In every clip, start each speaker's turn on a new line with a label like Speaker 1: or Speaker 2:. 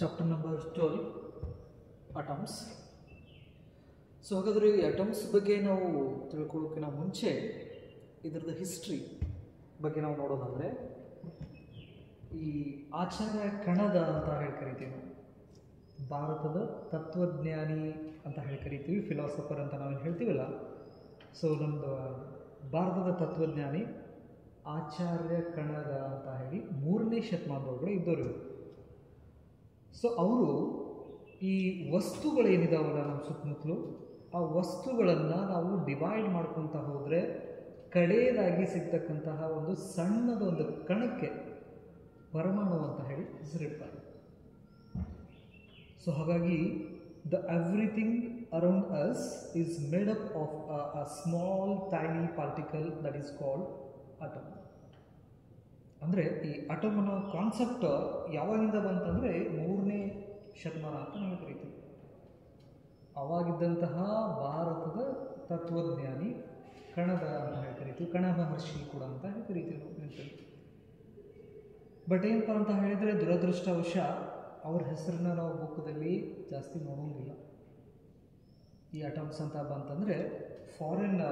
Speaker 1: Chapter number 12 atoms. So ಹಾಗಾದರೆ ಈ atoms ಬಗ್ಗೆ ನಾವು ತಿಳ್ಕೊಳ್ಳೋಕ್ಕಿಂತ ಮುಂಚೆ ಇದರದ ಹಿಸ್ಟ್ರಿ ಬಗ್ಗೆ ನಾವು ನೋಡೋದಾದರೆ, ಈ ಆಚಾರ್ಯ ಕಣದ ಅಂತ ಹೇಳಿ ಕರಿತೀವಿ ನಾವು, ಭಾರತದ ತತ್ವಜ್ಞಾನಿ ಅಂತ ಹೇಳಿ ಕರಿತೀವಿ, ಫಿಲಾಸಫರ್ ಅಂತ ನಾವು ಹೇಳ್ತೀವಲ್ಲ. ಸೊ ನಮ್ಮದು ಭಾರತದ ತತ್ವಜ್ಞಾನಿ ಆಚಾರ್ಯ ಕಣದ ಅಂತ ಹೇಳಿ 3ನೇ ಶತಮಾನದೊಳಗಡೆ ಇದ್ದವರು. ಸೊ ಅವರು ಈ ವಸ್ತುಗಳೇನಿದಾವಲ್ಲ ನಮ್ಮ ಸುತ್ತಮುತ್ತಲು, ಆ ವಸ್ತುಗಳನ್ನು ನಾವು ಡಿವೈಡ್ ಮಾಡ್ಕೊತ ಹೋದರೆ ಕಡೆಯದಾಗಿ ಸಿಗ್ತಕ್ಕಂತಹ ಒಂದು ಸಣ್ಣದೊಂದು ಕಣಕ್ಕೆ ಪರಮಾಣು ಅಂತ ಹೇಳಿ ಹೆಸರಿಡ್ತಾರೆ. ಸೊ ಹಾಗಾಗಿ the everything around us is made up of a small tiny particle that is called atom. ಅಂದರೆ ಈ ಅಟಮ್ ಅನ್ನೋ ಕಾನ್ಸೆಪ್ಟ್ ಯಾವಾಗಿಂದ ಬಂತಂದರೆ 3ನೇ ಶತಮಾನ ಅಂತ ನಾವು ಕರಿತೀವಿ. ಆವಾಗಿದ್ದಂತಹ ಭಾರತದ ತತ್ವಜ್ಞಾನಿ ಕಣದ ಅಂತ ಹೇಳಿ ಕರಿತೀವಿ, ಕಣ ಮಹರ್ಷಿ ಕೂಡ ಅಂತ ಹೇಳಿ ಕರಿತೀವಿ ನಾವು ನೆನಪಲ್ಲಿ. ಬಟ್ ಏನಪ್ಪ ಅಂತ ಹೇಳಿದರೆ, ದುರದೃಷ್ಟವಶ ಅವ್ರ ಹೆಸರನ್ನ ನಾವು ಬುಕ್ದಲ್ಲಿ ಜಾಸ್ತಿ ನೋಡೋಂಗಿಲ್ಲ. ಈ ಅಟಮ್ಸ್ ಅಂತ ಬಂತಂದರೆ ಫಾರಿನ್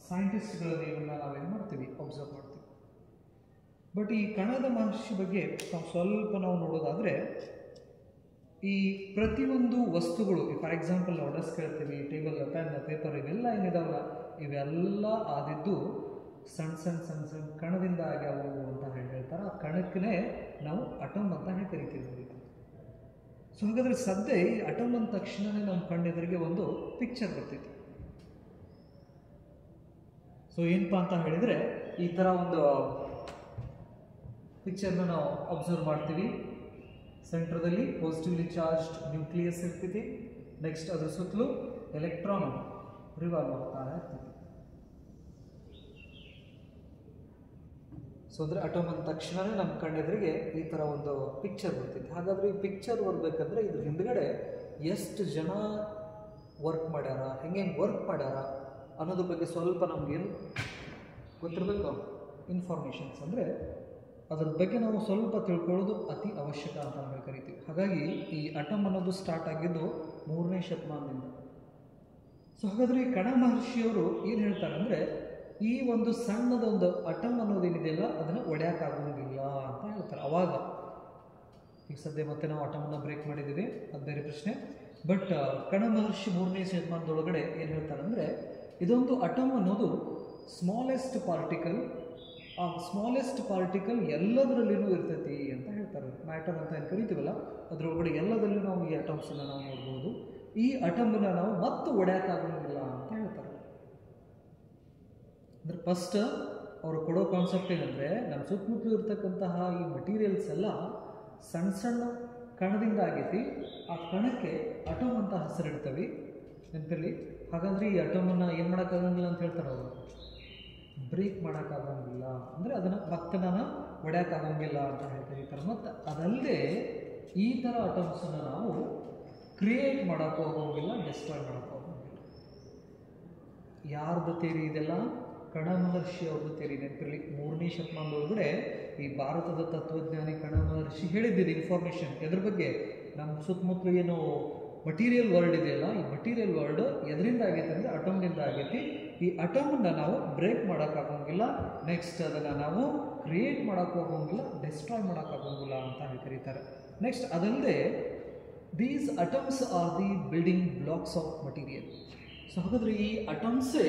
Speaker 1: ಸೈಂಟಿಸ್ಟ್ಗಳ ನೇಮನ್ನ ನಾವೇನು ಮಾಡ್ತೀವಿ, ಅಬ್ಸರ್ವ್ ಮಾಡ್ತೀವಿ. ಬಟ್ ಈ ಕಣದ ಮಹರ್ಷಿ ಬಗ್ಗೆ ಸ್ವಲ್ಪ ನಾವು ನೋಡೋದಾದರೆ, ಈ ಪ್ರತಿಯೊಂದು ವಸ್ತುಗಳು, ಫಾರ್ ಎಕ್ಸಾಂಪಲ್ ನಾವು ಡೆಸ್ಕ್ ಹೇಳ್ತೀವಿ, ಟೇಬಲ್, ಪೆನ್, ಪೇಪರ್, ಇವೆಲ್ಲ ಏನಿದಾವಲ್ಲ, ಇವೆಲ್ಲ ಆದಿದ್ದು ಸಣ್ಣ ಸಣ್ಣ ಸಣ್ಣ ಸಣ್ಣ ಕಣದಿಂದ ಆಗ್ಯಾವು ಅಂತ ಹೇಳ್ತಾರೆ. ಆ ಕಣಕ್ಕೇ ನಾವು ಅಟಮ್ ಅಂತ ಹೇಳಿ ಕರಿತೀವಿ. ಸೊ ಹಾಗಾದರೆ ಸದ್ಯ ಈ ಅಟಮ್ ಅಂದ ತಕ್ಷಣವೇ ನಮ್ಮ ಕಣ್ಣೆದುರಿಗೆ ಒಂದು ಪಿಕ್ಚರ್ ಬರ್ತಿತ್ತು. ಸೊ ಏನಪ್ಪ ಅಂತ ಹೇಳಿದರೆ, ಈ ಥರ ಒಂದು ಪಿಕ್ಚರ್ನ ನಾವು ಅಬ್ಸರ್ವ್ ಮಾಡ್ತೀವಿ. ಸೆಂಟ್ರದಲ್ಲಿ ಪಾಸಿಟಿವ್ಲಿ ಚಾರ್ಜ್ಡ್ ನ್ಯೂಕ್ಲಿಯಸ್ ಇರ್ತೀವಿ. ನೆಕ್ಸ್ಟ್ ಅದರ ಸುತ್ತಲೂ ಎಲೆಕ್ಟ್ರಾನ್ ರಿವಾಲ್ವ್ ಆಗ್ತಾ ಇರ್ತೀವಿ. ಸೊ ಅಂದರೆ ಅಟಮ್ ಅಂದ ತಕ್ಷಣವೇ ನಮ್ಮ ಕಣ್ಣೆದುರಿಗೆ ಈ ಥರ ಒಂದು ಪಿಕ್ಚರ್ ಬರ್ತಿತ್ತು. ಹಾಗಾದರೆ ಈ ಪಿಕ್ಚರ್ ಬರಬೇಕಂದ್ರೆ ಇದ್ರ ಹಿಂದ್ಗಡೆ ಎಷ್ಟು ಜನ ವರ್ಕ್ ಮಾಡ್ಯಾರ, ಹೆಂಗೆ ವರ್ಕ್ ಮಾಡ್ಯಾರ ಅನ್ನೋದ್ರ ಬಗ್ಗೆ ಸ್ವಲ್ಪ ನಮಗೇನು ಗೊತ್ತಿರಬೇಕು, ಇನ್ಫಾರ್ಮೇಷನ್ಸ್. ಅಂದರೆ ಅದ್ರ ಬಗ್ಗೆ ನಾವು ಸ್ವಲ್ಪ ತಿಳ್ಕೊಳ್ಳೋದು ಅತಿ ಅವಶ್ಯಕ ಅಂತ ನಾವು ಕರಿತೀವಿ. ಹಾಗಾಗಿ ಈ ಅಟಮ್ ಅನ್ನೋದು ಸ್ಟಾರ್ಟ್ ಆಗಿದ್ದು 3ನೇ ಶತಮಾನದಿಂದ. ಸೊ ಹಾಗಾದರೆ ಈ ಕಣ ಮಹರ್ಷಿಯವರು ಏನು ಹೇಳ್ತಾರೆ ಅಂದರೆ, ಈ ಒಂದು ಸಣ್ಣದೊಂದು ಅಟಮ್ ಅನ್ನೋದೇನಿದೆಯಲ್ಲ ಅದನ್ನು ಒಡೆಯೋಕ್ಕಾಗೋಂಗಿಲ್ಲ ಅಂತ ಹೇಳ್ತಾರೆ. ಅವಾಗ ಈಗ ಸದ್ಯ ಮತ್ತೆ ನಾವು ಅಟಮನ್ನು ಬ್ರೇಕ್ ಮಾಡಿದ್ದೀವಿ, ಅದು ಬೇರೆ ಪ್ರಶ್ನೆ. ಬಟ್ ಕಣ ಮಹರ್ಷಿ 3ನೇ ಶತಮಾನದೊಳಗಡೆ ಏನು ಹೇಳ್ತಾರೆ ಅಂದರೆ, ಇದೊಂದು ಅಟಮ್ ಅನ್ನೋದು ಸ್ಮಾಲೆಸ್ಟ್ ಪಾರ್ಟಿಕಲ್, ಆ ಸ್ಮಾಲೆಸ್ಟ್ ಪಾರ್ಟಿಕಲ್ ಎಲ್ಲದರಲ್ಲಿನೂ ಇರ್ತೈತಿ ಅಂತ ಹೇಳ್ತಾರೆ. ಮ್ಯಾಟರ್ ಅಂತ ಏನು ಕರಿತೀವಲ್ಲ, ಅದರೊಳಗಡೆ ಎಲ್ಲದಲ್ಲೂ ನಾವು ಈ ಅಟಮ್ಸನ್ನು ನಾವು ನೋಡ್ಬೋದು. ಈ ಅಟಮನ್ನು ನಾವು ಮತ್ತೆ ಒಡೆಯೋಕ್ಕಾಗೋಂಗಿಲ್ಲ ಅಂತ ಹೇಳ್ತಾರೆ. ಅಂದರೆ ಫಸ್ಟ್ ಅವರು ಕೊಡೋ ಕಾನ್ಸೆಪ್ಟ್ ಏನಂದರೆ, ನಮ್ಮ ಸುತ್ತಮುತ್ತಲು ಇರ್ತಕ್ಕಂತಹ ಈ ಮಟೀರಿಯಲ್ಸ್ ಎಲ್ಲ ಸಣ್ಣ ಸಣ್ಣ ಕಣದಿಂದ ಆಗೈತಿ, ಆ ಕಣಕ್ಕೆ ಅಟಮ್ ಅಂತ ಹೆಸರಿಡ್ತೀವಿ ನೆನಪಲ್ಲಿ. ಹಾಗಾದರೆ ಈ ಅಟಮನ್ನು ಏನು ಮಾಡೋಕ್ಕಾಗಂಗಿಲ್ಲ ಅಂತ ಹೇಳ್ತಾರೆ ಅವರು, ಬ್ರೇಕ್ ಮಾಡೋಕ್ಕಾಗಂಗಿಲ್ಲ, ಅಂದರೆ ಅದನ್ನು ಮತ್ತೆ ನಾನು ಒಡೆಯೋಕ್ಕಾಗಂಗಿಲ್ಲ ಅಂತ ಹೇಳ್ತಾರೆ. ಮತ್ತು ಅದಲ್ಲದೆ ಈ ಥರ ಅಟಮ್ಸನ್ನು ನಾವು ಕ್ರಿಯೇಟ್ ಮಾಡೋಕ್ಕೂ ಹೋಗೋಂಗಿಲ್ಲ, ಡಿಸ್ಟ್ರಾಯ್ ಮಾಡೋಕ್ಕೂ ಹೋಗೋಂಗಿಲ್ಲ. ಯಾರ್ದು ಥಿಯರಿ ಇದೆಲ್ಲ? ಕಣ ಮಹರ್ಷಿ ಅವ್ರದ್ದು ಥಿಯರಿ. ನೆನಪಿರಲಿ, 3ನೇ ಶತಮಾನದೊಳಗಡೆ ಈ ಭಾರತದ ತತ್ವಜ್ಞಾನಿ ಕಣ ಮಹರ್ಷಿ ಹೇಳಿದ್ದಿದ್ದು ಇನ್ಫಾರ್ಮೇಷನ್ ಎದ್ರ ಬಗ್ಗೆ, ನಮ್ಮ ಸುತ್ತಮುತ್ತಲು ಏನು ಮಟೀರಿಯಲ್ ವರ್ಲ್ಡ್ ಇದೆಯಲ್ಲ, ಈ ಮಟೀರಿಯಲ್ ವರ್ಲ್ಡ್ ಎದರಿಂದ ಆಗೈತೆ ಅಂದರೆ ಅಟಮ್ನಿಂದ ಆಗೈತಿ. ಈ ಅಟಮನ್ನು ನಾವು ಬ್ರೇಕ್ ಮಾಡೋಕ್ಕಾಗೋಂಗಿಲ್ಲ, ನೆಕ್ಸ್ಟ್ ಅದನ್ನು ನಾವು ಕ್ರಿಯೇಟ್ ಮಾಡೋಕ್ಕೆ ಹೋಗೋಂಗಿಲ್ಲ, ಡಿಸ್ಟ್ರಾಯ್ ಮಾಡೋಕ್ಕಾಗೋಂಗಿಲ್ಲ ಅಂತ ಹೇಳಿ ಕರೀತಾರೆ. ನೆಕ್ಸ್ಟ್ ಅದಲ್ಲದೆ these atoms R the building blocks of material. So ಹಾಗಾದರೆ ಈ ಅಟಮ್ಸೇ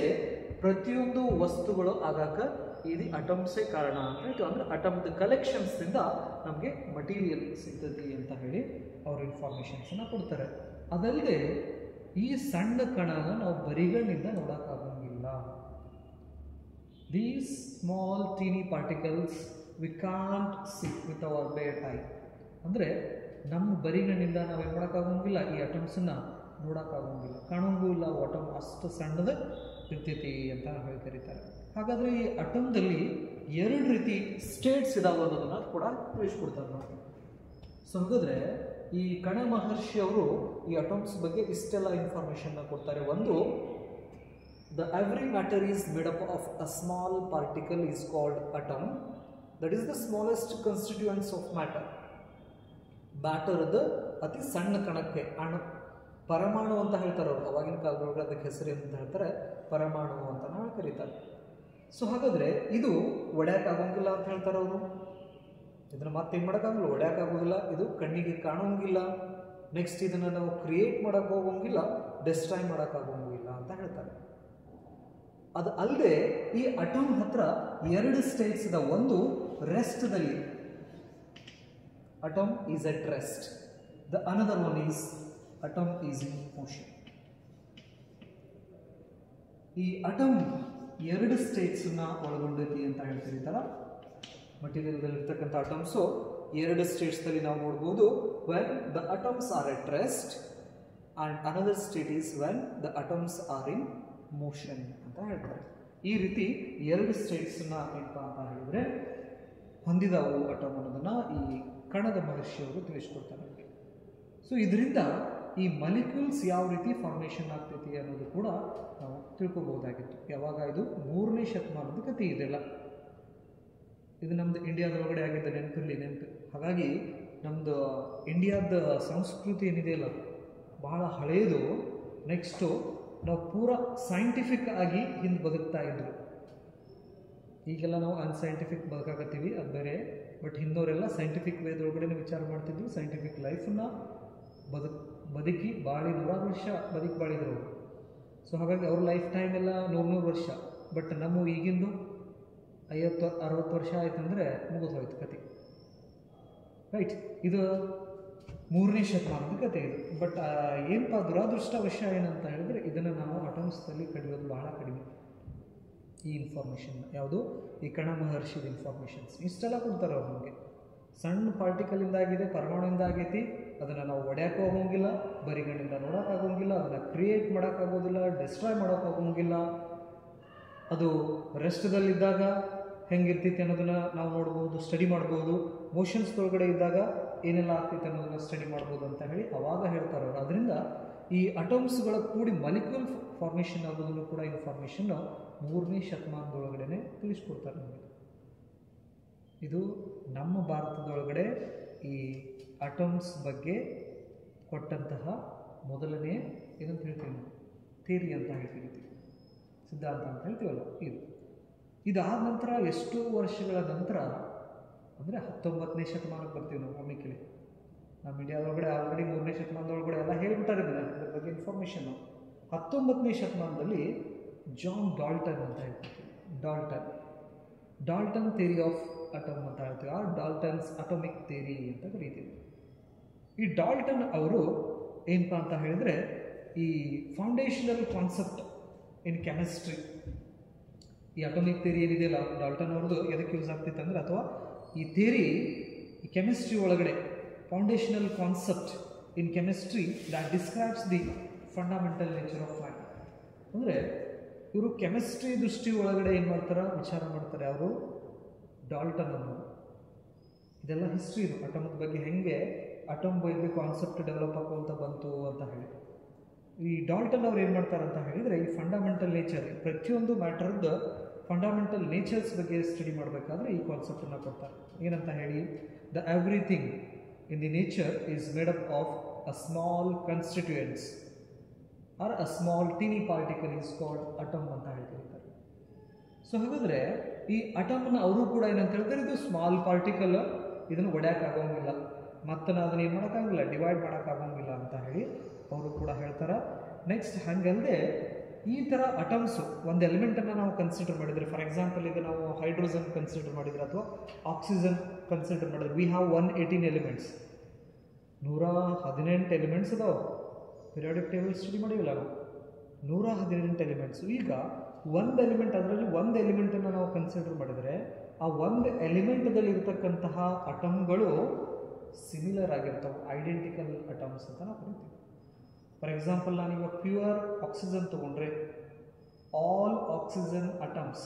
Speaker 1: ಪ್ರತಿಯೊಂದು ವಸ್ತುಗಳು ಆಗಾಕ ಇದು ಅಟಮ್ಸೇ ಕಾರಣ ಅಂತ ಹೇಳ್ತು. ಅಂದರೆ ಅಟಮ್ದ ಕಲೆಕ್ಷನ್ಸ್ನಿಂದ ನಮಗೆ ಮಟೀರಿಯಲ್ ಸಿಗ್ತದೆ ಅಂತ ಹೇಳಿ ಅವರು ಇನ್ಫಾರ್ಮೇಷನ್ಸನ್ನು ಕೊಡ್ತಾರೆ. ಅದಲ್ಲದೆ ಈ ಸಣ್ಣ ಕಣನ ನಾವು ಬರಿಗಣ್ಣಿಂದ ನೋಡೋಕ್ಕಾಗೋಂಗಿಲ್ಲ. These small tiny particles we can't see with our bare eye. ಅಂದರೆ ನಮ್ಮ ಬರಿಗಣ್ಣಿಂದ ನಾವೇನು ಮಾಡೋಕ್ಕಾಗೋಂಗಿಲ್ಲ, ಈ ಅಟಮ್ಸನ್ನು ನೋಡೋಕ್ಕಾಗೋಂಗಿಲ್ಲ, ಕಾಣೋಂಗೂ ಇಲ್ಲ. ಅಟಮ್ ಅಷ್ಟು ಸಣ್ಣದ ಇರ್ತೈತಿ ಅಂತ ಹೇಳಿ ಕರೀತಾರೆ. ಹಾಗಾದರೆ ಈ ಅಟಮ್ದಲ್ಲಿ 2 ರೀತಿ ಸ್ಟೇಟ್ಸ್ ಇದಾವೆ ಅನ್ನೋದನ್ನು ಕೂಡ ತಿಳಿಸ್ಕೊಡ್ತಾರೆ ನಾವು. ಸೊ ಹಾಗಾದರೆ ಈ ಕಣ ಮಹರ್ಷಿ ಅವರು ಈ ಅಟಮ್ಸ್ ಬಗ್ಗೆ ಇಷ್ಟೆಲ್ಲ ಇನ್ಫಾರ್ಮೇಷನ್ನ ಕೊಡ್ತಾರೆ. ಒಂದು, the every matter is made up of a small particle is called atom, that is the smallest constituents of matter. ಮ್ಯಾಟರ್ದು ಅತಿ ಸಣ್ಣ ಕಣಕ್ಕೆ ಪರಮಾಣು ಅಂತ ಹೇಳ್ತಾರೆ ಅವರು. ಅವಾಗಿನ ಕಾಲದೊಳಗೆ ಅದಕ್ಕೆ ಹೆಸರು ಅಂತ ಹೇಳ್ತಾರೆ, ಪರಮಾಣು ಅಂತ ನಾವು ಕರೀತಾರೆ. ಸೊ ಹಾಗಾದರೆ ಇದು ಒಡ್ಯಾಕಾಗೋಂಗಿಲ್ಲ ಅಂತ ಹೇಳ್ತಾರೆ ಅವರು. ಇದನ್ನು ಮತ್ತೇನು ಮಾಡೋಕ್ಕಾಗಲ್ಲ, ಒಡ್ಯಾಕಾಗೋದಿಲ್ಲ, ಇದು ಕಣ್ಣಿಗೆ ಕಾಣೋಂಗಿಲ್ಲ. ನೆಕ್ಸ್ಟ್ ಇದನ್ನು ನಾವು ಕ್ರಿಯೇಟ್ ಮಾಡೋಕ್ಕೆ ಹೋಗೋಂಗಿಲ್ಲ, ಡಿಸ್ಟ್ರಾಯ್ ಮಾಡೋಕ್ಕಾಗೋಂಗಿಲ್ಲ ಅಂತ ಹೇಳ್ತಾರೆ. ಅದು ಅಲ್ಲದೆ ಈ ಅಟಮ್ ಹತ್ರ 2 ಸ್ಟೇಟ್ಸ್ ಇದೆ. ಒಂದು ರೆಸ್ಟ್ದಲ್ಲಿ, atom is at rest. The another one is atom is in motion. ಈ ಅಟಮ್ 2 ಸ್ಟೇಟ್ಸನ್ನ ಒಳಗೊಂಡೈತಿ ಅಂತ ಹೇಳ್ತಿರ್ತಾರ. ಮಟೀರಿಯಲ್ದಲ್ಲಿ ಇರ್ತಕ್ಕಂಥ ಅಟಮ್ಸು 2 ಸ್ಟೇಟ್ಸ್ದಲ್ಲಿ ನಾವು ನೋಡ್ಬೋದು. When the atoms are at rest and another state is when the atoms are in motion ಅಂತ ಹೇಳ್ತಾರೆ. ಈ ರೀತಿ 2 ಸ್ಟೇಟ್ಸನ್ನ ಏನಪ್ಪ ಅಂತ ಹೇಳಿದ್ರೆ ಹೊಂದಿದವು ಅಟಮ್ ಅನ್ನೋದನ್ನು ಈ ಕಣದ ಮಹರ್ಷಿಯವರು ತಿಳಿಸ್ಕೊಡ್ತಾರೆ. ಸೊ ಇದರಿಂದ ಈ ಮಾಲಿಕ್ಯೂಲ್ಸ್ ಯಾವ ರೀತಿ ಫಾರ್ಮೇಷನ್ ಆಗ್ತೈತಿ ಅನ್ನೋದು ಕೂಡ ನಾವು ತಿಳ್ಕೊಬಹುದಾಗಿತ್ತು. ಯಾವಾಗ ಇದು 3ನೇ ಶತಮಾನದ ಕಥೆ ಇದೆಲ್ಲ. ಇದು ನಮ್ಮದು ಇಂಡಿಯಾದೊಳಗಡೆ ಆಗಿದ್ದ ನೆನಪು. ಹಾಗಾಗಿ ನಮ್ಮದು ಇಂಡಿಯಾದ ಸಂಸ್ಕೃತಿ ಏನಿದೆಯಲ್ಲ ಬಹಳ ಹಳೆಯದು. ನೆಕ್ಸ್ಟು ನಾವು ಪೂರಾ ಸೈಂಟಿಫಿಕ್ ಆಗಿ ಹಿಂದೆ ಬದುಕ್ತಾ ಇದ್ರು. ಈಗೆಲ್ಲ ನಾವು ಅನ್ಸೈಂಟಿಫಿಕ್ ಬದುಕಾಕತ್ತೀವಿ, ಅದು ಬೇರೆ. ಬಟ್ ಹಿಂದವರೆಲ್ಲ ಸೈಂಟಿಫಿಕ್ ವೇದೊಳಗಡೆ ವಿಚಾರ ಮಾಡ್ತಿದ್ವಿ. ಸೈಂಟಿಫಿಕ್ ಲೈಫನ್ನು ಬದುಕಿ ಬಾಳಿ 100 ವರ್ಷ ಬಾಳಿದ್ರು ಅವರು. ಸೊ ಹಾಗಾಗಿ ಅವ್ರ ಲೈಫ್ ಟೈಮ್ ಎಲ್ಲ 100 ವರ್ಷ. ಬಟ್ ನಮ್ಮ ಈಗಿಂದು 50-60 ವರ್ಷ ಆಯ್ತಂದರೆ ಮುಗಿದು ಹೋಯ್ತು ಕತೆ, ರೈಟ್. ಇದು 3ನೇ ಶತಮಾನದ ಕತೆ ಇದು. ಬಟ್ ಏನಪ್ಪ ದುರಾದೃಷ್ಟವಶ ಏನಂತ ಹೇಳಿದ್ರೆ ಇದನ್ನು ನಾವು ಅಟಮ್ಸ್ದಲ್ಲಿ ಕಡಿಯೋದು ಬಹಳ ಕಡಿಮೆ. ಈ ಇನ್ಫಾರ್ಮೇಷನ್ ಯಾವುದು, ಈ ಕಣ ಮಹರ್ಷಿದ ಇನ್ಫಾರ್ಮೇಷನ್ಸ್ ಇಷ್ಟೆಲ್ಲ ಕೊಡ್ತಾರೆ ಅವ್ರು ನಮಗೆ. ಸಣ್ಣ ಪಾರ್ಟಿಕಲಿಂದ ಆಗಿದೆ, ಪರಮಾಣುವಿಂದ ಆಗೈತಿ, ಅದನ್ನು ನಾವು ಒಡ್ಯಾಕೆ ಹೋಗೋಂಗಿಲ್ಲ, ಬರಿಗಣ್ಣಿಂದ ನೋಡೋಕ್ಕಾಗೋಂಗಿಲ್ಲ, ಅದನ್ನು ಕ್ರಿಯೇಟ್ ಮಾಡೋಕ್ಕಾಗೋದಿಲ್ಲ, ಡಿಸ್ಟ್ರಾಯ್ ಮಾಡೋಕ್ಕಾಗೋಂಗಿಲ್ಲ. ಅದು ರೆಸ್ಟ್ದಲ್ಲಿದ್ದಾಗ ಹೆಂಗಿರ್ತೈತಿ ಅನ್ನೋದನ್ನು ನಾವು ನೋಡ್ಬೋದು, ಸ್ಟಡಿ ಮಾಡ್ಬೋದು. ಮೋಷನ್ಸ್ದೊಳಗಡೆ ಇದ್ದಾಗ ಏನೆಲ್ಲ ಆಗ್ತೈತೆ ಅನ್ನೋದನ್ನು ಸ್ಟಡಿ ಮಾಡ್ಬೋದು ಅಂತ ಹೇಳಿ ಅವಾಗ ಹೇಳ್ತಾರೆ ಅವರು. ಅದರಿಂದ ಈ ಅಟಮ್ಸ್ಗಳ ಕೂಡಿ ಮಾಲಿಕ್ಯೂಲ್ ಫಾರ್ಮೇಷನ್ ಆಗೋದನ್ನು ಕೂಡ ಇನ್ಫಾರ್ಮೇಷನ್ 3ನೇ ಶತಮಾನದೊಳಗಡೆ ತಿಳಿಸ್ಕೊಡ್ತಾರೆ ನಮಗೆ. ಇದು ನಮ್ಮ ಭಾರತದೊಳಗಡೆ ಈ ಅಟಮ್ಸ್ ಬಗ್ಗೆ ಕೊಟ್ಟಂತಹ ಮೊದಲನೇ ಏನಂತ ಹೇಳ್ತೀವಿ, ಥಿಯರಿ ಅಂತ ಹೇಳ್ತೀವಿ, ಸಿದ್ಧಾಂತ ಅಂತ ಹೇಳ್ತೀವಲ್ಲ ಇದು. ಇದಾದ ನಂತರ ಎಷ್ಟು ವರ್ಷಗಳ ನಂತರ ಅಂದರೆ 19ನೇ ಶತಮಾನಕ್ಕೆ ಬರ್ತೀವಿ ನಾವು. ಒಮ್ಮಿಕೆಲಿ ನಮ್ಮ ಇಂಡಿಯಾದೊಳಗಡೆ ಆಲ್ರೆಡಿ 3ನೇ ಶತಮಾನದೊಳಗಡೆ ಎಲ್ಲ ಹೇಳ್ಬಿಟ್ಟಾರೆ ಇದ್ರ ಬಗ್ಗೆ ಇನ್ಫಾರ್ಮೇಷನ್ನು. 19ನೇ ಶತಮಾನದಲ್ಲಿ ಜಾನ್ ಡಾಲ್ಟನ್ ಅಂತ ಹೇಳ್ತೀವಿ, ಡಾಲ್ಟನ್ ಥಿಯರಿ ಆಫ್ ಅಟಮ್ ಅಂತ ಹೇಳ್ತೀವಿ, ಆ ಡಾಲ್ಟನ್ಸ್ ಅಟಮಿಕ್ ಥಿಯರಿ ಅಂತ ಕರೀತೀವಿ. ಈ ಡಾಲ್ಟನ್ ಅವರು ಏನಪ್ಪ ಅಂತ ಹೇಳಿದರೆ ಈ ಫೌಂಡೇಶನಲ್ ಕಾನ್ಸೆಪ್ಟ್ ಇನ್ ಕೆಮಿಸ್ಟ್ರಿ, ಈ ಅಟಮಿಕ್ ಥಿಯರಿ ಏನಿದೆಯಲ್ಲ ಡಾಲ್ಟನ್ ಅವ್ರದ್ದು ಎದಕ್ಕೆ ಯೂಸ್ ಆಗ್ತಿತ್ತು ಅಂದರೆ, ಅಥವಾ ಈ ಥಿಯರಿ ಈ ಕೆಮಿಸ್ಟ್ರಿ ಒಳಗಡೆ foundational concept in chemistry that describes the fundamental nature of life. ಅಂದರೆ ಇವರು ಕೆಮಿಸ್ಟ್ರಿ ದೃಷ್ಟಿ ಒಳಗಡೆ ಏನು ಮಾಡ್ತಾರೆ, ವಿಚಾರ ಮಾಡ್ತಾರೆ ಅವರು ಡಾಲ್ಟನ್ ಅನ್ನೋದು. ಇದೆಲ್ಲ ಹಿಸ್ಟ್ರಿ ಇದು ಅಟಮ್ ಬಗ್ಗೆ, ಹೆಂಗೆ ಅಟಮ್ ಬಗ್ಗೆ ಕಾನ್ಸೆಪ್ಟ್ ಡೆವಲಪ್ ಆಗೋಂತ ಬಂತು ಅಂತ ಹೇಳಿ. ಈ ಡಾಲ್ಟನ್ ಅವ್ರು ಏನು ಮಾಡ್ತಾರೆ ಅಂತ ಹೇಳಿದರೆ ಈ ಫಂಡಮೆಂಟಲ್ ನೇಚರ್, ಪ್ರತಿಯೊಂದು ಮ್ಯಾಟರ್ದು ಫಂಡಮೆಂಟಲ್ ನೇಚರ್ಸ್ ಬಗ್ಗೆ ಸ್ಟಡಿ ಮಾಡಬೇಕಾದ್ರೆ ಈ ಕಾನ್ಸೆಪ್ಟನ್ನು ಕೊಡ್ತಾರೆ. ಏನಂತ ಹೇಳಿ, the everything in the nature is made up of a small constituents or a small teeny particle is called atom ಅಂತ ಹೇಳ್ತಿರ್ತಾರೆ. ಸೊ ಹಾಗಾದರೆ ಈ ಅಟಮ್ನ ಅವರು ಕೂಡ ಏನಂತ ಹೇಳ್ತಾರೆ, ಇದು ಸ್ಮಾಲ್ ಪಾರ್ಟಿಕಲ್, ಇದನ್ನು ಒಡ್ಯಾಕಾಗೋಂಗಿಲ್ಲ, ಮತ್ತು ಅದನ್ನು ಏನು ಮಾಡೋಕ್ಕಾಗಿಲ್ಲ, ಡಿವೈಡ್ ಮಾಡೋಕ್ಕಾಗೋಂಗಿಲ್ಲ ಅಂತ ಹೇಳಿ ಅವರು ಕೂಡ ಹೇಳ್ತಾರೆ. ನೆಕ್ಸ್ಟ್ ಹಾಗಲ್ಲದೆ ಈ ಥರ ಅಟಮ್ಸು ಒಂದು ಎಲಿಮೆಂಟನ್ನು ನಾವು ಕನ್ಸಿಡರ್ ಮಾಡಿದರೆ, ಫಾರ್ ಎಕ್ಸಾಂಪಲ್ ಈಗ ನಾವು ಹೈಡ್ರೋಜನ್ ಕನ್ಸಿಡರ್ ಮಾಡಿದರೆ ಅಥವಾ ಆಕ್ಸಿಜನ್ ಕನ್ಸಿಡರ್ ಮಾಡಿದ್ರೆ, ವಿ ಹ್ಯಾವ್ 118 ಎಲಿಮೆಂಟ್ಸ್, 118 ಎಲಿಮೆಂಟ್ಸ್ ಅದಾವೆ. ಪಿರಿಯಾಡಿಕ್ ಟೇಬಲ್ ಸ್ಟಡಿ ಮಾಡಿಲ್ಲ ನಾವು, 118 ಎಲಿಮೆಂಟ್ಸು. ಈಗ ಒಂದು ಎಲಿಮೆಂಟ್, ಅದರಲ್ಲಿ ಒಂದು ಎಲಿಮೆಂಟನ್ನು ನಾವು ಕನ್ಸಿಡರ್ ಮಾಡಿದರೆ ಆ ಒಂದು ಎಲಿಮೆಂಟ್ದಲ್ಲಿ ಇರತಕ್ಕಂತಹ ಅಟಮ್ಗಳು ಸಿಮಿಲರ್ ಆಗಿರ್ತವೆ, ಐಡೆಂಟಿಕಲ್ ಅಟಮ್ಸ್ ಅಂತ ನಾವು ಕರಿತೀವಿ. ಫಾರ್ ಎಕ್ಸಾಂಪಲ್ ನಾನೀಗ ಪ್ಯೂರ್ ಆಕ್ಸಿಜನ್ ತೊಗೊಂಡ್ರೆ all oxygen atoms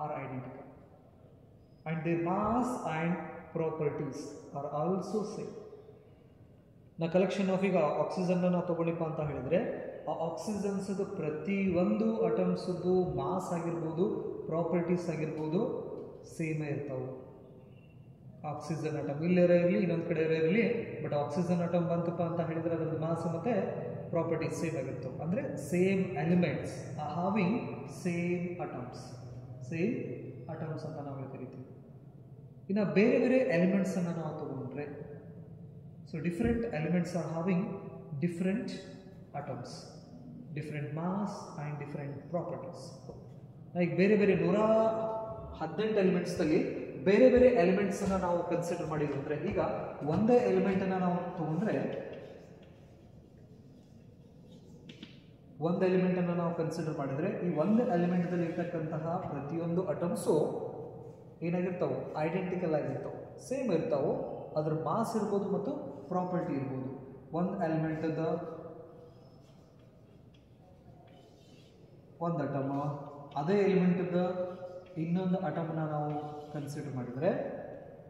Speaker 1: are identical and their mass and properties are also same. ನಾ ಕಲೆಕ್ಷನ್ ಆಫ್ ಈಗ ಆಕ್ಸಿಜನ್ನ ನಾವು ತೊಗೊಂಡಿಪ್ಪ ಅಂತ ಹೇಳಿದರೆ ಆ ಆಕ್ಸಿಜನ್ಸದು ಪ್ರತಿಯೊಂದು ಅಟಮ್ಸದ್ದು ಮಾಸ್ ಆಗಿರ್ಬೋದು, ಪ್ರಾಪರ್ಟೀಸ್ ಆಗಿರ್ಬೋದು ಸೇಮೇ ಇರ್ತಾವೆ. ಆಕ್ಸಿಜನ್ ಅಟಮ್ ಇಲ್ಲೇರೋ ಇರಲಿ ಇನ್ನೊಂದು ಕಡೆ ಇರಲಿ, ಬಟ್ ಆಕ್ಸಿಜನ್ ಅಟಮ್ ಬಂತಪ್ಪ ಅಂತ ಹೇಳಿದ್ರೆ ಅದರದ್ದು ಮಾಸ್ ಮತ್ತು ಪ್ರಾಪರ್ಟೀಸ್ ಸೇಮ್ ಆಗಿರ್ತವೆ. ಅಂದರೆ same elements are having same atoms ಅಂತ ನಾವು ಕರಿತೀವಿ. ಇನ್ನು ಬೇರೆ ಬೇರೆ ಎಲಿಮೆಂಟ್ಸನ್ನು ನಾವು ತಗೊಂಡ್ರೆ, so different elements are having different atoms, different mass and different properties. Like ಬೇರೆ ಬೇರೆ 118 ಎಲಿಮೆಂಟ್ಸ್ದಲ್ಲಿ ಬೇರೆ ಬೇರೆ ಎಲಿಮೆಂಟ್ಸನ್ನು ನಾವು ಕನ್ಸಿಡರ್ ಮಾಡಿದ್ವಿ. ಅಂದರೆ ಈಗ ಒಂದೇ ಎಲಿಮೆಂಟನ್ನು ನಾವು ತಗೊಂಡ್ರೆ, ಒಂದು ಎಲಿಮೆಂಟನ್ನು ನಾವು ಕನ್ಸಿಡರ್ ಮಾಡಿದರೆ ಈ ಒಂದು ಎಲಿಮೆಂಟ್ದಲ್ಲಿ ಇರ್ತಕ್ಕಂತಹ ಪ್ರತಿಯೊಂದು ಅಟಮ್ಸು ಏನಾಗಿರ್ತಾವೆ, ಐಡೆಂಟಿಕಲ್ ಆಗಿರ್ತಾವೆ, ಸೇಮ್ ಇರ್ತಾವೆ. ಅದರ ಮಾಸ್ ಇರ್ಬೋದು ಮತ್ತು ಪ್ರಾಪರ್ಟಿ ಇರ್ಬೋದು. ಒಂದು ಎಲಿಮೆಂಟದ ಒಂದು ಅಟಮ್, ಅದೇ ಎಲಿಮೆಂಟದ ಇನ್ನೊಂದು ಅಟಮ್ನ ನಾವು ಕನ್ಸಿಡರ್ ಮಾಡಿದರೆ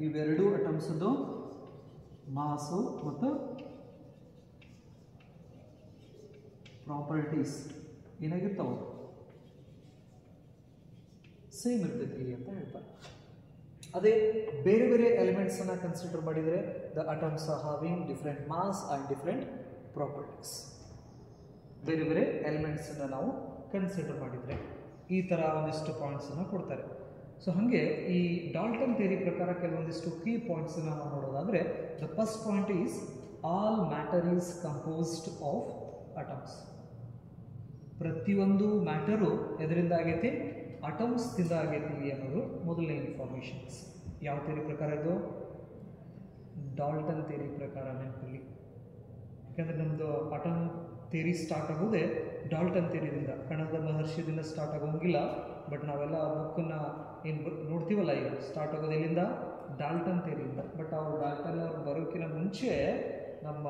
Speaker 1: ಇವೆರಡೂ ಅಟಮ್ಸದ್ದು ಮಾಸು ಮತ್ತು ಪ್ರಾಪರ್ಟೀಸ್ ಏನಾಗಿರ್ತಾವೆ, ಸೇಮ್ ಇರ್ತೈತಿ ಅಂತ ಹೇಳ್ತಾರೆ. ಅದೇ ಬೇರೆ ಬೇರೆ ಎಲಿಮೆಂಟ್ಸನ್ನು ಕನ್ಸಿಡರ್ ಮಾಡಿದರೆ the atoms are having different mass and different properties. ಬೇರೆ ಬೇರೆ ಎಲಿಮೆಂಟ್ಸನ್ನು ನಾವು ಕನ್ಸಿಡರ್ ಮಾಡಿದರೆ ಈ ಥರ ಒಂದಿಷ್ಟು ಪಾಯಿಂಟ್ಸನ್ನು ಕೊಡ್ತಾರೆ. ಸೊ ಹಾಗೆ ಈ ಡಾಲ್ಟನ್ ಥಿಯರಿ ಪ್ರಕಾರ ಕೆಲವೊಂದಿಷ್ಟು ಕೀ ಪಾಯಿಂಟ್ಸನ್ನು ನಾವು ನೋಡೋದಾದರೆ, the first point is all matter is composed of atoms. ಪ್ರತಿಯೊಂದು ಮ್ಯಾಟರು ಎದರಿಂದ ಆಗೈತಿ, ಅಟಮ್ಸ್ದಿಂದ ಆಗೈತಿ ಅನ್ನೋದು ಮೊದಲನೇ ಇನ್ಫಾರ್ಮೇಷನ್ಸ್. ಯಾವ ಥಿಯರಿ ಪ್ರಕಾರ ಇದು? ಡಾಲ್ಟನ್ ಥಿಯರಿ ಪ್ರಕಾರ ನೆನಪಲ್ಲಿ. ಯಾಕಂದರೆ ನಮ್ಮದು ಅಟಮ್ ಥಿಯರಿ ಸ್ಟಾರ್ಟ್ ಆಗೋದೇ ಡಾಲ್ಟನ್ ಥಿಯರಿದಿಂದ, ಕಣದ ಮಹರ್ಷಿದಿಂದ ಸ್ಟಾರ್ಟ್ ಆಗೋಂಗಿಲ್ಲ. ಬಟ್ ನಾವೆಲ್ಲ ಬುಕ್ಕನ್ನು ಏನು ನೋಡ್ತೀವಲ್ಲ, ಈಗ ಸ್ಟಾರ್ಟ್ ಆಗೋದು ಎಲ್ಲಿಂದ? ಡಾಲ್ಟನ್ ಥಿಯರಿಯಿಂದ. ಬಟ್ ಅವ್ರು ಡಾಲ್ಟನ್ ಅವ್ರು ಬರೋಕ್ಕಿಂತ ಮುಂಚೆ ನಮ್ಮ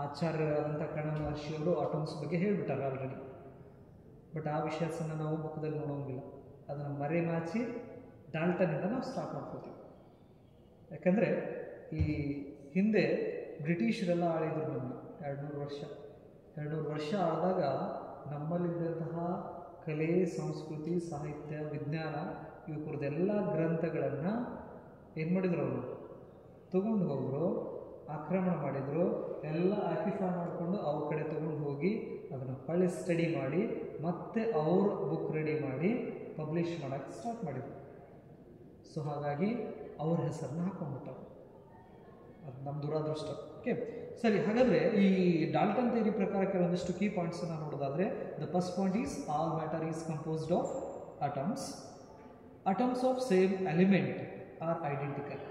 Speaker 1: ಆಚಾರ್ಯರಾದಂಥ ಕಣ ಮಹರ್ಷಿಯವರು ಅಟಮ್ಸ್ ಬಗ್ಗೆ ಹೇಳಿಬಿಟ್ಟಾರೆ ಆಲ್ರೆಡಿ. ಬಟ್ ಆ ವಿಷಯಸನ್ನು ನಾವು ಬುಕ್ಕದಲ್ಲಿ ನೋಡೋಂಗಿಲ್ಲ. ಅದನ್ನು ಮರೆಮಾಚಿ ಡಾಲ್ಟನ್ನಿಂದ ನಾವು ಸ್ಟಾರ್ಟ್ ಮಾಡ್ಕೋತೀವಿ. ಯಾಕಂದರೆ ಈ ಹಿಂದೆ ಬ್ರಿಟಿಷರೆಲ್ಲ ಆಳಿದ್ರು ನಮ್ಮನ್ನು 200 ವರ್ಷ ಆದಾಗ ನಮ್ಮಲ್ಲಿದ್ದಂತಹ ಕಲೆ, ಸಂಸ್ಕೃತಿ, ಸಾಹಿತ್ಯ, ವಿಜ್ಞಾನ ಇವರದೆಲ್ಲ ಗ್ರಂಥಗಳನ್ನು ಏನು ಮಾಡಿದ್ರು, ಅವರು ತಗೊಂಡು ಹೋದರು, ಆಕ್ರಮಣ ಮಾಡಿದರು, ಎಲ್ಲ ಆಕ್ಯುಪೈ ಮಾಡಿಕೊಂಡು ಅವ್ರ ಕಡೆ ತೊಗೊಂಡು ಹೋಗಿ ಅದನ್ನು ಹೊಳ್ಳಿ ಸ್ಟಡಿ ಮಾಡಿ ಮತ್ತೆ ಅವ್ರ ಬುಕ್ ರೆಡಿ ಮಾಡಿ ಪಬ್ಲಿಷ್ ಮಾಡೋಕ್ಕೆ ಸ್ಟಾರ್ಟ್ ಮಾಡಿದರು. ಸೊ ಹಾಗಾಗಿ ಅವ್ರ ಹೆಸರನ್ನ ಹಾಕೊಂಡ್ಬಿಟ್ಟರು. ಅದು ನಮ್ಮ ದುರಾದೃಷ್ಟ. ಓಕೆ, ಸರಿ. ಹಾಗಾದರೆ ಈ ಡಾಲ್ಟನ್ ಥಿಯರಿ ಪ್ರಕಾರ ಕೆಲವೊಂದಿಷ್ಟು ಕೀ ಪಾಯಿಂಟ್ಸನ್ನು ನೋಡೋದಾದರೆ, the first point is all matter is composed of atoms. Atoms of same element are identical.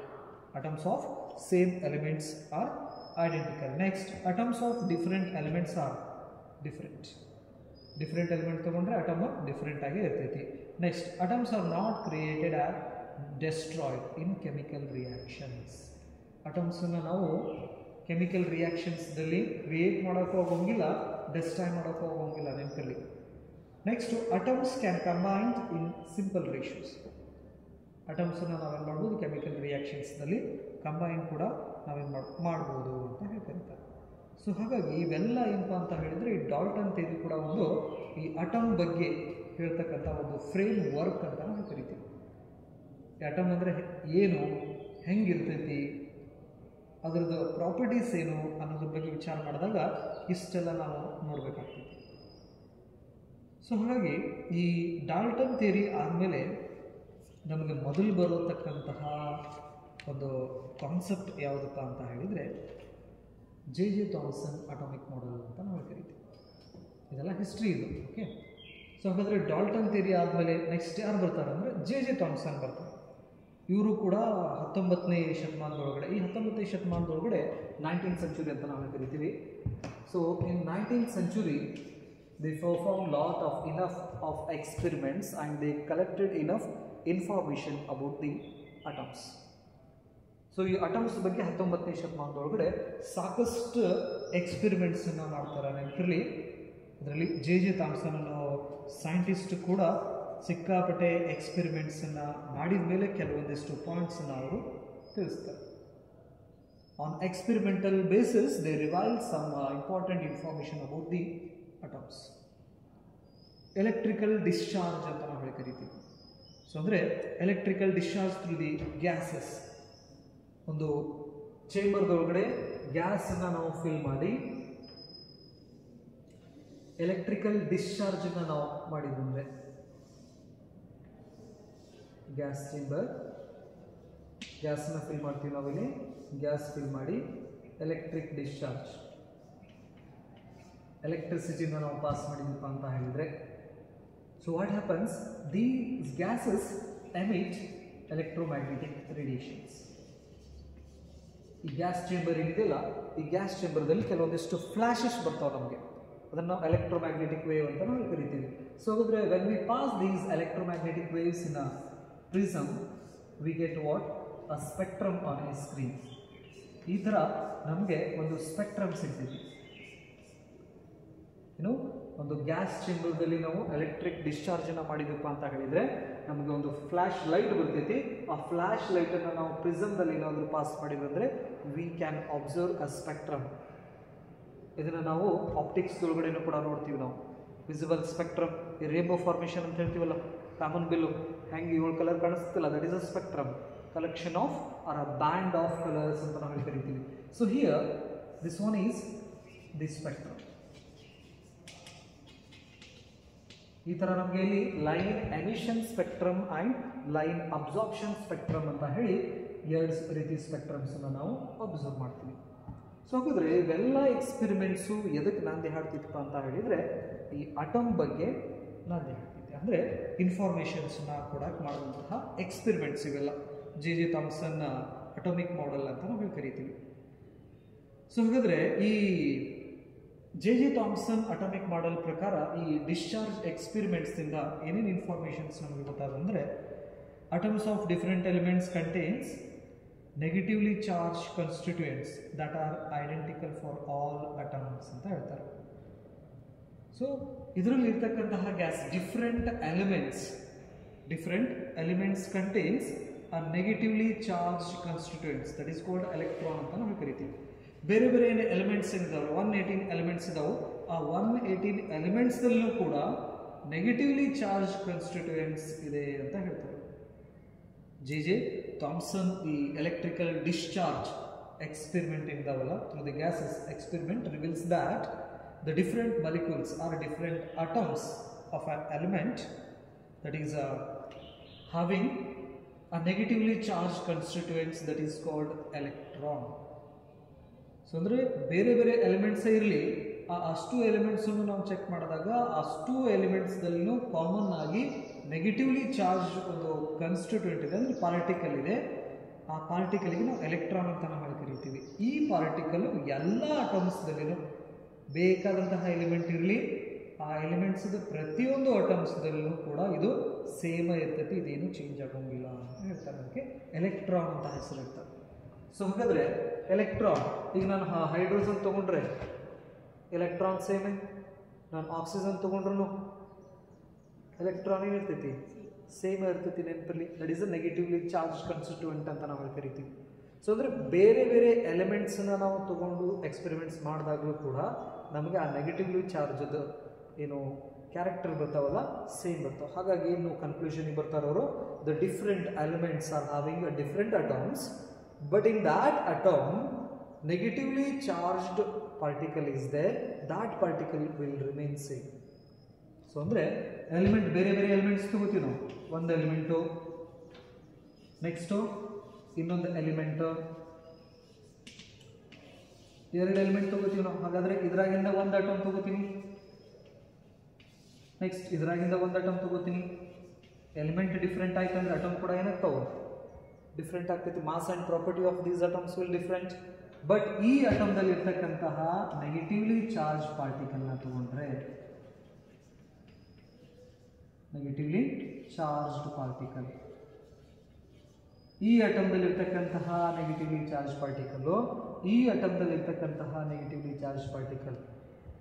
Speaker 1: Atoms of same elements are identical. Next, atoms of different elements are different. Different element ತೊಗೊಂಡ್ರೆ atom different ಆಗೇ ಇರ್ತೈತಿ. Next, atoms are not created or destroyed in chemical reactions. ಅಟಮ್ಸನ್ನು ನಾವು chemical ರಿಯಾಕ್ಷನ್ಸ್ದಲ್ಲಿ create ಮಾಡೋಕ್ಕೂ ಹೋಗೋಂಗಿಲ್ಲ, destroy ಮಾಡೋಕ್ಕೂ ಹೋಗೋಂಗಿಲ್ಲ ನೆನಪಲ್ಲಿ. Next, atoms can combined in simple ratios. ಅಟಮ್ಸನ್ನು ನಾವೇನು ಮಾಡ್ಬೋದು, ಕೆಮಿಕಲ್ ರಿಯಾಕ್ಷನ್ಸ್ನಲ್ಲಿ ಕಂಬೈನ್ ಕೂಡ ನಾವೇನು ಮಾಡ್ಬೋದು ಅಂತ ಹೇಳ್ತಾರೆ. ಸೊ ಹಾಗಾಗಿ ಇವೆಲ್ಲ ಏನಪ್ಪ ಅಂತ ಹೇಳಿದರೆ, ಈ ಡಾಲ್ಟನ್ ಥಿಯರಿ ಕೂಡ ಒಂದು ಈ ಅಟಮ್ ಬಗ್ಗೆ ಹೇಳ್ತಕ್ಕಂಥ ಒಂದು ಫ್ರೇಮ್ ವರ್ಕ್ ಅಂತ ನಾವು ಕರಿತೀವಿ. ಅಟಮ್ ಅಂದರೆ ಏನು, ಹೆಂಗಿರ್ತೈತಿ, ಅದರದ್ದು ಪ್ರಾಪರ್ಟೀಸ್ ಏನು ಅನ್ನೋದ್ರ ಬಗ್ಗೆ ವಿಚಾರ ಮಾಡಿದಾಗ ಇಷ್ಟೆಲ್ಲ ನಾವು ನೋಡಬೇಕಾಗ್ತೈತಿ. ಸೊ ಹಾಗಾಗಿ ಈ ಡಾಲ್ಟನ್ ಥಿಯರಿ ಆದಮೇಲೆ ನಮಗೆ ಮೊದಲು ಬರತಕ್ಕಂತಹ ಒಂದು ಕಾನ್ಸೆಪ್ಟ್ ಯಾವುದಪ್ಪ ಅಂತ ಹೇಳಿದರೆ, ಜೆ ಥಾಮ್ಸನ್ ಅಟಾಮಿಕ್ ಮಾಡೆಲ್ ಅಂತ ನಾವು ಕರಿತೀವಿ. ಇದೆಲ್ಲ ಹಿಸ್ಟ್ರಿ ಇದು. ಓಕೆ, ಸೊ ಹಾಗಾದರೆ ಡಾಲ್ಟನ್ ಥಿಯರಿ ಆದಮೇಲೆ ನೆಕ್ಸ್ಟ್ ಯಾರು ಬರ್ತಾರೆ ಅಂದರೆ ಜೆ ಥಾಮ್ಸನ್ ಬರ್ತಾರೆ. ಇವರು ಕೂಡ 19ನೇ ಶತಮಾನದೊಳಗಡೆ, ಈ 19ನೇ ಶತಮಾನದೊಳಗಡೆ 19th ಸೆಂಚುರಿ ಅಂತ ನಾವು ಕರಿತೀವಿ. So in 19th century they perform lot of enough experiments and they collected enough information about the atoms. So ಈ ಅಟಮ್ಸ್ ಬಗ್ಗೆ 19ನೇ ಶತಮಾನದೊಳಗಡೆ ಸಾಕಷ್ಟು ಎಕ್ಸ್ಪೆರಿಮೆಂಟ್ಸನ್ನು ಮಾಡ್ತಾರೆ ನೆನಪಿರಲಿ. ಅದರಲ್ಲಿ ಜೆ ಥಾಮ್ಸನ್ ಅನ್ನೋ ಸೈಂಟಿಸ್ಟ್ ಕೂಡ ಸಿಕ್ಕಾಪಟ್ಟೆ ಎಕ್ಸ್ಪೆರಿಮೆಂಟ್ಸನ್ನು ಮಾಡಿದ ಮೇಲೆ ಕೆಲವೊಂದಿಷ್ಟು ಪಾಯಿಂಟ್ಸನ್ನು ಅವರು ತಿಳಿಸ್ತಾರೆ. On experimental basis they reveal some important information about the atoms. Electrical discharge ಅಂತ ನಾವು ಕರಿತೀವಿ. ಸೊ ಅಂದರೆ electrical discharge through the gases. ಒಂದು ಚೇಂಬರ್ದೊಳಗಡೆ ಗ್ಯಾಸನ್ನು ನಾವು ಫಿಲ್ ಮಾಡಿ ಎಲೆಕ್ಟ್ರಿಕಲ್ ಡಿಸ್ಚಾರ್ಜನ್ನು ನಾವು ಮಾಡಿದ್ರೆ ಗ್ಯಾಸ್ ಚೇಂಬರ್, ಗ್ಯಾಸನ್ನು ಫಿಲ್ ಮಾಡ್ತೀವಿ ನಾವಿಲ್ಲಿ, ಗ್ಯಾಸ್ ಫಿಲ್ ಮಾಡಿ ಎಲೆಕ್ಟ್ರಿಕ್ ಡಿಸ್ಚಾರ್ಜ್, ಎಲೆಕ್ಟ್ರಿಸಿಟಿನ ನಾವು ಪಾಸ್ ಮಾಡಿದಪ್ಪ ಅಂತ ಹೇಳಿದರೆ, so what happens, these gases emit electromagnetic radiations. ಈ ಗ್ಯಾಸ್ ಚೇಂಬರ್ ಏನಿದೆಯಲ್ಲ, ಈ ಗ್ಯಾಸ್ ಚೇಂಬರ್ದಲ್ಲಿ ಕೆಲವೊಂದಿಷ್ಟು ಫ್ಲಾಶಸ್ ಬರ್ತಾವೆ ನಮಗೆ, ಅದನ್ನು ನಾವು ಎಲೆಕ್ಟ್ರೋಮ್ಯಾಗ್ನೆಟಿಕ್ ವೇವ್ ಅಂತ ನಾವು ಕರಿತೀವಿ. ಸೊ ಹಾಗಾದರೆ when we pass these electromagnetic waves in a prism we get what, a spectrum on A screen. ಈ ಥರ ನಮಗೆ ಒಂದು ಸ್ಪೆಕ್ಟ್ರಮ್ ಸಿಗ್ತೈತಿ. ಏನು, ಒಂದು ಗ್ಯಾಸ್ ಚೇಂಬರ್ದಲ್ಲಿ ನಾವು ಎಲೆಕ್ಟ್ರಿಕ್ ಡಿಸ್ಚಾರ್ಜನ್ನು ಮಾಡಿದಪ್ಪ ಅಂತ ಹೇಳಿದರೆ ನಮಗೆ ಒಂದು ಫ್ಲ್ಯಾಶ್ ಲೈಟ್ ಬರ್ತೈತಿ. ಆ ಫ್ಲ್ಯಾಶ್ ಲೈಟನ್ನು ನಾವು ಪ್ರಿಸಮ್ದಲ್ಲಿ ಏನಾದರೂ ಪಾಸ್ ಮಾಡಿದ್ರೆ we can observe a spectrum. ಇದನ್ನು ನಾವು ಆಪ್ಟಿಕ್ಸ್ ಒಳಗಡೆನೂ ಕೂಡ ನೋಡ್ತೀವಿ ನಾವು, ವಿಸಿಬಲ್ ಸ್ಪೆಕ್ಟ್ರಮ್. ಈ ರೇನ್ಬೋ ಫಾರ್ಮೇಷನ್ ಅಂತ ಹೇಳ್ತೀವಲ್ಲ, ಕಾಮನ್ ಬಿಲ್ಲು ಹೆಂಗೆ 7 ಕಲರ್ ಕಾಣಿಸ್ತಿಲ್ಲ, that is a spectrum, collection of or a band of colours ಅಂತ ನಾವು ಕರಿತೀವಿ. So here this one is the spectrum. ಈ ಥರ ನಮಗೆ ಇಲ್ಲಿ line emission spectrum and line absorption spectrum ಅಂತ ಹೇಳಿ 2 ರೀತಿ ಸ್ಪೆಕ್ಟ್ರಮ್ಸನ್ನು ನಾವು ಅಬ್ಸರ್ವ್ ಮಾಡ್ತೀವಿ. ಸೊ ಹಾಗಾದರೆ ಇವೆಲ್ಲ ಎಕ್ಸ್ಪೆರಿಮೆಂಟ್ಸು ಎದಕ್ಕೆ ನಾಂದಿ ಹಾಡ್ತಿತ್ತಪ್ಪ ಅಂತ ಹೇಳಿದರೆ ಈ ಅಟಮ್ ಬಗ್ಗೆ ನಾಂದಿ ಹಾಡ್ತಿದ್ದೆ. ಅಂದರೆ ಇನ್ಫಾರ್ಮೇಷನ್ಸನ್ನ ಕೊಡಕ್ಕೆ ಮಾಡುವಂತಹ ಎಕ್ಸ್ಪೆರಿಮೆಂಟ್ಸ್ ಇವೆಲ್ಲ ಜೆ ಥಾಮ್ಸನ್ ಅಟೋಮಿಕ್ ಮಾಡೆಲ್ ಅಂತ ನಾವು ಕರಿತೀವಿ. ಸೊ ಹಾಗಾದರೆ ಈ ಜೆ ಥಾಮ್ಸನ್ ಅಟೋಮಿಕ್ ಮಾಡೆಲ್ ಪ್ರಕಾರ ಈ ಡಿಸ್ಚಾರ್ಜ್ ಎಕ್ಸ್ಪೆರಿಮೆಂಟ್ಸಿಂದ ಏನೇನು ಇನ್ಫಾರ್ಮೇಷನ್ಸ್ ನಮಗೆ ಗೊತ್ತಾದಂದರೆ, atoms of different elements contains negatively charge constituents that are identical for all atoms ಅಂತ ಹೇಳ್ತಾರೆ. ಸೊ ಇದರಲ್ಲಿ ಇರ್ತಕ್ಕಂತಹ gas different elements contains a negatively charge constituents that is called electron ಅಂತ ನಾವು ಕರಿತೀವಿ. ಬೇರೆ ಬೇರೆ ಏನು ಎಲಿಮೆಂಟ್ಸ್ ಏನಿದಾವೆ, 118 ಎಲಿಮೆಂಟ್ಸ್ ಇದಾವೆ. ಆ 118 ಎಲಿಮೆಂಟ್ಸ್ದಲ್ಲೂ ಕೂಡ ನೆಗೆಟಿವ್ಲಿ ಚಾರ್ಜ್ ಕಾನ್ಸ್ಟಿಟ್ಯೂಯೆಂಟ್ಸ್ ಇದೆ ಅಂತ ಹೇಳ್ತಾರೆ. ಜೆ ಥಾಮ್ಸನ್ ಈ ಎಲೆಕ್ಟ್ರಿಕಲ್ ಡಿಸ್ಚಾರ್ಜ್ ಎಕ್ಸ್ಪೆರಿಮೆಂಟ್ ಏನಿದಾವಲ್ಲ, through the gases experiment reveals that the different molecules or different atoms of an element that is having a negatively charged constituents that is called electron. So ಅಂದರೆ ಬೇರೆ ಬೇರೆ elements ಇರಲಿ, ಅಷ್ಟು ಎಲಿಮೆಂಟ್ಸನ್ನು ನಾವು check ಮಾಡಿದಾಗ ಅಷ್ಟು ಎಲಿಮೆಂಟ್ಸ್ದಲ್ಲೂ common ಆಗಿ ನೆಗೆಟಿವ್ಲಿ ಚಾರ್ಜ್ ಒಂದು ಕನ್ಸ್ಟಿಟ್ಯೂಯೆಂಟ್ ಇದೆ, ಅಂದರೆ ಪಾರ್ಟಿಕಲ್ ಇದೆ. ಆ ಪಾರ್ಟಿಕಲ್ಗೆ ನಾವು ಎಲೆಕ್ಟ್ರಾನ್ ಅಂತ ನಾವು ಕರಿತೀವಿ. ಈ ಪಾರ್ಟಿಕಲ್ ಎಲ್ಲ ಅಟಮ್ಸ್ದಲ್ಲಿನೂ ಬೇಕಾದಂತಹ ಎಲಿಮೆಂಟ್ ಇರಲಿ, ಆ ಎಲಿಮೆಂಟ್ಸ್ದ ಪ್ರತಿಯೊಂದು ಅಟಮ್ಸ್ದಲ್ಲೂ ಕೂಡ ಇದು ಸೇಮ್ ಇರ್ತೈತಿ, ಇದೇನು ಚೇಂಜ್ ಆಗೋಂಗಿಲ್ಲ ಅಂತ ಹೇಳ್ತಾರೆ. ಅದಕ್ಕೆ ಎಲೆಕ್ಟ್ರಾನ್ ಅಂತ ಹೆಸರಿರ್ತಾರೆ. ಸೊ ಹಾಗಾದರೆ ಎಲೆಕ್ಟ್ರಾನ್, ಈಗ ನಾನು ಹೈಡ್ರೋಜನ್ ತೊಗೊಂಡ್ರೆ ಎಲೆಕ್ಟ್ರಾನ್ ಸೇಮೇ, ನಾನು ಆಕ್ಸಿಜನ್ ತೊಗೊಂಡ್ರು ಎಲೆಕ್ಟ್ರಾನ್ ಏನಿರ್ತೈತಿ, ಸೇಮ್ ಇರ್ತೈತಿ. ನೆನಪಿರಲಿ, that is a negatively charge constituent ಅಂತ ನಾವು ಕರಿತೀವಿ. ಸೊ ಅಂದರೆ ಬೇರೆ ಬೇರೆ ಎಲಿಮೆಂಟ್ಸನ್ನು ನಾವು ತೊಗೊಂಡು ಎಕ್ಸ್ಪೆರಿಮೆಂಟ್ಸ್ ಮಾಡಿದಾಗಲೂ ಕೂಡ ನಮಗೆ ಆ ನೆಗೆಟಿವ್ಲಿ ಚಾರ್ಜದು ಏನು ಕ್ಯಾರೆಕ್ಟರ್ ಬರ್ತಾವಲ್ಲ ಸೇಮ್ ಬರ್ತಾವೆ. ಹಾಗಾಗಿ ಏನು ಕನ್ಕ್ಲೂಷನಿಗೆ ಬರ್ತಾರವರು, the different elements are having a different atoms, but in that atom negatively charged particle is there, that particle will remain same. So ಅಂದರೆ ಎಲಿಮೆಂಟ್ ಬೇರೆ ಬೇರೆ ಎಲಿಮೆಂಟ್ಸ್ ತಗೋತೀವಿ ನಾವು, ಒಂದು ಎಲಿಮೆಂಟು, ನೆಕ್ಸ್ಟು ಇನ್ನೊಂದು ಎಲಿಮೆಂಟು, 2 ಎಲಿಮೆಂಟ್ ತೊಗೋತೀವಿ ನಾವು. ಹಾಗಾದರೆ ಇದ್ರಾಗಿಂದ ಒಂದು ಅಟಮ್ ತೊಗೋತೀನಿ, ನೆಕ್ಸ್ಟ್ ಇದ್ರಾಗಿಂದ ಒಂದು ಅಟಮ್ ತೊಗೋತೀನಿ. ಎಲಿಮೆಂಟ್ ಡಿಫ್ರೆಂಟ್ ಆಯ್ತು ಅಂದರೆ ಅಟಮ್ ಕೂಡ ಏನಾಗ್ತಾವೆ, ಡಿಫ್ರೆಂಟ್ ಆಗ್ತೈತಿ. Mass and property of these atoms will different. But ಈ ಅಟಮ್ದಲ್ಲಿ ಇರ್ತಕ್ಕಂತಹ ನೆಗೆಟಿವ್ಲಿ ಚಾರ್ಜ್ ಪಾರ್ಟಿಕಲ್ನ ತಗೊಂಡ್ರೆ, ನೆಗೆಟಿವ್ಲಿ ಚಾರ್ಜ್ಡ್ ಪಾರ್ಟಿಕಲ್, ಈ ಅಟಮ್ದಲ್ಲಿರ್ತಕ್ಕಂತಹ ನೆಗೆಟಿವ್ಲಿ ಚಾರ್ಜ್ ಪಾರ್ಟಿಕಲ್ಲು ಈ ಅಟಮ್ದಲ್ಲಿರ್ತಕ್ಕಂತಹ ನೆಗೆಟಿವ್ಲಿ ಚಾರ್ಜ್ ಪಾರ್ಟಿಕಲ್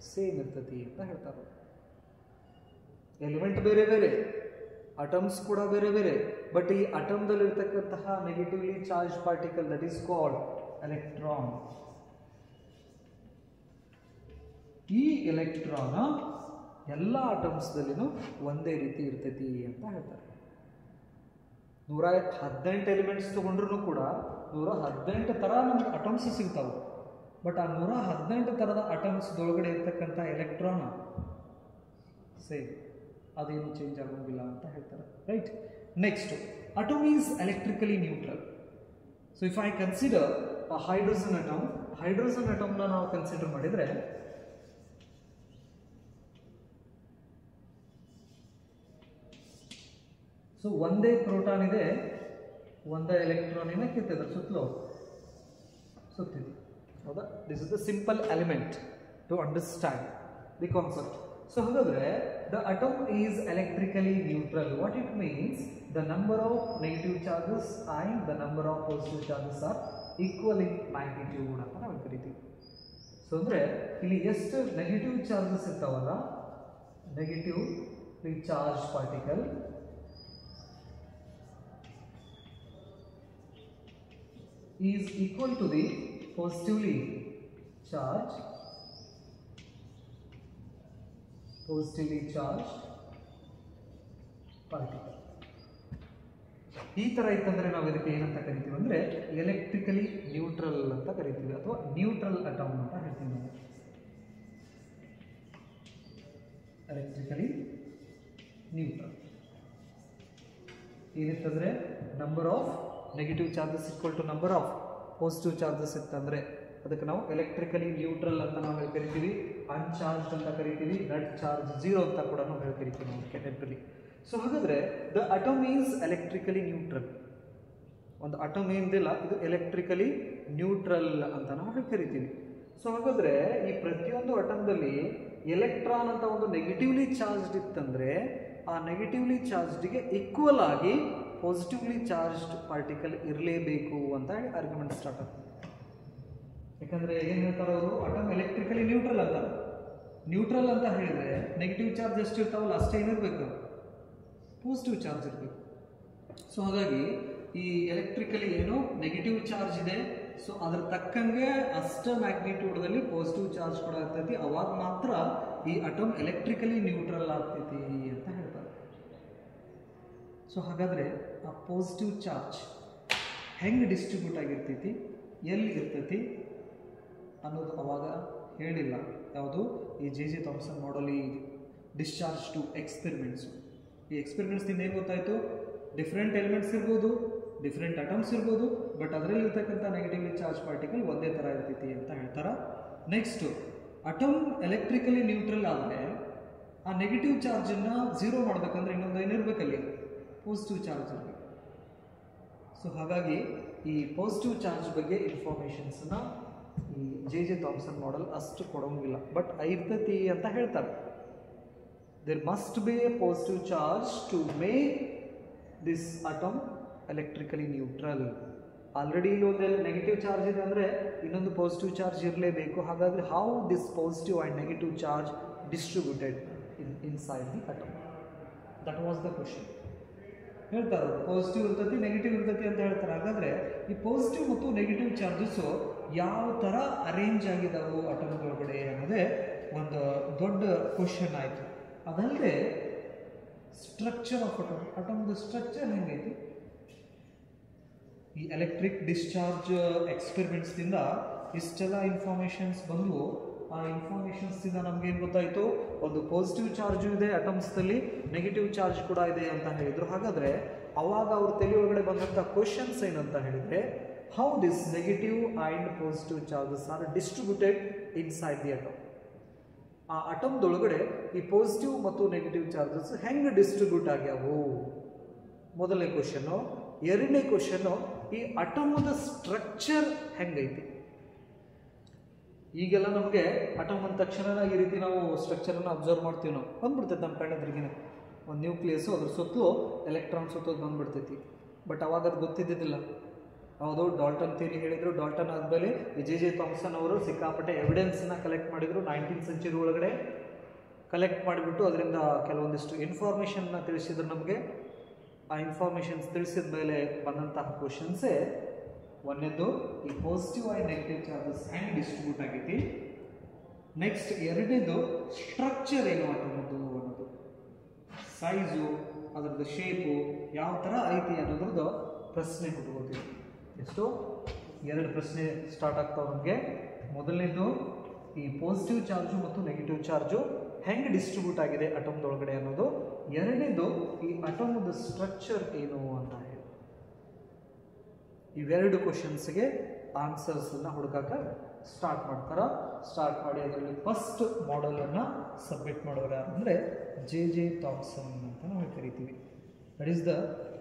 Speaker 1: ಸೇಮ್ ಇರ್ತತಿ ಅಂತ ಹೇಳ್ತಾರೆ. ಎಲಿಮೆಂಟ್ ಬೇರೆ ಬೇರೆ, ಅಟಮ್ಸ್ ಕೂಡ ಬೇರೆ ಬೇರೆ, ಬಟ್ ಈ ಅಟಮ್ದಲ್ಲಿರ್ತಕ್ಕಂತಹ negatively charge particle that is called electron. ಈ ಎಲೆಕ್ಟ್ರಾನ್ ಎಲ್ಲ ಅಟಮ್ಸ್ದಲ್ಲಿನೂ ಒಂದೇ ರೀತಿ ಇರ್ತೈತಿ ಅಂತ ಹೇಳ್ತಾರೆ. 118 ಎಲಿಮೆಂಟ್ಸ್ ತೊಗೊಂಡ್ರೂ ಕೂಡ 118 ಥರ ನಮ್ಗೆ ಅಟಮ್ಸ್ ಸಿಗ್ತಾವೆ. ಬಟ್ ಆ 118 ಥರದ ಅಟಮ್ಸ್ದೊಳಗಡೆ ಇರ್ತಕ್ಕಂಥ ಎಲೆಕ್ಟ್ರಾನ್ ಸೇಮ್, ಅದೇನು ಚೇಂಜ್ ಆಗೋಂಗಿಲ್ಲ ಅಂತ ಹೇಳ್ತಾರೆ. Right. Next, atom is electrically neutral. So if I consider hydrogen ಅಟಮ್ನ ನಾವು ಕನ್ಸಿಡರ್ ಮಾಡಿದರೆ ಸೊ ಒಂದೇ ಪ್ರೋಟಾನ್ ಇದೆ, ಒಂದೇ ಎಲೆಕ್ಟ್ರಾನ್ ಏನಕ್ಕಿರ್ತದೆ ಸುತ್ತಲೂ ಸುತ್ತಿದೆ. ಹೌದಾ? This is the simple element to understand the concept. So ಹಾಗಾದರೆ the atom is electrically neutral. What it means, the number of negative charges and the number of positive charges are equal in magnitude ಅಂತ ನಾವು ಕರಿತೀವಿ. So ಅಂದರೆ ಇಲ್ಲಿ ಎಷ್ಟು negative charges ಇರ್ತಾವಲ್ಲ, negatively charge particle is equal to the positively charged particle. ಈ ಥರ ಇತ್ತಂದರೆ ನಾವು ಇದಕ್ಕೆ ಏನಂತ ಕರಿತೀವಿ ಅಂದರೆ ಎಲೆಕ್ಟ್ರಿಕಲಿ ನ್ಯೂಟ್ರಲ್ ಅಂತ ಕರಿತೀವಿ, ಅಥವಾ ನ್ಯೂಟ್ರಲ್ ಅಟಮ್ ಅಂತ ಹೇಳ್ತೀವಿ ನಾವು. ಎಲೆಕ್ಟ್ರಿಕಲಿ ನ್ಯೂಟ್ರಲ್ ಏನಿತ್ತಂದರೆ number of negative charges equal to number of positive charges ಇತ್ತಂದರೆ ಅದಕ್ಕೆ ನಾವು ಎಲೆಕ್ಟ್ರಿಕಲಿ ನ್ಯೂಟ್ರಲ್ ಅಂತ ನಾವು ಹೇಳಿ ಕರಿತೀವಿ. ಅನ್ಚಾರ್ಜ್ ಅಂತ ಕರಿತೀವಿ, ನೆಟ್ ಚಾರ್ಜ್ 0 ಅಂತ ಕೂಡ ನಾವು ಹೇಳಿ ಕರಿತೀವಿ ನಾವು ಕೆಟಗರಿ. ಸೊ ಹಾಗಾದರೆ the atom is electrically neutral. ಒಂದು ಅಟಮ್ ಏನಿಲ್ಲ, ಇದು ಎಲೆಕ್ಟ್ರಿಕಲಿ ನ್ಯೂಟ್ರಲ್ ಅಂತ ನಾವು ಹೇಳಿ ಕರಿತೀವಿ. ಸೊ ಹಾಗಾದರೆ ಈ ಪ್ರತಿಯೊಂದು ಅಟಮ್ದಲ್ಲಿ ಎಲೆಕ್ಟ್ರಾನ್ ಅಂತ ಒಂದು ನೆಗೆಟಿವ್ಲಿ ಚಾರ್ಜ್ಡ್ ಇತ್ತಂದರೆ ಆ ನೆಗೆಟಿವ್ಲಿ ಚಾರ್ಜ್ಡ್ಗೆ ಈಕ್ವಲ್ ಆಗಿ ಪಾಸಿಟಿವ್ಲಿ ಚಾರ್ಜ್ಡ್ ಪಾರ್ಟಿಕಲ್ ಇರಲೇಬೇಕು ಅಂತ ಹೇಳಿ ಆರ್ಗ್ಯುಮೆಂಟ್ ಸ್ಟಾರ್ಟ್ ಆಗ್ತದೆ. ಯಾಕಂದರೆ ಏನು ಹೇಳ್ತಾರೆ ಅವರು, ಅಟಮ್ ಎಲೆಕ್ಟ್ರಿಕಲಿ ನ್ಯೂಟ್ರಲ್ ಅಂತಾರೆ. ನ್ಯೂಟ್ರಲ್ ಅಂತ ಹೇಳಿದರೆ ನೆಗೆಟಿವ್ ಚಾರ್ಜ್ ಎಷ್ಟು ಇರ್ತಾವಲ್ಲ ಅಷ್ಟೇ ಏನಿರಬೇಕು, ಪಾಸಿಟಿವ್ ಚಾರ್ಜ್ ಇರಬೇಕು. ಸೊ ಹಾಗಾಗಿ ಈ ಎಲೆಕ್ಟ್ರಿಕಲಿ ಏನು ನೆಗೆಟಿವ್ ಚಾರ್ಜ್ ಇದೆ, ಸೊ ಅದ್ರ ತಕ್ಕಂಗೆ ಅಷ್ಟು ಮ್ಯಾಗ್ನಿಟ್ಯೂಡ್ದಲ್ಲಿ ಪಾಸಿಟಿವ್ ಚಾರ್ಜ್ ಕೂಡ ಆಗ್ತೈತಿ. ಅವಾಗ ಮಾತ್ರ ಈ ಅಟಮ್ ಎಲೆಕ್ಟ್ರಿಕಲಿ ನ್ಯೂಟ್ರಲ್ ಆಗ್ತೈತಿ ಅಂತ ಹೇಳ್ತಾರೆ. ಸೊ ಹಾಗಾದರೆ ಆ ಪಾಸಿಟಿವ್ ಚಾರ್ಜ್ ಹೆಂಗೆ ಡಿಸ್ಟ್ರಿಬ್ಯೂಟ್ ಆಗಿರ್ತೈತಿ, ಎಲ್ಲಿ ಇರ್ತೈತಿ ಅನ್ನೋದು ಅವಾಗ ಹೇಳಿಲ್ಲ. ಯಾವುದು ಈ ಜೆ ಥಾಮ್ಸನ್ ಮಾಡಲ್, ಈ ಡಿಸ್ಚಾರ್ಜ್ ಟು ಎಕ್ಸ್ಪೆರಿಮೆಂಟ್ಸು. ಈ ಎಕ್ಸ್ಪೆರಿಮೆಂಟ್ಸ್ನಿಂದ ಏನು ಗೊತ್ತಾಯಿತು, ಡಿಫ್ರೆಂಟ್ ಎಲಿಮೆಂಟ್ಸ್ ಇರ್ಬೋದು, ಡಿಫ್ರೆಂಟ್ ಅಟಮ್ಸ್ ಇರ್ಬೋದು, ಬಟ್ ಅದರಲ್ಲಿ ಇರ್ತಕ್ಕಂಥ ನೆಗೆಟಿವ್ಲಿ ಚಾರ್ಜ್ ಪಾರ್ಟಿಕಲ್ ಒಂದೇ ಥರ ಇರ್ತೈತಿ ಅಂತ ಹೇಳ್ತಾರೆ. ನೆಕ್ಸ್ಟು, ಅಟಮ್ ಎಲೆಕ್ಟ್ರಿಕಲಿ ನ್ಯೂಟ್ರಲ್ ಆದರೆ ಆ ನೆಗೆಟಿವ್ ಚಾರ್ಜನ್ನು 0 ಮಾಡಬೇಕಂದ್ರೆ ಇನ್ನೊಂದು ಏನಿರಬೇಕಲ್ಲಿ, ಪಾಸಿಟಿವ್ ಚಾರ್ಜ್ ಇರಬೇಕು. ಸೊ ಹಾಗಾಗಿ ಈ ಪಾಸಿಟಿವ್ ಚಾರ್ಜ್ ಬಗ್ಗೆ ಇನ್ಫಾರ್ಮೇಷನ್ಸನ್ನು ಈ ಜೆ ಥಾಮ್ಸನ್ ಮಾಡಲ್ ಅಷ್ಟು ಕೊಡೋಂಗಿಲ್ಲ, ಬಟ್ ಇರ್ತೈತಿ ಅಂತ ಹೇಳ್ತಾರೆ. There must be a positive charge to make this atom electrically neutral. Already ಇಲ್ಲಿ ಒಂದು ನೆಗೆಟಿವ್ ಚಾರ್ಜ್ ಇದೆ ಅಂದರೆ ಇನ್ನೊಂದು ಪಾಸಿಟಿವ್ ಚಾರ್ಜ್ ಇರಲೇಬೇಕು. ಹಾಗಾದರೆ how this positive and negative charge distributed inside the atom, that was the question. ಹೇಳ್ತಾರೆ positive ಇರ್ತೈತಿ negative ಇರ್ತೈತಿ ಅಂತ ಹೇಳ್ತಾರೆ. ಹಾಗಾದರೆ ಈ ಪಾಸಿಟಿವ್ ಮತ್ತು ನೆಗೆಟಿವ್ ಚಾರ್ಜಸ್ಸು ಯಾವ ಥರ ಅರೇಂಜ್ ಆಗಿದ್ದಾವೆ ಅಟಮ್ಗಳೊಳಗಡೆ ಅನ್ನೋದೇ ಒಂದು ದೊಡ್ಡ ಕ್ವಶನ್ ಆಯಿತು. ಅದಲ್ಲದೆ ಸ್ಟ್ರಕ್ಚರ್ ಆಫ್ ಅಟಮ್ದು ಸ್ಟ್ರಕ್ಚರ್ ಹೆಂಗೈತಿ, ಈ ಎಲೆಕ್ಟ್ರಿಕ್ ಡಿಸ್ಚಾರ್ಜ್ ಎಕ್ಸ್ಪೆರಿಮೆಂಟ್ಸ್ದಿಂದ ಇಷ್ಟೆಲ್ಲ ಇನ್ಫಾರ್ಮೇಷನ್ಸ್ ಬಂದವು. ಆ ಇನ್ಫಾರ್ಮೇಷನ್ಸ್ದಿಂದ ನಮಗೇನು ಗೊತ್ತಾಯಿತು, ಒಂದು ಪಾಸಿಟಿವ್ ಚಾರ್ಜು ಇದೆ ಅಟಮ್ಸ್ದಲ್ಲಿ, ನೆಗೆಟಿವ್ ಚಾರ್ಜ್ ಕೂಡ ಇದೆ ಅಂತ ಹೇಳಿದರು. ಹಾಗಾದರೆ ಅವಾಗ ಅವ್ರ ತಲೆ ಒಳಗಡೆ ಬಂದಂಥ ಕ್ವಶನ್ಸ್ ಏನಂತ ಹೇಳಿದರೆ, how this negative and positive charges are distributed inside the atom. ಆ ಅಟಮ್ದೊಳಗಡೆ ಈ ಪಾಸಿಟಿವ್ ಮತ್ತು ನೆಗೆಟಿವ್ ಚಾರ್ಜಸ್ ಹೆಂಗೆ ಡಿಸ್ಟ್ರಿಬ್ಯೂಟ್ ಆಗ್ಯಾವು, ಮೊದಲನೇ ಕ್ವಶನ್ನು. ಎರಡನೇ ಕ್ವಶನ್ನು, ಈ ಅಟಮದ ಸ್ಟ್ರಕ್ಚರ್ ಹೆಂಗೈತಿ. ಈಗೆಲ್ಲ ನಮಗೆ ಅಟಮ್ ಅಂದ ತಕ್ಷಣ ಈ ರೀತಿ ನಾವು ಸ್ಟ್ರಕ್ಚರನ್ನು ಅಬ್ಸರ್ವ್ ಮಾಡ್ತೀವಿ, ನಾವು ಬಂದ್ಬಿಡ್ತೈತೆ ನಮ್ಮ ಕಣ್ಣೆದ್ರಿಗಿನ ಒಂದು ನ್ಯೂಕ್ಲಿಯಸ್ಸು, ಅದ್ರ ಸುತ್ತಲೂ ಎಲೆಕ್ಟ್ರಾನ್ ಸುತ್ತೋದು ಬಂದ್ಬಿಡ್ತೈತಿ. ಬಟ್ ಅವಾಗ ಅದು ಗೊತ್ತಿದ್ದಿದ್ದಿಲ್ಲ. ಹೌದು, ಡಾಲ್ಟನ್ ಥಿಯರಿ ಹೇಳಿದರು. ಡಾಲ್ಟನ್ ಆದಮೇಲೆ ಜೆ ಥಾಮ್ಸನ್ ಅವರು ಸಿಕ್ಕಾಪಟ್ಟೆ ಎವಿಡೆನ್ಸನ್ನ ಕಲೆಕ್ಟ್ ಮಾಡಿದರು 19th ಸೆಂಚುರಿ ಒಳಗಡೆ. ಕಲೆಕ್ಟ್ ಮಾಡಿಬಿಟ್ಟು ಅದರಿಂದ ಕೆಲವೊಂದಿಷ್ಟು ಇನ್ಫಾರ್ಮೇಷನ್ನ ತಿಳಿಸಿದ್ರು ನಮಗೆ. ಆ ಇನ್ಫಾರ್ಮೇಷನ್ಸ್ ತಿಳಿಸಿದ ಮೇಲೆ ಬಂದಂತಹ ಕ್ವಶನ್ಸೇ ಒಂದನೇದು, ಈ ಪಾಸಿಟಿವ್ ಆ್ಯಂಡ್ ನೆಗೆಟಿವ್ ಚಾರ್ಜಸ್ ಹೆಂಗೆ ಡಿಸ್ಟ್ರಿಬ್ಯೂಟ್ ಆಗೈತಿ. ನೆಕ್ಸ್ಟ್ ಎರಡನೇದು, ಸ್ಟ್ರಕ್ಚರ್ ಏನು ಅಟಮದ್ದು ಅನ್ನೋದು. ಸೈಜು, ಅದರದ್ದು ಶೇಪು ಯಾವ ಥರ ಐತಿ ಅನ್ನೋದ್ರದ್ದು ಪ್ರಶ್ನೆ ಹುಟ್ಟುಕೋತೀವಿ. ಎಷ್ಟು 2 ಪ್ರಶ್ನೆ ಸ್ಟಾರ್ಟ್ ಆಗ್ತಾವೆ ನಮಗೆ. ಮೊದಲನೇದು ಈ ಪಾಸಿಟಿವ್ ಚಾರ್ಜು ಮತ್ತು ನೆಗೆಟಿವ್ ಚಾರ್ಜು ಹೆಂಗೆ ಡಿಸ್ಟ್ರಿಬ್ಯೂಟ್ ಆಗಿದೆ ಅಟಮ್ದೊಳಗಡೆ ಅನ್ನೋದು. ಎರಡನೇದು ಈ ಅಟಮ್ದ ಸ್ಟ್ರಕ್ಚರ್ ಏನು ಅಂತ ಹೇಳಿ. ಇವೆರಡು ಕ್ವಶನ್ಸ್ಗೆ ಆನ್ಸರ್ಸನ್ನು ಹುಡುಕಕ್ಕೆ ಸ್ಟಾರ್ಟ್ ಮಾಡ್ತಾರೆ. ಸ್ಟಾರ್ಟ್ ಮಾಡಿ ಅದರಲ್ಲಿ ಫಸ್ಟ್ ಮಾಡೆಲನ್ನು ಸಬ್ಮಿಟ್ ಮಾಡೋರು ಯಾರು ಅಂದರೆ ಜೆ ಥಾಮ್ಸನ್ ಅಂತ ನಾವು ಕರಿತೀವಿ.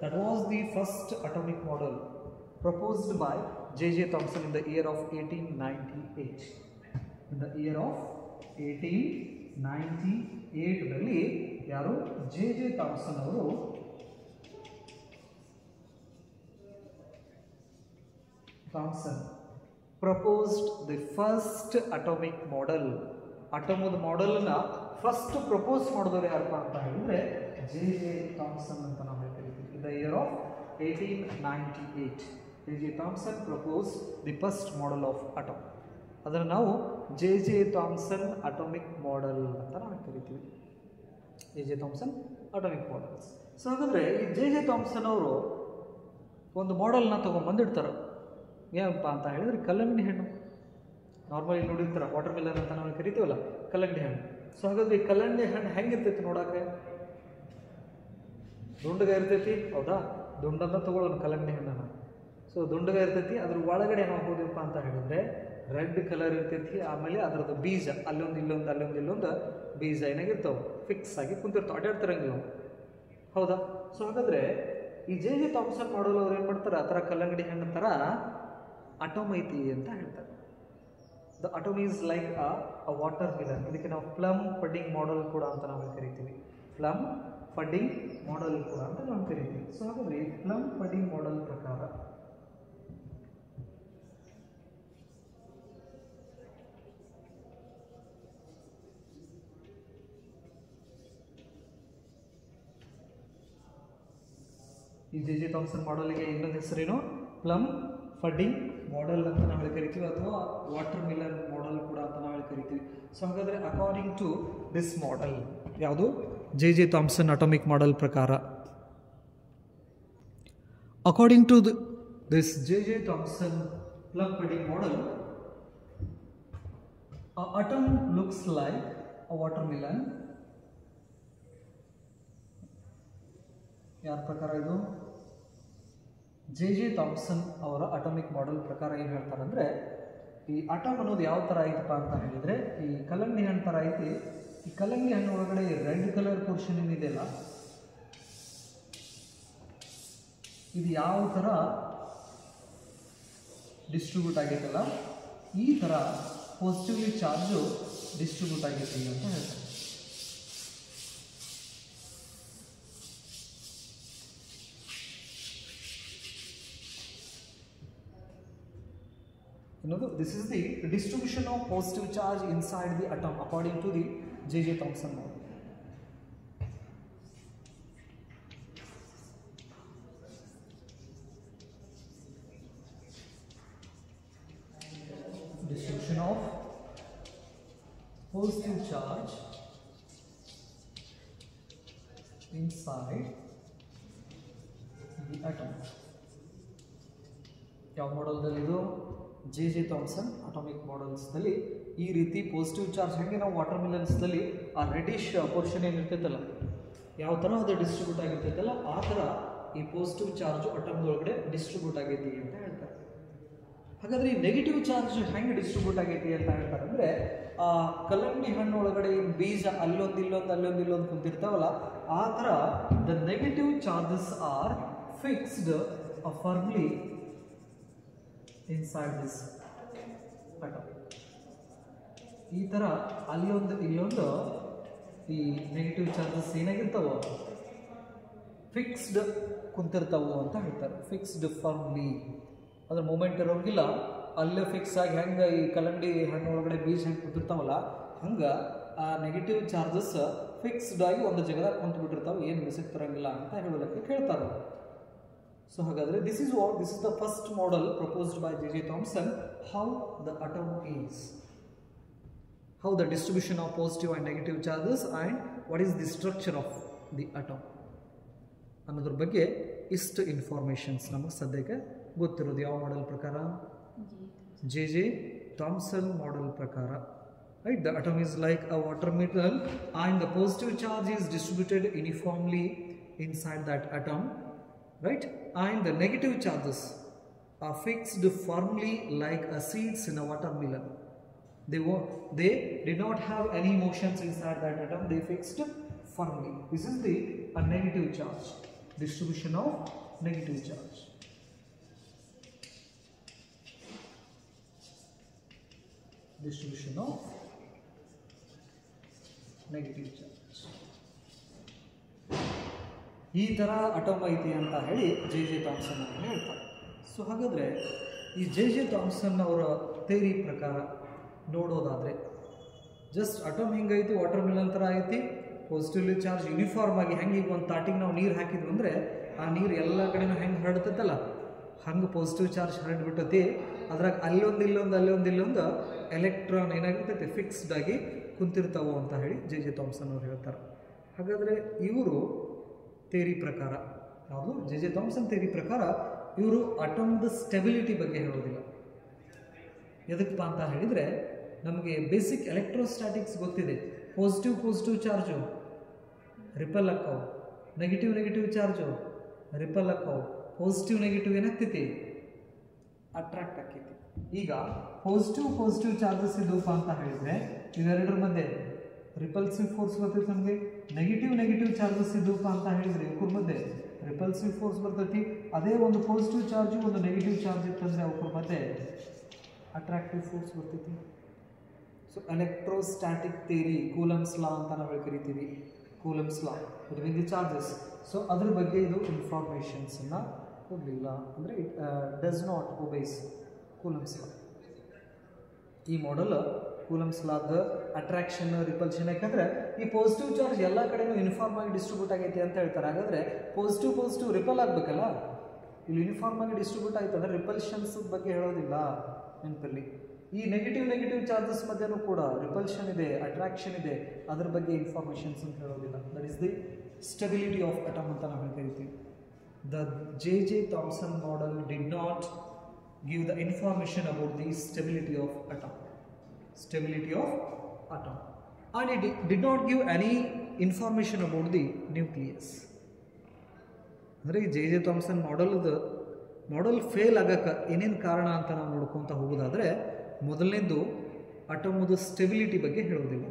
Speaker 1: That was the first atomic model proposed by J Thomson in the year of 1898. In the year of 1898ರಲ್ಲಿ ಯಾರು ಜೆ ಥಾಮ್ಸನ್ ಅವರು proposed the first atomic model. ಅಟಮದ ಮಾಡೆಲ್ನ ಫಸ್ಟ್ ಪ್ರಪೋಸ್ ಮಾಡಿದವರು ಯಾರಪ್ಪ ಅಂತ ಹೇಳಿದ್ರೆ ಜೆ ಥಾಮ್ಸನ್ ಅಂತ ನಾವು ಕರಿತೀವಿ. In the year of 1898 J Thomson propose the first model of atom. ಅದನ್ನು ನಾವು ಜೆ ಥಾಮ್ಸನ್ ಅಟಾಮಿಕ್ ಮಾಡೆಲ್ ಅಂತ ನಾವು ಕರಿತೀವಿ. J Thomson atomic models. So ಹಾಗಾದರೆ ಈ ಜೆ ಥಾಮ್ಸನ್ ಅವರು ಒಂದು ಮಾಡೆಲ್ನ ತೊಗೊಂಡ್ಬಂದಿಡ್ತಾರೆ. ಏನಪ್ಪ ಅಂತ ಹೇಳಿದ್ರೆ ಕಲ್ಲಂಗಡಿ ಹಣ್ಣು. ನಾರ್ಮಲಿ ನೋಡಿರ್ತಾರೆ ವಾಟರ್ ಮಿಲನ್ ಅಂತ ನಾವು ಕರಿತೀವಲ್ಲ, ಕಲ್ಲಂಗಡಿ ಹಣ್ಣು. ಸೊ ಹಾಗಾದ್ರೆ ಈ ಕಲ್ಲಂಗಡಿ ಹಣ್ಣು ಹೆಂಗಿರ್ತೈತಿ ನೋಡೋಕೆ? ದುಂಡಗ ಇರ್ತೈತಿ, ಹೌದಾ? ದುಂಡನ್ನ ತಗೊಳ್ಳೋಣ ಕಲ್ಲಂಗಡಿ ಹಣ್ಣನ್ನು. ಸೊ ದುಂಡಗ ಇರ್ತೈತಿ, ಅದ್ರ ಒಳಗಡೆ ನಾವು ಹೋದ್ವಪ್ಪ ಅಂತ ಹೇಳಿದ್ರೆ ರೆಡ್ ಕಲರ್ ಇರ್ತೈತಿ. ಆಮೇಲೆ ಅದರದ್ದು ಬೀಜ ಅಲ್ಲೊಂದು ಇಲ್ಲೊಂದು ಬೀಜ ಏನಾಗಿರ್ತಾವೆ, ಫಿಕ್ಸ್ ಆಗಿ ಕುಂತಿರ್ತಾವೆ, ಅಡ್ಡಾಡ್ತಿರಂಗಿಲ್ಲ, ಹೌದಾ? ಸೊ ಹಾಗಾದ್ರೆ ಈ ಜೆ ಥಾಮ್ಸನ್ ಮಾಡೋರು ಅವ್ರು ಏನು ಮಾಡ್ತಾರೆ, ಆ ಥರ ಕಲ್ಲಂಗಡಿ ಹಣ್ಣು ಥರ ಅಟಮ್ ಐತಿ ಅಂತ ಹೇಳ್ತಾರೆ. The atom is like a water Milan. ಇದಕ್ಕೆ ನಾವು ಪ್ಲಮ್ ಫಡ್ಡಿಂಗ್ ಮಾಡೆಲ್ ಕೂಡ ಅಂತ ನಾವು ಕರಿತೀವಿ. ಪ್ಲಮ್ ಫಡ್ಡಿಂಗ್ ಮಾಡೆಲ್ ಕೂಡ ಅಂತ ನಾವು ಕರಿತೀವಿ. ಸೊ ಹಾಗಾದ್ರೆ ಈ ಪ್ಲಮ್ ಫಡ್ಡಿಂಗ್ ಮಾಡೆಲ್ ಪ್ರಕಾರ ಈ ಜೆ ಥಾಮ್ಸನ್ ಮಾಡೆಲ್ಗೆ ಇನ್ನೊಂದು ಹೆಸರೇನು, ಪ್ಲಮ್ ಫಡ್ಡಿಂಗ್ ಮಾಡೆಲ್ ಅಂತ ನಾವು ಕರಿತೀವಿ, ಅಥವಾ ವಾಟರ್ ಮಿಲನ್ ಮಾಡೆಲ್ ಕೂಡ ಅಂತ ನಾವು ಕರಿತೀವಿ. ಸೊ ಹಾಗಾದರೆ ಅಕಾರ್ಡಿಂಗ್ ಟು ದಿಸ್ ಮಾಡೆಲ್, ಯಾವುದು ಜೆ ಥಾಮ್ಸನ್ ಅಟಾಮಿಕ್ ಮಾಡೆಲ್ ಪ್ರಕಾರ, according to this J Thomson plum pudding model, atom looks like a watermelon. ಯಾರ ಪ್ರಕಾರ ಇದು? ಜೆ ಥಾಮ್ಸನ್ ಅವರ ಅಟಾಮಿಕ್ ಮಾಡೆಲ್ ಪ್ರಕಾರ ಏನು ಹೇಳ್ತಾರೆ ಅಂದರೆ, ಈ ಅಟಮ್ ಅನ್ನೋದು ಯಾವ ಥರ ಐತಪ್ಪ ಅಂತ ಹೇಳಿದರೆ, ಈ ಕಲ್ಲಂಗಡಿ ಹಣ್ಣು ಥರ ಐತಿ. ಈ ಕಲ್ಲಂಗಡಿ ಹಣ್ಣು ಒಳಗಡೆ ರೆಡ್ ಕಲರ್ ಪೋರ್ಷನ್ ಏನಿದೆಯಲ್ಲ, ಇದು ಯಾವ ಥರ ಡಿಸ್ಟ್ರಿಬ್ಯೂಟ್ ಆಗೈತಲ್ಲ, ಈ ಥರ ಪಾಸಿಟಿವ್ಲಿ ಚಾರ್ಜು ಡಿಸ್ಟ್ರಿಬ್ಯೂಟ್ ಆಗೈತಿ ಅಂತ ಹೇಳ್ತಾರೆ. This is the distribution of positive charge inside the atom according to the J Thomson model. Distribution of positive charge inside the atom. ಯಾವ ಮಾಡೆಲ್ದಲ್ಲಿ ಇದು? ಜೆ ಥಾಮ್ಸನ್ ಅಟಾಮಿಕ್ ಮಾಡೆಲ್ಸ್ದಲ್ಲಿ ಈ ರೀತಿ ಪಾಸಿಟಿವ್ ಚಾರ್ಜ್ ಹೆಂಗೆ ನಾವು water ಮಿಲನ್ಸ್ದಲ್ಲಿ ಆ ರೆಡಿಶ್ ಪೋರ್ಷನ್ ಏನಿರ್ತೈತಲ್ಲ, ಯಾವ ಥರ ಅದು ಡಿಸ್ಟ್ರಿಬ್ಯೂಟ್ ಆಗಿರ್ತೈತಲ್ಲ, ಆ ಥರ ಈ ಪಾಸಿಟಿವ್ ಚಾರ್ಜು ಅಟಮ್ದೊಳಗಡೆ ಡಿಸ್ಟ್ರಿಬ್ಯೂಟ್ ಆಗೈತಿ ಅಂತ ಹೇಳ್ತಾರೆ. ಹಾಗಾದರೆ ಈ ನೆಗೆಟಿವ್ ಚಾರ್ಜ್ ಹೆಂಗೆ ಡಿಸ್ಟ್ರಿಬ್ಯೂಟ್ ಆಗೈತಿ ಅಂತ ಹೇಳ್ತಾರೆ ಅಂದರೆ, ಆ ಕಲ್ಲಂಗಡಿ ಹಣ್ಣು ಒಳಗಡೆ ಬೀಜ ಅಲ್ಲೊಂದು ಇಲ್ಲೊಂದು ಕುಂತಿರ್ತಾವಲ್ಲ, ಆ ಥರ the negative charges are fixed firmly inside this atom. ಈ ಥರ ಅಲ್ಲೊಂದು ಇಲ್ಲೊಂದು ಈ ನೆಗೆಟಿವ್ ಚಾರ್ಜಸ್ ಏನಾಗಿರ್ತಾವೋ ಫಿಕ್ಸ್ಡ್ ಕುಂತಿರ್ತಾವು ಅಂತ ಹೇಳ್ತಾರೆ. ಫಿಕ್ಸ್ಡ್ ಫರ್ಮ್ಲಿ, ಅದ್ರ ಮೂಮೆಂಟ್ ಇರೋಂಗಿಲ್ಲ, ಅಲ್ಲೇ ಫಿಕ್ಸ್ ಆಗಿ ಹೆಂಗೆ ಈ ಕಲ್ಲಂಗಡಿ ಹಣ್ಣು ಒಳಗಡೆ ಬೀಜ ಹೆಂಗೆ ಕುಂತಿರ್ತಾವಲ್ಲ, ಹಂಗೆ ಆ ನೆಗೆಟಿವ್ ಚಾರ್ಜಸ್ ಫಿಕ್ಸ್ಡ್ ಆಗಿ ಒಂದು ಜಾಗದಾಗ ಕುಂತು ಬಿಟ್ಟಿರ್ತಾವೆ, ಏನು ಮಿಸಕ್ತಿರಂಗಿಲ್ಲ ಅಂತ ಹೇಳೋದಕ್ಕೆ ಕೇಳ್ತಾರೆ. So ಹಾಗಾದರೆ this is the first model proposed by J Thomson, how the atom is, how the distribution of positive and negative charges, and what is the structure of the atom ಅನ್ನೋದ್ರ ಬಗ್ಗೆ ಇಷ್ಟು ಇನ್ಫಾರ್ಮೇಷನ್ಸ್ ನಮಗೆ ಸದ್ಯಕ್ಕೆ ಗೊತ್ತಿರೋದು. ಯಾವ model ಪ್ರಕಾರ? J Thomson model ಪ್ರಕಾರ. Right, the atom is like a water metal and the positive charge is distributed uniformly inside that atom, right, and the negative charges are fixed firmly like a seeds in a watermelon. They did not have any motions inside that atom, they fixed firmly. This is the negative charge, distribution of negative charge. Distribution of negative charge. ಈ ಥರ atom ಐತಿ ಅಂತ ಹೇಳಿ J Thomson ಅವರು ಹೇಳ್ತಾರೆ. So ಹಾಗಾದರೆ ಈ J Thomson ಅವರ ಥಿಯರಿ ಪ್ರಕಾರ ನೋಡೋದಾದರೆ ಜಸ್ಟ್ ಅಟಮ್ ಹಿಂಗೈತಿ, ವಾಟರ್ ಮಿಲನ್ ಥರ ಐತಿ, ಪಾಸಿಟಿವ್ಲಿ ಚಾರ್ಜ್ ಯೂನಿಫಾರ್ಮ್ ಆಗಿ ಹೆಂಗೆ ಈಗ ಒಂದು ತಾಟಿಗೆ ನಾವು ನೀರು ಹಾಕಿದ್ವಿ ಅಂದರೆ ಆ ನೀರು ಎಲ್ಲ ಕಡೆನೂ ಹೆಂಗೆ ಹರಡ್ತೈತಲ್ಲ ಹಂಗೆ ಪಾಸಿಟಿವ್ ಚಾರ್ಜ್ ಹರಡ್ಬಿಟ್ಟತಿ. ಅದ್ರಾಗ ಅಲ್ಲೊಂದು ಎಲೆಕ್ಟ್ರಾನ್ ಏನಾಗಿರ್ತೈತೆ ಫಿಕ್ಸ್ಡ್ ಆಗಿ ಕುಂತಿರ್ತಾವೆ ಅಂತ ಹೇಳಿ ಜೆ ಥಾಮ್ಸನ್ ಅವ್ರು ಹೇಳ್ತಾರೆ. ಹಾಗಾದರೆ ಇವರು ಥಿಯರಿ ಪ್ರಕಾರ ಯಾವುದು ಜೆ ಥಾಮ್ಸನ್ ಥಿಯರಿ ಪ್ರಕಾರ ಇವರು ಅಟಮ್ದ ಸ್ಟೆಬಿಲಿಟಿ ಬಗ್ಗೆ ಹೇಳೋದಿಲ್ಲ. ಎದಕ್ಕಪ್ಪ ಅಂತ ಹೇಳಿದರೆ ನಮಗೆ ಬೇಸಿಕ್ ಎಲೆಕ್ಟ್ರೋಸ್ಟ್ಯಾಟಿಕ್ಸ್ ಗೊತ್ತಿದೆ. ಪಾಸಿಟಿವ್ ಚಾರ್ಜು ರಿಪಲ್ ಅಕ್ಕಾವು, ನೆಗೆಟಿವ್ ಚಾರ್ಜು ರಿಪಲ್ ಅಕ್ಕಾವು, ಪಾಸಿಟಿವ್ ಏನಾಗ್ತೈತಿ ಅಟ್ರಾಕ್ಟ್ ಆಕೈತಿ. ಈಗ ಪಾಸಿಟಿವ್ ಚಾರ್ಜಸ್ ಇದ್ದಪ್ಪ ಅಂತ ಹೇಳಿದರೆ ಇವೆರಡರ ಮಧ್ಯೆ ರಿಪಲ್ಸಿವ್ ಫೋರ್ಸ್ ಬರ್ತೈತಿ. ನಮಗೆ ನೆಗೆಟಿವ್ ಚಾರ್ಜಸ್ ಇದ್ದಪ್ಪ ಅಂತ ಹೇಳಿದರೆ ಇವ್ರ ಮಧ್ಯೆ ರಿಪಲ್ಸಿವ್ ಫೋರ್ಸ್ ಬರ್ತೈತಿ. ಅದೇ ಒಂದು ಪಾಸಿಟಿವ್ ಚಾರ್ಜು ಒಂದು ನೆಗೆಟಿವ್ ಚಾರ್ಜ್ ಇತ್ತಂದರೆ ಅವ್ರ ಮಧ್ಯೆ ಅಟ್ರಾಕ್ಟಿವ್ ಫೋರ್ಸ್ ಬರ್ತೈತಿ. ಸೊ ಎಲೆಕ್ಟ್ರೋಸ್ಟ್ಯಾಟಿಕ್ ಥಿಯರಿ, ಕೂಲಮ್ಸ್ ಲಾ ಅಂತ ನಾವು ಕರಿತೀವಿ, coulombs law between the charges. So ಅದ್ರ ಬಗ್ಗೆ ಇದು ಇನ್ಫಾರ್ಮೇಷನ್ಸನ್ನು ಕೊಡಲಿಲ್ಲ, ಅಂದರೆ it does not obeys coulombs ಲಾ. ಈ ಮಾಡೆಲ್ ಕೂಲಮ್ಸ್ ಲಾದ ಅಟ್ರಾಕ್ಷನ್ ರಿಪಲ್ಷನ್, ಯಾಕಂದರೆ ಈ ಪಾಸಿಟಿವ್ ಚಾರ್ಜ್ ಎಲ್ಲ ಕಡೆನೂ ಯೂನಿಫಾರ್ಮ್ ಆಗಿ ಡಿಸ್ಟ್ರಿಬ್ಯೂಟ್ ಆಗೈತಿ ಅಂತ ಹೇಳ್ತಾರೆ. ಹಾಗಾದರೆ ಪಾಸಿಟಿವ್ ರಿಪಲ್ ಆಗಬೇಕಲ್ಲ, ಇಲ್ಲಿ ಯೂನಿಫಾರ್ಮ್ ಆಗಿ ಡಿಸ್ಟ್ರಿಬ್ಯೂಟ್ ಆಯ್ತು ಅಂದರೆ ರಿಪಲ್ಷನ್ಸ್ ಬಗ್ಗೆ ಹೇಳೋದಿಲ್ಲ ನೆನಪಲ್ಲಿ. ಈ ನೆಗೆಟಿವ್ ಚಾರ್ಜಸ್ ಮಧ್ಯೆನೂ ಕೂಡ ರಿಪಲ್ಷನ್ ಇದೆ, ಅಟ್ರಾಕ್ಷನ್ ಇದೆ, ಅದ್ರ ಬಗ್ಗೆ ಇನ್ಫಾರ್ಮೇಷನ್ಸ್ ಅಂತ ಹೇಳೋದಿಲ್ಲ. That is the stability of atom ಅಂತ ನಾವು ಕರಿತೀವಿ. The J. Thomson model did not give the information about the stability of atom. And it did not give any information about the nucleus. ಅಂದರೆ ಈ J Thomson model fail ಆಗಕ್ಕೆ ಏನೇನು ಕಾರಣ ಅಂತ ನಾವು ನೋಡ್ಕೊತ ಹೋಗೋದಾದರೆ, ಮೊದಲನೇದು ಅಟಮದ ಸ್ಟೆಬಿಲಿಟಿ ಬಗ್ಗೆ ಹೇಳೋದಿಲ್ಲ.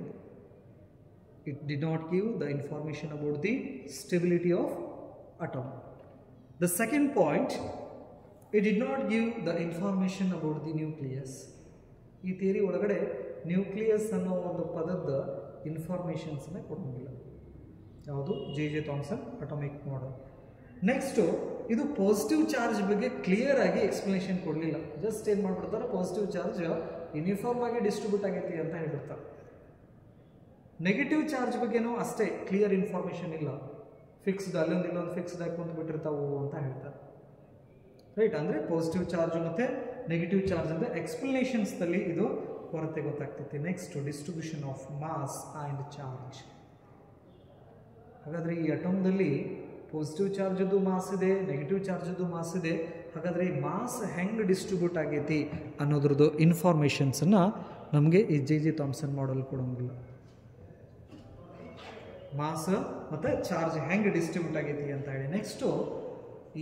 Speaker 1: It did not give the information about the stability of atom. The second point, it did not give the information about the nucleus. ಈ ಥಿಯರಿ ಒಳಗಡೆ ನ್ಯೂಕ್ಲಿಯಸ್ ಅನ್ನೋ ಒಂದು ಪದದ ಇನ್ಫಾರ್ಮೇಷನ್ಸನ್ನ ಕೊಡೋಂಗಿಲ್ಲ. ಯಾವುದು J Thomson atomic model. Next ಇದು ಪಾಸಿಟಿವ್ ಚಾರ್ಜ್ ಬಗ್ಗೆ ಕ್ಲಿಯರ್ ಆಗಿ ಎಕ್ಸ್ಪ್ಲನೇಷನ್ ಕೊಡಲಿಲ್ಲ. ಜಸ್ಟ್ ಏನು ಮಾಡ್ಬಿಡ್ತಾರೆ, ಪಾಸಿಟಿವ್ ಚಾರ್ಜ್ ಯೂನಿಫಾರ್ಮ್ ಆಗಿ ಡಿಸ್ಟ್ರಿಬ್ಯೂಟ್ ಆಗೈತಿ ಅಂತ ಹೇಳ್ಬಿಡ್ತಾರೆ. ನೆಗೆಟಿವ್ ಚಾರ್ಜ್ ಬಗ್ಗೆನೂ ಅಷ್ಟೇ ಕ್ಲಿಯರ್ ಇನ್ಫಾರ್ಮೇಷನ್ ಇಲ್ಲ, ಫಿಕ್ಸ್ಡ್ ಅಲ್ಲೊಂದು ಫಿಕ್ಸ್ಡ್ ಆಗಿ ಕುಂತ್ಬಿಟ್ಟಿರ್ತಾವು ಅಂತ ಹೇಳ್ತಾರೆ. ರೈಟ್, ಅಂದರೆ ಪಾಸಿಟಿವ್ ಚಾರ್ಜ್ ಮತ್ತು ನೆಗೆಟಿವ್ ಚಾರ್ಜ್ ಅಂದರೆ ಎಕ್ಸ್ಪ್ಲನೇಷನ್ಸ್ದಲ್ಲಿ ಇದು ಕೊರತೆ ಗೊತ್ತಾಗ್ತೈತಿ. Next distribution of mass and charge. ಹಾಗಾದರೆ ಈ ಅಟಮ್ದಲ್ಲಿ ಪಾಸಿಟಿವ್ ಚಾರ್ಜದ್ದು ಮಾಸ್ ಇದೆ, ನೆಗೆಟಿವ್ ಚಾರ್ಜದ್ದು ಮಾಸ್ ಇದೆ. ಹಾಗಾದರೆ ಈ ಮಾಸ್ ಹೆಂಗೆ ಡಿಸ್ಟ್ರಿಬ್ಯೂಟ್ ಆಗೈತಿ ಅನ್ನೋದ್ರದ್ದು ಇನ್ಫಾರ್ಮೇಷನ್ಸನ್ನು ನಮಗೆ ಈ ಜೆ ಥಾಮ್ಸನ್ ಮಾಡೆಲ್ ಕೊಡೋಂಗಿಲ್ಲ. ಮಾಸ್ ಮತ್ತು ಚಾರ್ಜ್ ಹೆಂಗೆ ಡಿಸ್ಟ್ರಿಬ್ಯೂಟ್ ಆಗೈತಿ ಅಂತ ಹೇಳಿ. ನೆಕ್ಸ್ಟು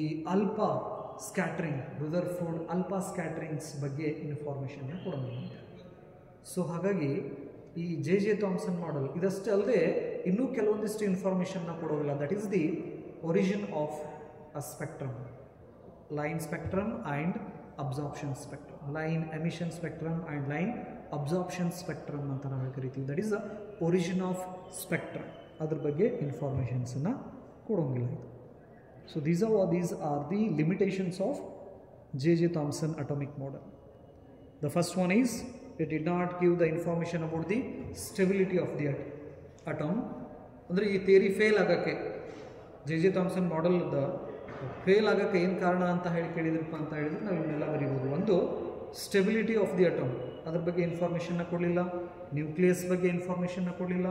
Speaker 1: ಈ ಅಲ್ಫಾ ಸ್ಕ್ಯಾಟ್ರಿಂಗ್, ರುದರ್ಫೋರ್ಡ್ ಅಲ್ಫಾ ಸ್ಕ್ಯಾಟ್ರಿಂಗ್ಸ್ ಬಗ್ಗೆ ಇನ್ಫಾರ್ಮೇಷನ್ನ ಕೊಡೋಂಗಿಲ್ಲ. ಸೊ ಹಾಗಾಗಿ ಈ ಜೆ ಥಾಮ್ಸನ್ ಮಾಡೆಲ್ ಇದಷ್ಟೇ ಅಲ್ಲದೆ ಇನ್ನೂ ಕೆಲವೊಂದಿಷ್ಟು ಇನ್ಫಾರ್ಮೇಷನ್ನ ಕೊಡೋದಿಲ್ಲ. That is the origin of a spectrum, line spectrum and absorption spectrum, line emission spectrum and line absorption spectrum ಅಂತ ನಾವು ಕರಿತೀವಿ. That is the origin of spectrum. ಅದ್ರ ಬಗ್ಗೆ ಇನ್ಫಾರ್ಮೇಷನ್ಸನ್ನು ಕೊಡೋಂಗಿಲ್ಲ. So these are the limitations of J. Thomson atomic model. The first one is it did not give the information about the stability of the atom. ಅಂದರೆ ಈ theory fail ಆಗೋಕ್ಕೆ, J Thomson ಮಾಡೆಲ್ದ fail ಆಗೋಕ್ಕೆ ಏನು ಕಾರಣ ಅಂತ ಹೇಳಿ ಕೇಳಿದ್ರಪ್ಪ ಅಂತ ಹೇಳಿದ್ರೆ ನಾವು ಇವನ್ನೆಲ್ಲ ಬರೀಬೋದು. ಒಂದು ಸ್ಟೆಬಿಲಿಟಿ ಆಫ್ ದಿ ಅಟಮ್, ಅದ್ರ ಬಗ್ಗೆ ಇನ್ಫಾರ್ಮೇಷನ್ನ ಕೊಡಲಿಲ್ಲ. ನ್ಯೂಕ್ಲಿಯಸ್ ಬಗ್ಗೆ ಇನ್ಫಾರ್ಮೇಷನ್ನ ಕೊಡಲಿಲ್ಲ.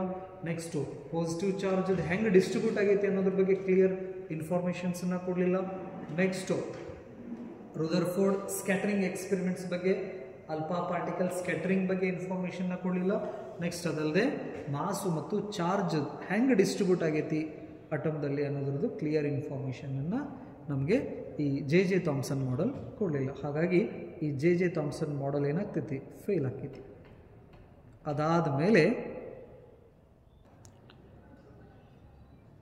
Speaker 1: ನೆಕ್ಸ್ಟು ಪಾಸಿಟಿವ್ ಚಾರ್ಜ್ ಹೆಂಗೆ ಡಿಸ್ಟ್ರಿಬ್ಯೂಟ್ ಆಗೈತೆ ಅನ್ನೋದ್ರ ಬಗ್ಗೆ ಕ್ಲಿಯರ್ ಇನ್ಫಾರ್ಮೇಷನ್ಸನ್ನು ಕೊಡಲಿಲ್ಲ. ನೆಕ್ಸ್ಟು ರುದರ್ಫೋರ್ಡ್ ಸ್ಕ್ಯಾಟರಿಂಗ್ ಎಕ್ಸ್ಪೆರಿಮೆಂಟ್ಸ್ ಬಗ್ಗೆ, ಅಲ್ಫಾ ಪಾರ್ಟಿಕಲ್ ಸ್ಕ್ಯಾಟರಿಂಗ್ ಬಗ್ಗೆ ಇನ್ಫಾರ್ಮೇಷನ್ನ ಕೊಡಲಿಲ್ಲ. ನೆಕ್ಸ್ಟ್ ಅದಲ್ಲದೆ ಮಾಸು ಮತ್ತು ಚಾರ್ಜ್ ಹೆಂಗೆ ಡಿಸ್ಟ್ರಿಬ್ಯೂಟ್ ಆಗೈತಿ ಅಟಮ್ದಲ್ಲಿ ಅನ್ನೋದ್ರದ್ದು ಕ್ಲಿಯರ್ ಇನ್ಫಾರ್ಮೇಷನನ್ನು ನಮಗೆ ಈ ಜೆ ಜೆ ಥಾಮ್ಸನ್ ಮಾಡೆಲ್ ಕೊಡಲಿಲ್ಲ. ಹಾಗಾಗಿ ಈ ಜೆ ಜೆ ಥಾಮ್ಸನ್ ಮಾಡೆಲ್ ಏನಾಗ್ತೈತಿ, ಫೇಲ್ ಆಕೈತಿ. ಅದಾದ ಮೇಲೆ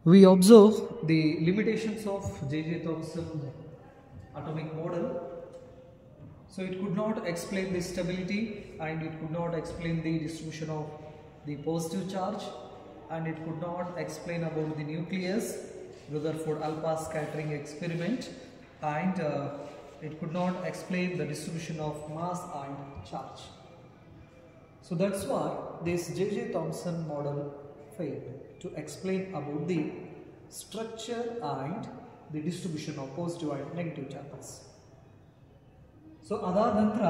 Speaker 1: we observe the limitations of J J Thomson atomic model. So it could not explain the stability, and it could not explain the distribution of the positive charge, and it could not explain about the nucleus, Rutherford alpha scattering experiment, and it could not explain the distribution of mass and charge. So that's why this J.J. Thomson model failed to explain about the structure and the distribution of positive and negative charges. So ಅದಾದ ನಂತರ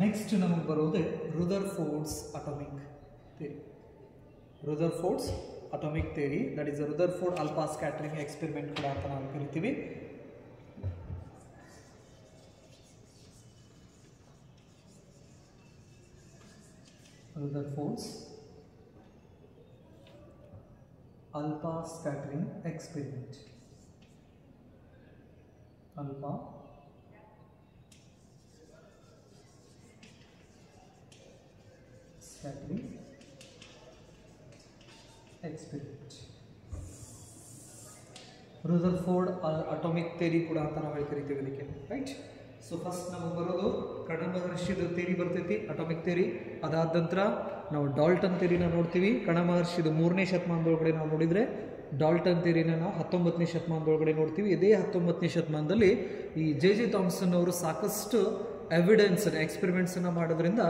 Speaker 1: next ನಮಗೆ ಬರೋದೇ Rutherford's atomic theory. Rutherford's atomic theory, that is Rutherford alpha scattering experiment ಕೂಡ ಅಂತ ನಾವು ಕರಿತೀವಿ. Rutherford's alpha scattering experiment. alpha scattering experiment. Rutherford atomic theory ಕೂಡ ಅಂತ ನಾವು ಕರಿತೀವಿ ಇದಕ್ಕೆ, ರೈಟ್. ಸೊ ಫಸ್ಟ್ ನಮಗೆ ಬರೋದು ಕಣಮಹರ್ಷಿದ ಥಿಯರಿ ಬರ್ತೈತಿ, ಅಟಾಮಿಕ್ ಥಿಯರಿ. ಅದಾದ ನಂತರ ನಾವು ಡಾಲ್ಟನ್ ಥಿಯರಿನ ನೋಡ್ತೀವಿ. ಕಣಮಹರ್ಷಿದು 3ನೇ ಶತಮಾನದೊಳಗಡೆ ನಾವು ನೋಡಿದರೆ, ಡಾಲ್ಟನ್ ಥಿಯರಿನ ನಾವು 19ನೇ ಶತಮಾನದೊಳಗಡೆ ನೋಡ್ತೀವಿ. ಇದೇ 19ನೇ ಶತಮಾನದಲ್ಲಿ ಈ ಜೆ ಜೆ ಥಾಮ್ಸನ್ ಅವರು ಸಾಕಷ್ಟು ಎವಿಡೆನ್ಸನ್ನು, ಎಕ್ಸ್ಪೆರಿಮೆಂಟ್ಸನ್ನು ಮಾಡೋದ್ರಿಂದ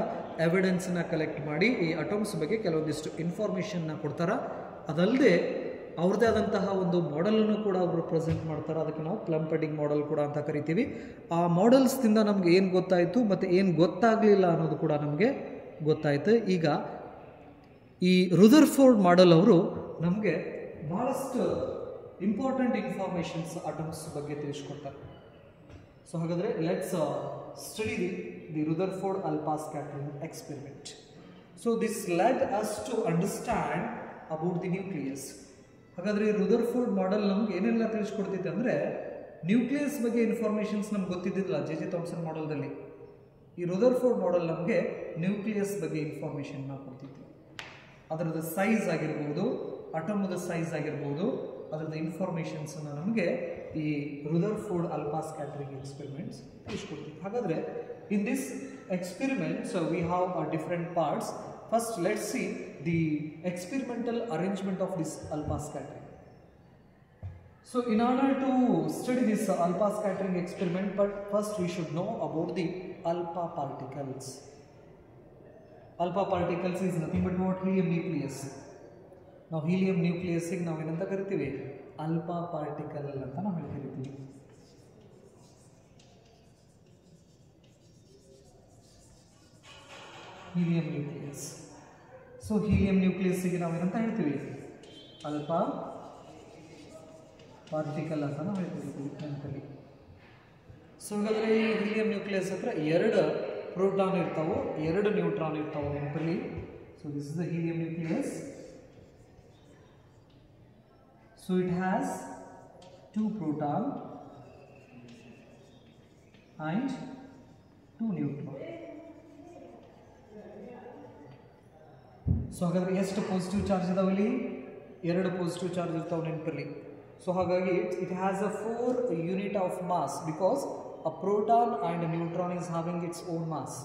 Speaker 1: ಎವಿಡೆನ್ಸನ್ನು ಕಲೆಕ್ಟ್ ಮಾಡಿ ಈ ಅಟಮ್ಸ್ ಬಗ್ಗೆ ಕೆಲವೊಂದಿಷ್ಟು ಇನ್ಫಾರ್ಮೇಷನ್ನ ಕೊಡ್ತಾರೆ. ಅದಲ್ಲದೆ ಅವ್ರದ್ದೇ ಆದಂತಹ ಒಂದು ಮಾಡೆಲನ್ನು ಕೂಡ ಅವರು ಪ್ರೆಸೆಂಟ್ ಮಾಡ್ತಾರೆ. ಅದಕ್ಕೆ ನಾವು ಪ್ಲಂಪೆಟಿಂಗ್ ಮಾಡೆಲ್ ಕೂಡ ಅಂತ ಕರಿತೀವಿ. ಆ ಮಾಡೆಲ್ಸ್ದಿಂದ ನಮಗೆ ಏನು ಗೊತ್ತಾಯಿತು ಮತ್ತು ಏನು ಗೊತ್ತಾಗಲಿಲ್ಲ ಅನ್ನೋದು ಕೂಡ ನಮಗೆ ಗೊತ್ತಾಯಿತು. ಈಗ ಈ ರುದರ್ಫೋರ್ಡ್ ಮಾಡೆಲ್ ಅವರು ನಮಗೆ ಭಾಳಷ್ಟು ಇಂಪಾರ್ಟೆಂಟ್ ಇನ್ಫಾರ್ಮೇಷನ್ಸ್ ಅಟಮ್ಸ್ ಬಗ್ಗೆ ತಿಳಿಸ್ಕೊಡ್ತಾರೆ. ಸೊ ಹಾಗಾದರೆ let's study the Rutherford alpha scattering experiment. So this let us to understand about the nucleus. ಹಾಗಾದರೆ ರುದರ್ಫೋರ್ಡ್ ಮಾಡೆಲ್ ನಮ್ಗೆ ಏನೆಲ್ಲ ತಿಳಿಸ್ಕೊಡ್ತಿತ್ತು ಅಂದರೆ, ನ್ಯೂಕ್ಲಿಯಸ್ ಬಗ್ಗೆ ಇನ್ಫಾರ್ಮೇಷನ್ಸ್ ನಮ್ಗೆ ಗೊತ್ತಿದ್ದಿಲ್ಲ ಜೆ ಜೆ ಥಾಮ್ಸನ್ ಮಾಡೆಲ್ದಲ್ಲಿ. ಈ ರುದರ್ಫೋರ್ಡ್ ಮಾಡೆಲ್ ನಮಗೆ ನ್ಯೂಕ್ಲಿಯಸ್ ಬಗ್ಗೆ ಇನ್ಫಾರ್ಮೇಷನ್ನ ಕೊಡ್ತಿತ್ತು. ಅದರದ್ದು ಸೈಜ್ ಆಗಿರ್ಬೋದು, ಅಟಮ್ದ ಸೈಜ್ ಆಗಿರ್ಬೋದು, ಅದರದ್ದು ಇನ್ಫಾರ್ಮೇಷನ್ಸನ್ನು ನಮಗೆ ಈ ರುದರ್ಫೋರ್ಡ್ ಅಲ್ಫಾ ಸ್ಕ್ಯಾಟರಿಂಗ್ ಎಕ್ಸ್ಪೆರಿಮೆಂಟ್ಸ್ ತಿಳಿಸ್ಕೊಡ್ತೀವಿ. ಹಾಗಾದರೆ in this experiments we have different parts. First, let's see the experimental arrangement of this alpha scattering. So, in order to study this alpha scattering experiment, but first we should know about the alpha particles. Alpha particles is nothing but what? Helium nucleus. Now, helium nucleus ಗೆ ನಾವು ಏನಂತ ಕರಿತೀವಿ? Alpha particle ಅಂತ ನಾವು ಕರಿತೀವಿ. Helium nucleus. So helium ನ್ಯೂಕ್ಲಿಯಸ್ಸಿಗೆ ನಾವು ಏನಂತ ಹೇಳ್ತೀವಿ? ಅಲ್ಫಾ ಪಾರ್ಟಿಕಲ್ ಅಂತ ನಾವು ಹೇಳ್ತೀವಿ ನೆನಪಲ್ಲಿ. ಸೊ ಹಾಗಾದರೆ ಈ ಹೀಲಿಯಂ ನ್ಯೂಕ್ಲಿಯಸ್ ಹತ್ರ 2 ಪ್ರೋಟಾನ್ ಇರ್ತಾವೆ, 2 ನ್ಯೂಟ್ರಾನ್ ಇರ್ತಾವೆ ನೆನಪಲ್ಲಿ. So this is the helium nucleus. So it has 2 proton and 2 neutron. So ಹಾಗಾದರೆ ಎಷ್ಟು ಪಾಸಿಟಿವ್ ಚಾರ್ಜ್ ಇದಾವಲ್ಲಿ? 2 ಪಾಸಿಟಿವ್ ಚಾರ್ಜ್ ಇರ್ತಾವೆ ನೆನಪಲ್ಲಿ. ಸೊ ಹಾಗಾಗಿ it has a 4 unit of mass, because a proton and neutron is having its own mass.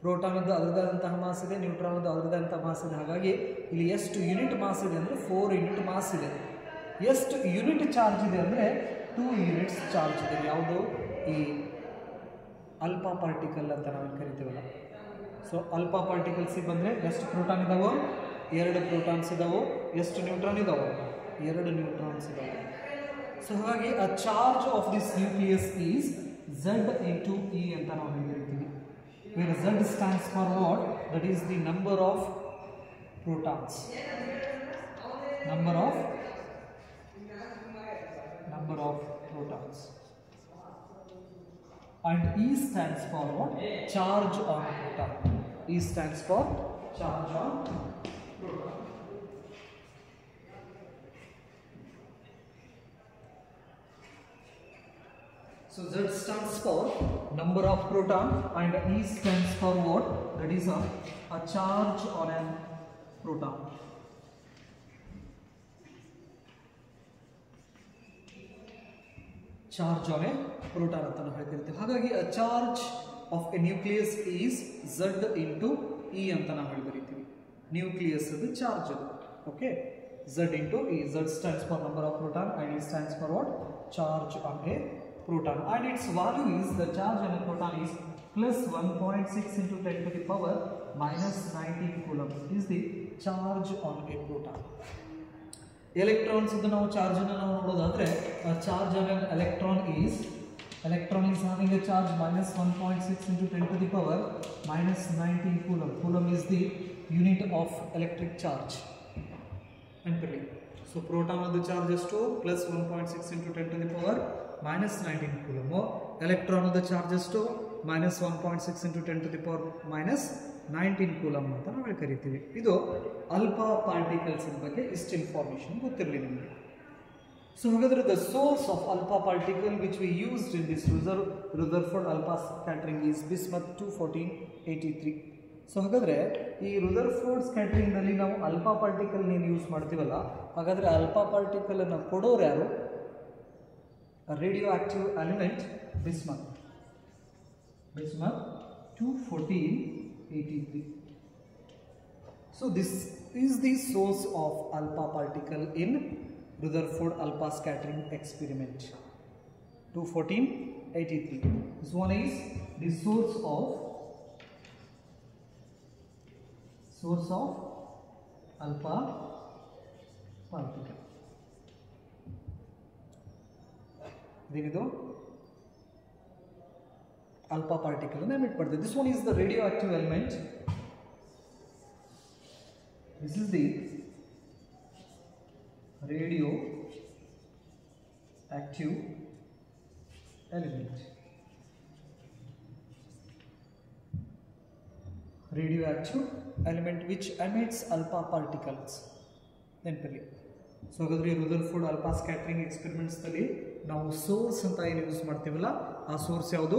Speaker 1: ಪ್ರೋಟಾನದ್ದು ಅದರದಾದಂತಹ mass ಇದೆ, ನ್ಯೂಟ್ರಾನದ್ದು ಅದರದಾದಂತಹ ಮಾಸ್ ಇದೆ. ಹಾಗಾಗಿ ಇಲ್ಲಿ ಎಷ್ಟು ಯೂನಿಟ್ ಮಾಸ್ ಇದೆ ಅಂದರೆ 4 ಯೂನಿಟ್ ಮಾಸ್ ಇದೆ. ಎಷ್ಟು ಯೂನಿಟ್ ಚಾರ್ಜ್ ಇದೆ ಅಂದರೆ 2 ಯೂನಿಟ್ಸ್ ಚಾರ್ಜ್ ಇದೆ. ಯಾವುದು? ಈ ಅಲ್ಫಾ ಪಾರ್ಟಿಕಲ್ ಅಂತ ನಾವು ಕರಿತೀವಲ್ಲ. ಸೊ ಅಲ್ಫಾ ಪಾರ್ಟಿಕಲ್ಸಿಗೆ ಬಂದರೆ ಎಷ್ಟು ಪ್ರೋಟಾನ್ ಇದಾವೋ? 2 ಪ್ರೋಟಾನ್ಸ್ ಇದಾವೋ. ಎಷ್ಟು ನ್ಯೂಟ್ರಾನ್ ಇದಾವೋ? 2 ನ್ಯೂಟ್ರಾನ್ಸ್ ಇದಾವೆ. ಸೊ ಹಾಗಾಗಿ ಆ charge of this nucleus is Z into E ಅಂತ ನಾವು ಕರಿತೀವಿ. where Z stands for what? That is the number of protons. Number of protons. And E stands for what? Charge on proton. E stands for charge on proton. So Z stands for number of proton and E stands for what? That is a charge on a proton. Charge on a proton ಅಂತ ಹೇಳ್ತಿರ್ತೀವಿ. ಹಾಗಾಗಿ a charge of a nucleus is Z into E ಅಂತ ನಾವು ಹೇಳಿ ಬರೀತೀವಿ. Nucleus ಅದು charge ಅದು. Okay, Z into E. Z stands for number of proton and E stands for what? Charge on a proton. And its value is, the charge on a proton is plus 1.6 into 10 to the power minus 19 coulomb is the charge on a proton. Electrons ಇದು ನಾವು charge ಅನ್ನು ನಾವು ನೋಡೋದಾದ್ರೆ charge on an electron is having a charge minus 1.6 into 10 to the power minus 19 coulomb. Coulomb is the unit of electric charge. Entering. So proton of the charge is to plus 1.6 into 10 to the power minus 19 coulomb. Electron of the charge is to minus 1.6 into 10 to the power minus 19 coulomb ಅಂತ ನಾವು ಕರೀತೀವಿ. ಇದು ಅಲ್ಪ particles ಬಗ್ಗೆ ಇಷ್ಟು information ಗೊತ್ತಿರಲಿ ನಿಮಗೆ. So ಹಾಗಾದ್ರೆ the source of alpha particle which we used in this Rutherford alpha scattering is bismuth 21483. So ಹಾಗಾದ್ರೆ ಈ ರುದರ್ಫೋರ್ಡ್ ಸ್ಕ್ಯಾಟರಿಂಗ್ ನಲ್ಲಿ ನಾವು ಅಲ್ಫಾ ಪಾರ್ಟಿಕಲ್ ಯೂಸ್ ಮಾಡ್ತೀವಲ್ಲ, ಹಾಗಾದ್ರೆ ಅಲ್ಫಾ ಪಾರ್ಟಿಕಲ್ ಅನ್ನು ಕೊಡೋರು ಯಾರು? Radio active element bismuth 21483. So this is the source of alpha particle in Rutherford alpha scattering experiment 21483. This one is the source of alpha particle. Dinidu alpha particle and emit padde. This one is the radioactive element. This is the radioactive element. Radioactive element which emits alpha particles. ನೆನಪಲ್ಲಿ. So ಹಾಗಾದ್ರೆ Rutherford alpha scattering experiments ನಲ್ಲಿ ನಾವು source ಅಂತ ಏನು use ಮಾಡ್ತೀವಲ್ಲ, ಆ source ಯಾವುದು?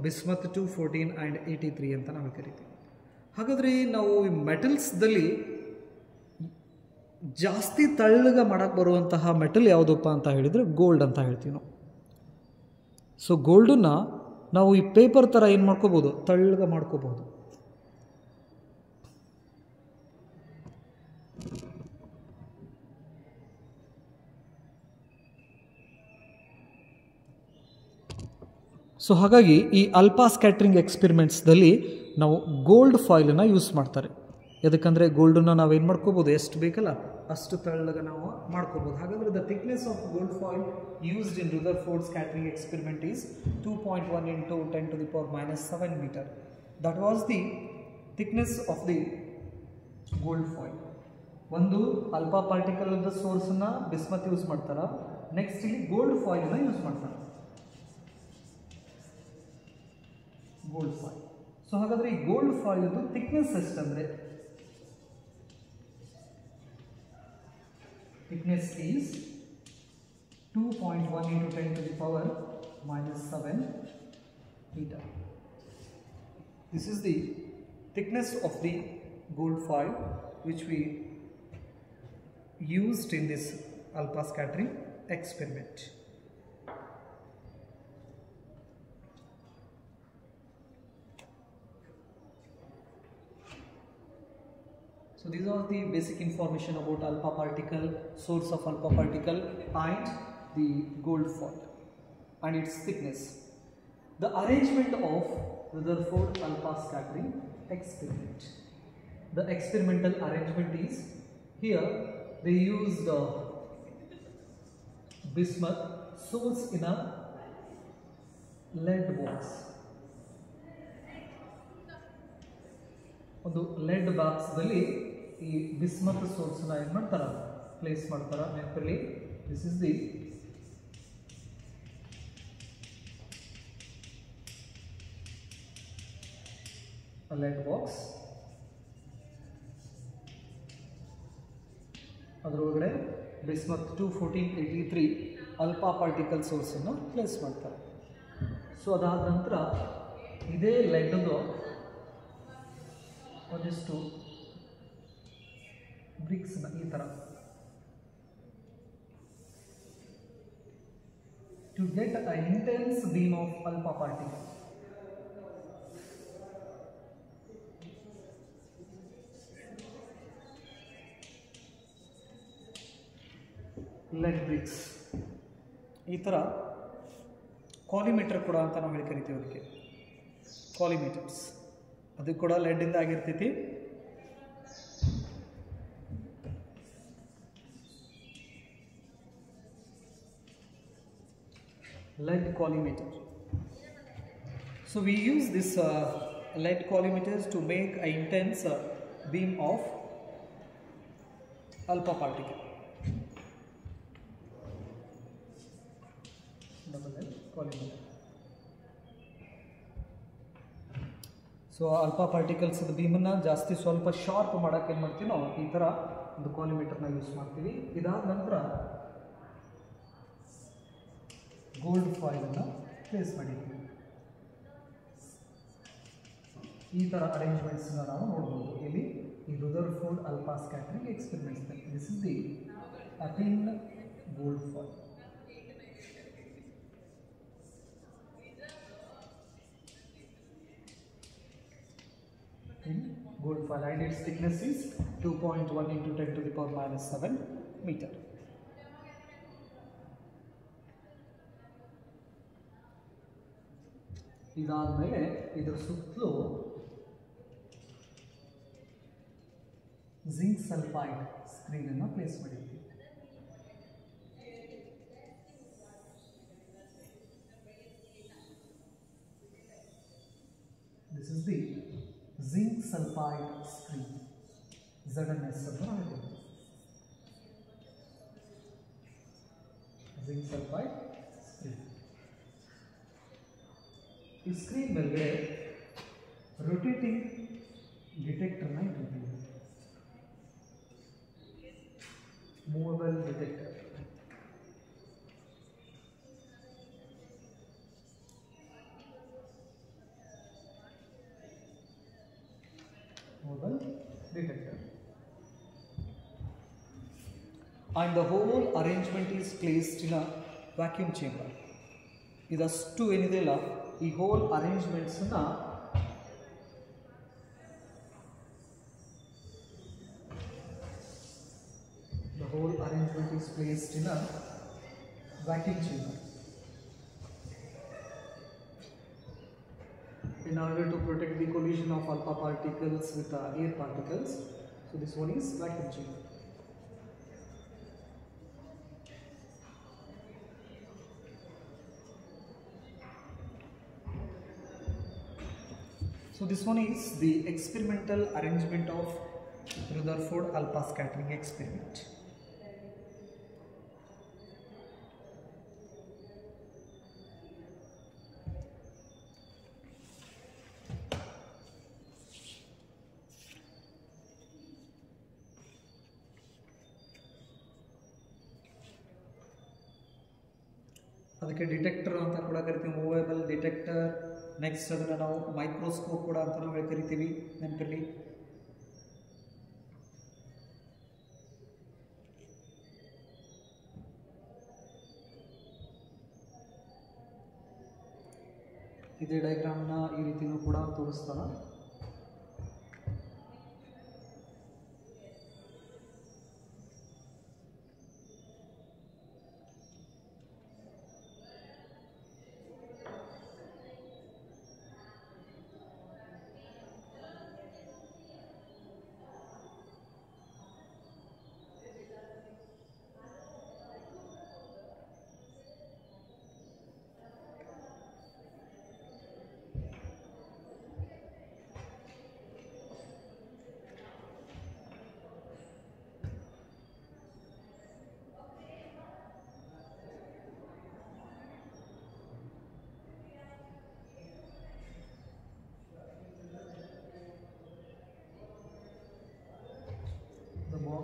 Speaker 1: Bismuth 214 and 83 ಅಂತ ನಾವು ಕರಿತೀವಿ. ಹಾಗಾದ್ರೆ ನಾವು ಮೆಟಲ್ಸ್ದಲ್ಲಿ ಜಾಸ್ತಿ ತಳ್ಳಗ ಮಾಡಕ್ಕೆ ಬರುವಂತಹ ಮೆಟಲ್ ಯಾವುದಪ್ಪ ಅಂತ ಹೇಳಿದರೆ ಗೋಲ್ಡ್ ಅಂತ ಹೇಳ್ತೀವಿ ನಾವು. ಸೊ ಗೋಲ್ಡನ್ನು ನಾವು ಈ ಪೇಪರ್ ಥರ ಏನು ಮಾಡ್ಕೋಬೋದು? ತಳ್ಳಗ ಮಾಡ್ಕೋಬಹುದು. ಸೊ ಹಾಗಾಗಿ ಈ ಅಲ್ಫಾ ಸ್ಕ್ಯಾಟ್ರಿಂಗ್ ಎಕ್ಸ್ಪೆರಿಮೆಂಟ್ಸ್ದಲ್ಲಿ ನಾವು ಗೋಲ್ಡ್ ಫಾಯಿಲನ್ನು ಯೂಸ್ ಮಾಡ್ತಾರೆ. ಯಾಕಂದರೆ ಗೋಲ್ಡನ್ನು ನಾವೇನು ಮಾಡ್ಕೋಬೋದು? ಎಷ್ಟು ಬೇಕಲ್ಲ ಅಷ್ಟು ತಳ್ಳಗ ನಾವು ಮಾಡ್ಕೋಬೋದು. ಹಾಗಾದರೆ the thickness of gold foil used in Rutherford scattering experiment is 2.1 into 10 to the power minus 7 meter. That was the thickness of the gold foil. ಒಂದು ಅಲ್ಫಾ ಪಾರ್ಟಿಕಲ್ ಸೋರ್ಸನ್ನು ಬಿಸ್ಮತ್ ಯೂಸ್ ಮಾಡ್ತಾರೆ, ನೆಕ್ಸ್ಟ್ ಇಲ್ಲಿ ಗೋಲ್ಡ್ ಫಾಯಿಲನ್ನು ಯೂಸ್ ಮಾಡ್ತಾರೆ. Gold foil. So ಹಾಗಾದರೆ ಈ gold ಫಾಯಿಲ್ದು thickness ಎಷ್ಟಂದರೆ, thickness is 2.1 into 10 to the power minus 7 meter. This is the thickness of the gold foil which we used in this alpha scattering experiment. So these are the basic information about alpha particle, source of alpha particle and the gold foil and its thickness. The arrangement of Rutherford alpha scattering experiment. The experimental arrangement is, here they use the bismuth source in a lead box. ಒಂದು lead ಬಾಕ್ಸ್ದಲ್ಲಿ ಈ bismuth ಸೋರ್ಸ್ನ ಏನು ಮಾಡ್ತಾರೆ, place ಮಾಡ್ತಾರೆ. ನೆನಪಲ್ಲಿ this is the lead box. ಅದರೊಳಗಡೆ bismuth 21483 alpha particle ಸೋರ್ಸನ್ನು ಪ್ಲೇಸ್ ಮಾಡ್ತಾರೆ. ಸೊ ಅದಾದ ನಂತರ ಇದೇ ಲೆಡ್ದು ಒಂದಿಷ್ಟು ಬ್ರಿಕ್ಸ್ನ ಈ ಥರ to get a intense beam of alpha particle. Lead bricks ಈ ಥರ ಕಾಲಿಮೀಟರ್ ಕೂಡ ಅಂತ ನಾವು ಹೇಳಿ ಕರಿತೀವಿ. ಅದಕ್ಕೆ ಕಾಲಿಮೀಟರ್ಸ್ ಅದು ಕೂಡ ಲೆಡ್ಡಿಂದ ಆಗಿರ್ತೈತಿ. lead collimator. So we use this lead collimators to make an intense beam of alpha particle. Double lead collimator. So alpha particles ಬೀಮನ್ನು ಜಾಸ್ತಿ ಸ್ವಲ್ಪ ಶಾರ್ಪ್ ಮಾಡೋಕ್ಕೆ ಏನು ಮಾಡ್ತೀವಿ ನಾವು, ಈ ಥರ ಒಂದು ಕಾಲಿಮೀಟರ್ನ ಯೂಸ್ ಮಾಡ್ತೀವಿ. ಇದಾದ ನಂತರ ಗೋಲ್ಡ್ ಫಾಯಿಲನ್ನು ಪ್ಲೇಸ್ ಮಾಡಿದ್ದೀವಿ. ಈ ಥರ ಅರೇಂಜ್ಮೆಂಟ್ಸ್ನ ನಾವು ನೋಡ್ಬೋದು ಇಲ್ಲಿ. ಈ Rutherford alpha scattering experiments. This is the open gold foil. In gold foil, and its thickness is 2.1 into 10 to the power minus 7 meter. ಇದಾದಮೇಲೆ ಇದರ ಸುತ್ತಲೂ ಜಿಂಕ್ ಸಲ್ಫೈಡ್ ಸ್ಕ್ರೀನ್ ಅನ್ನು ಪ್ಲೇಸ್ ಮಾಡಿದ್ದೀವಿ. This is the zinc sulfide screen, ZNS ಅಂತ ಹೇಳ್ತೀವಿ. Zinc sulphide screen. ಈ screen ಮೇಲೆ rotating ಡಿಟೆಕ್ಟರ್ನ ಇಟ್ಟಿದ್ದೀವಿ. Movable detector. Mobile detector, and the whole arrangement is placed in a vacuum chamber. ಇದಷ್ಟು ಏನಿದೆಯಲ್ಲ ಈ hole ಅರೇಂಜ್ಮೆಂಟ್ಸನ್ನ the whole arrangement is placed in a vacuum chamber in order to protect the collision of alpha particles with air particles. So this one is vacuum chamber. So this one is the experimental arrangement of Rutherford alpha scattering experiment. ಅದಕ್ಕೆ detector ಅಂತ ಕೂಡ ಕರಿತೀವಿ, movable detector. Next ಅದನ್ನು ನಾವು microscope ಕೂಡ ಅಂತ ನಾವು ಕರಿತೀವಿ ನೆನಪಲ್ಲಿ. ಇದೇ ಡಯಾಗ್ರಾಮ್ನ ಈ ರೀತಿನೂ ಕೂಡ ತೋರಿಸ್ತಾನೆ.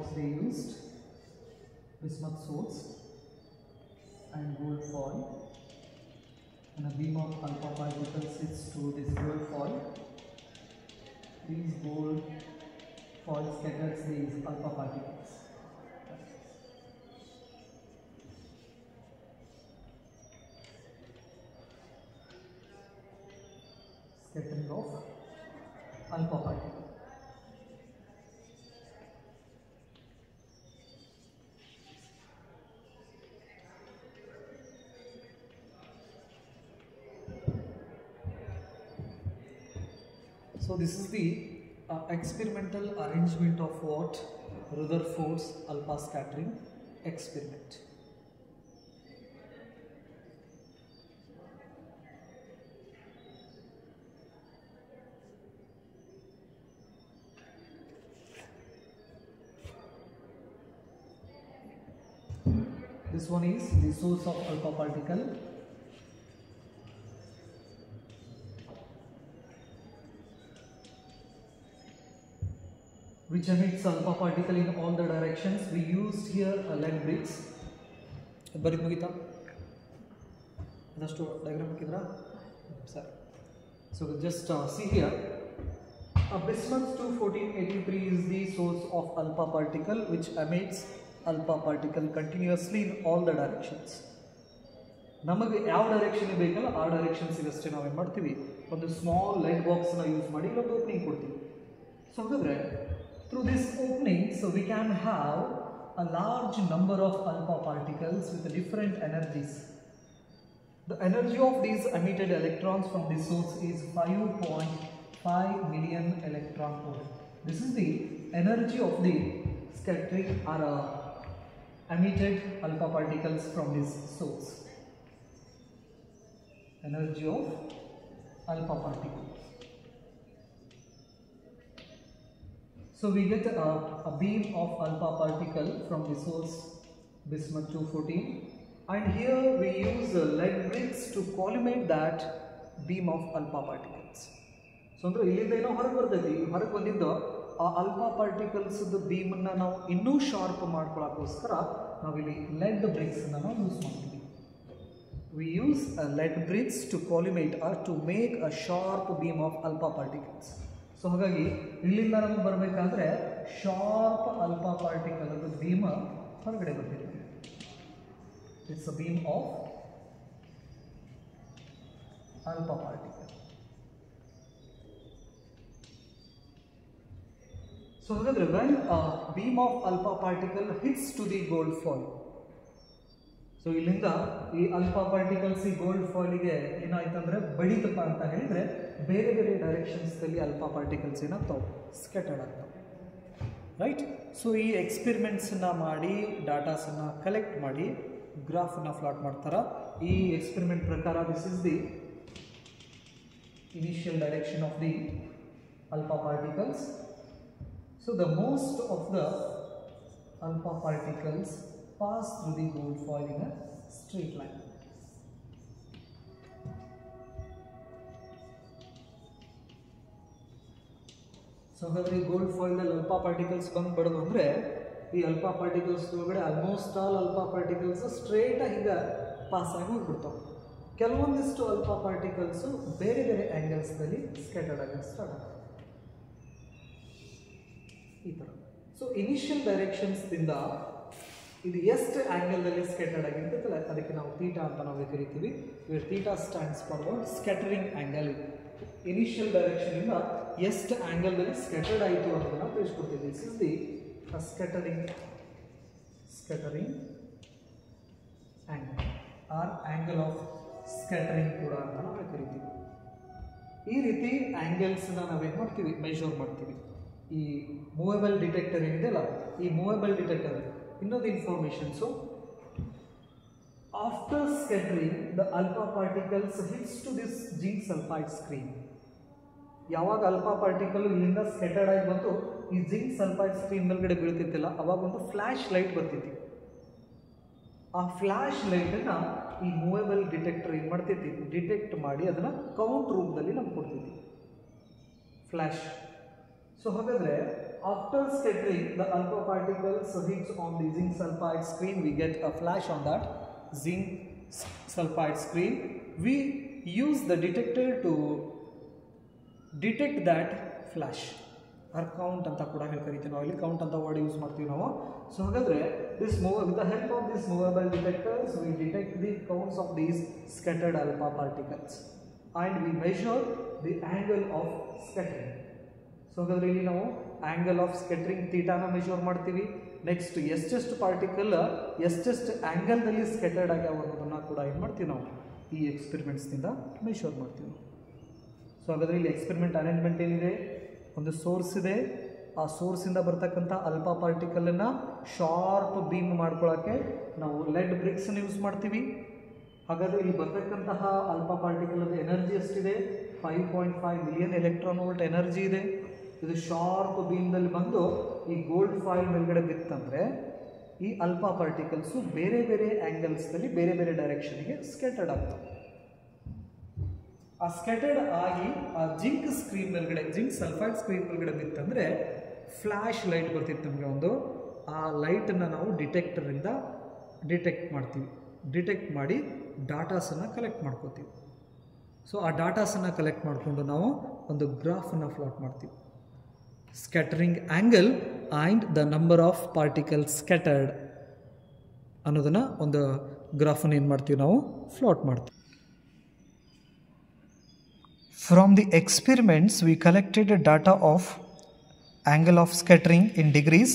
Speaker 1: box they used bismuth source and gold foil, and a beam of alpha particles hits to this gold foil. These gold foil scatters these alpha particles. Scattering of alpha particle. So this is the experimental arrangement of what Rutherford's alpha scattering experiment. This one is the source of alpha particle. Which emits alpha particle in all the directions. We used here a lead bricks. Barid mugita. Adastu diagram hakidra sir. So just see here. A bismuth 21483 is the source of alpha particle which emits alpha particle continuously in all the directions. ನಮಗೆ ಯಾವ direction ಬೇಕಲ್ಲ ಆ directions ಅಷ್ಟೇ ನಾವು ಏನು ಮಾಡ್ತೀವಿ, ಒಂದು small light box ನ ಯೂಸ್ ಮಾಡಿ ಒಂದು ಓಪನಿಂಗ್ ಕೊಡ್ತೀವಿ. ಸೊ ಹಾಗಾದ್ರೆ through this opening, so we can have a large number of alpha particles with different energies. The energy of these emitted electrons from this source is 5.5 million electron volt. This is the energy of the scattering or emitted alpha particles from this source. Energy of alpha particles. So we get a beam of alpha particle from the source bismuth 214, and here we use lead bricks to collimate that beam of alpha particles. So ಅಂದ್ರೆ ಇಲ್ಲಿಂದ ಏನೋ ಹೊರಗೆ ಬರ್ತೈತಿ, ಹೊರಗೆ ಬಂದಿದ್ದು ಆ alpha particles beam ಅನ್ನ ನಾವು ಇನ್ನೂ ಶಾರ್ಪ್ ಮಾಡ್ಕೊಳ್ಳೋಕ್ಕೋಸ್ಕರ ನಾವಿಲ್ಲಿ lead bricks ಅನ್ನ ನಾವು ಯೂಸ್ ಮಾಡ್ತೀವಿ. We use lead bricks to collimate or to make a sharp beam of alpha particles. So ಹಾಗಾಗಿ ಇಲ್ಲಿಂದ ನಮಗೆ ಬರಬೇಕಾದ್ರೆ ಶಾರ್ಪ್ ಅಲ್ಫಾ ಪಾರ್ಟಿಕಲ್ ಅದು ಬೀಮ್ ಹೊರಗಡೆ ಬರ್ತಿದೆ. It's a beam of alpha particle. So ಹಾಗಾದ್ರೆ when beam of alpha particle hits to the gold foil, so ಇಲ್ಲಿಂದ ಈ ಅಲ್ಫಾ ಪಾರ್ಟಿಕಲ್ಸ್ ಈ ಗೋಲ್ಡ್ ಫಾಯಿಲ್ಗೆ ಏನಾಯ್ತಂದ್ರೆ ಬಡಿತಪ್ಪ ಅಂತ ಹೇಳಿದ್ರೆ ಬೇರೆ ಬೇರೆ ಡೈರೆಕ್ಷನ್ಸ್ದಲ್ಲಿ ಅಲ್ಫಾ ಪಾರ್ಟಿಕಲ್ಸ್ ಏನಾಗ್ತಾವೆ, ಸ್ಕ್ಯಾಟರ್ಡ್ ಆಗ್ತವೆ, ರೈಟ್. ಸೊ ಈ ಎಕ್ಸ್ಪೆರಿಮೆಂಟ್ಸನ್ನ ಮಾಡಿ ಡಾಟಾಸನ್ನು ಕಲೆಕ್ಟ್ ಮಾಡಿ ಗ್ರಾಫನ್ನು ಪ್ಲಾಟ್ ಮಾಡ್ತಾರೆ. ಈ ಎಕ್ಸ್ಪೆರಿಮೆಂಟ್ ಪ್ರಕಾರ this is the initial direction of the alpha particles. So the most of the alpha particles pass through the gold foil in a straight line. So ಹಾಗಾದ್ರೆ ಈ gold foil ನಲ್ಲಿ alpha particles ಬಂದು ಬಡದು ಅಂದ್ರೆ ಈ alpha particles ಒಳಗಡೆ almost all alpha particles straight ಆಗಿ ಈಗ pass ಆಗಿ ಹೋಗ್ಬಿಡ್ತಾವೆ. ಕೆಲವೊಂದಿಷ್ಟು ಅಲ್ಫಾ ಪಾರ್ಟಿಕಲ್ಸ್ ಬೇರೆ ಬೇರೆ ಆಂಗಲ್ಸ್ ನಲ್ಲಿ ಸ್ಕ್ಯಾಟರ್ಡ್ ಆಗಿ ಸ್ಟಾರ್ಟ್ ಆಗ್ತವೆ ಈ ತರ. ಸೊ ಇನಿಷಿಯಲ್ ಡೈರೆಕ್ಷನ್ಸ್ ದಿಂದ ಇದು ಎಷ್ಟು ಆ್ಯಂಗಲ್ದಲ್ಲಿ ಸ್ಕ್ಯಾಟರ್ಡ್ ಆಗಿರ್ತೈತಲ್ಲ ಅದಕ್ಕೆ ನಾವು ಥೀಟಾ ಅಂತ ನಾವು ಕರಿತೀವಿ. Where theta stands for what, scattering angle. Initial ಡೈರೆಕ್ಷನಿಂದ ಎಷ್ಟು ಆ್ಯಂಗಲ್ದಲ್ಲಿ ಸ್ಕ್ಯಾಟರ್ಡ್ ಆಯಿತು ಅನ್ನೋದನ್ನು ತಿಳಿಸ್ಕೊಡ್ತೀವಿ. This is the scattering angle or angle of scattering ಕೂಡ ಅಂತ ನಾವು ಕರಿತೀವಿ. ಈ ರೀತಿ ಆ್ಯಂಗಲ್ಸ್ನ ನಾವೇನು ಮಾಡ್ತೀವಿ, ಮೆಷರ್ ಮಾಡ್ತೀವಿ. ಈ ಮೂವೇಬಲ್ ಡಿಟೆಕ್ಟರ್ ಏನಿದೆಯಲ್ಲ, ಈ ಮೂವೇಬಲ್ ಡಿಟೆಕ್ಟರ್ ಇನ್ನೊಂದು information. So after scattering the alpha particles hits to this zinc sulphide screen. ಯಾವಾಗ ಅಲ್ಫಾ ಪಾರ್ಟಿಕಲ್ ಇಲ್ಲಿಂದ ಸ್ಕ್ಯಾಟರ್ಡ್ ಆಗಿ ಬಂದು ಈ ಜಿಂಕ್ ಸಲ್ಫೈಡ್ ಸ್ಕ್ರೀನ್ ಮೇಲ್ಗಡೆ ಬೀಳ್ತಿತ್ತಿಲ್ಲ, ಅವಾಗ ಒಂದು ಫ್ಲ್ಯಾಶ್ ಲೈಟ್ ಬರ್ತಿತ್ತು. ಆ ಫ್ಲ್ಯಾಶ್ ಲೈಟನ್ನು ಈ ಮೂವೇಬಲ್ ಡಿಟೆಕ್ಟರ್ ಏನು ಮಾಡ್ತೈತಿ, ಡಿಟೆಕ್ಟ್ ಮಾಡಿ ಅದನ್ನು ಕೌಂಟ್ ರೂಪದಲ್ಲಿ ನಮ್ಗೆ ಕೊಡ್ತೈತಿ ಫ್ಲ್ಯಾಶ್. ಸೊ ಹಾಗಾದರೆ after scattering the alpha particles hits on the zinc sulfide screen, we get a flash on that zinc sulfide screen. We use the detector to detect that flash. Count ಅಂತ ಕೂಡ ಕರಿತೀವಿ ನಾವು, ಇಲ್ಲಿ count ಅಂತ word use ಮಾಡ್ತೀವಿ ನಾವು. So ಹಾಗಾದರೆ with the help of this movable detectors we detect the counts of these scattered alpha particles and we measure the angle of scattering. So ಹಾಗಾದರೆ ಇಲ್ಲಿ ನಾವು ಆಂಗಲ್ ಆಫ್ ಸ್ಕ್ಯಾಟರಿಂಗ್ ಥೀಟಾನ ಮೆಷರ್ ಮಾಡ್ತೀವಿ. Next ಎಷ್ಟೆಷ್ಟು particle ಎಷ್ಟೆಷ್ಟು ಆ್ಯಂಗಲ್ದಲ್ಲಿ scattered ಆಗ್ಯಾವ ಅನ್ನೋದನ್ನು ಕೂಡ ಏನು ಮಾಡ್ತೀವಿ ನಾವು ಈ ಎಕ್ಸ್ಪೆರಿಮೆಂಟ್ಸ್ನಿಂದ ಮೆಷರ್ ಮಾಡ್ತೀವಿ. ಸೊ ಹಾಗಾದರೆ ಇಲ್ಲಿ ಎಕ್ಸ್ಪೆರಿಮೆಂಟ್ ಅರೇಂಜ್ಮೆಂಟ್ ಏನಿದೆ, ಒಂದು ಸೋರ್ಸ್ ಇದೆ, ಆ ಸೋರ್ಸಿಂದ ಬರ್ತಕ್ಕಂಥ ಅಲ್ಫಾ ಪಾರ್ಟಿಕಲನ್ನು ಶಾರ್ಪ್ ಬೀಮ್ ಮಾಡ್ಕೊಳ್ಳೋಕ್ಕೆ ನಾವು ಲೆಡ್ ಬ್ರಿಕ್ಸನ್ನು ಯೂಸ್ ಮಾಡ್ತೀವಿ. ಹಾಗಾದರೆ ಇಲ್ಲಿ ಬರ್ತಕ್ಕಂತಹ ಅಲ್ಫಾ ಪಾರ್ಟಿಕಲ್ ಎನರ್ಜಿ ಎಷ್ಟಿದೆ, 5.5 ಮಿಲಿಯನ್ ಎಲೆಕ್ಟ್ರಾನ್ ವೋಲ್ಟ್ ಎನರ್ಜಿ ಇದೆ. ಇದು ಶಾರ್ಪ್ ಬೀಮ್ದಲ್ಲಿ ಬಂದು ಈ ಗೋಲ್ಡ್ ಫಾಯಿಲ್ ಮೇಲ್ಗಡೆ ಬಿತ್ತಂದರೆ ಈ ಅಲ್ಫಾ ಪಾರ್ಟಿಕಲ್ಸು ಬೇರೆ ಬೇರೆ ಆ್ಯಂಗಲ್ಸ್ದಲ್ಲಿ ಬೇರೆ ಬೇರೆ ಡೈರೆಕ್ಷನ್ಗೆ ಸ್ಕ್ಯಾಟರ್ಡ್ ಆಗ್ತವೆ. ಆ ಸ್ಕ್ಯಾಟರ್ಡ್ ಆಗಿ ಆ ಜಿಂಕ್ ಸ್ಕ್ರೀನ್ ಮೇಲ್ಗಡೆ, ಜಿಂಕ್ ಸಲ್ಫೈಡ್ ಸ್ಕ್ರೀನ್ ಮೇಲ್ಗಡೆ ಬಿತ್ತಂದರೆ ಫ್ಲ್ಯಾಶ್ ಲೈಟ್ ಬರ್ತಿತ್ತು ನಮಗೆ ಒಂದು. ಆ ಲೈಟನ್ನು ನಾವು ಡಿಟೆಕ್ಟರಿಂದ ಡಿಟೆಕ್ಟ್ ಮಾಡ್ತೀವಿ. ಡಿಟೆಕ್ಟ್ ಮಾಡಿ ಡಾಟಾಸನ್ನು ಕಲೆಕ್ಟ್ ಮಾಡ್ಕೋತೀವಿ. ಸೊ ಆ ಡಾಟಾಸನ್ನು ಕಲೆಕ್ಟ್ ಮಾಡಿಕೊಂಡು ನಾವು ಒಂದು ಗ್ರಾಫನ್ನು ಪ್ಲಾಟ್ ಮಾಡ್ತೀವಿ. Scattering angle and the number of particles scattered ಅನ್ನೋದನ್ನು ಒಂದು ಗ್ರಾಫನ್ನು ಏನು ಮಾಡ್ತೀವಿ ನಾವು ಪ್ಲಾಟ್ ಮಾಡ್ತೀವಿ. From the experiments we collected data of angle of scattering in degrees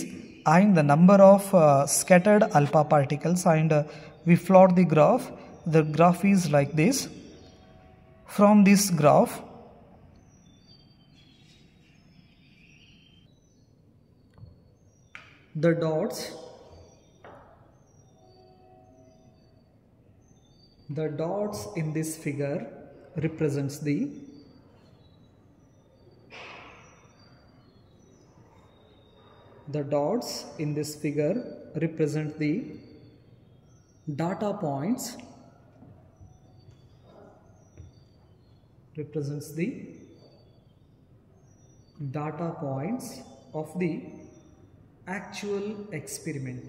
Speaker 1: and the number of scattered alpha particles and we plot the graph. The graph is like this. From this graph the dots in this figure represents the dots in this figure represent the data points, represents the data points of the actual experiment.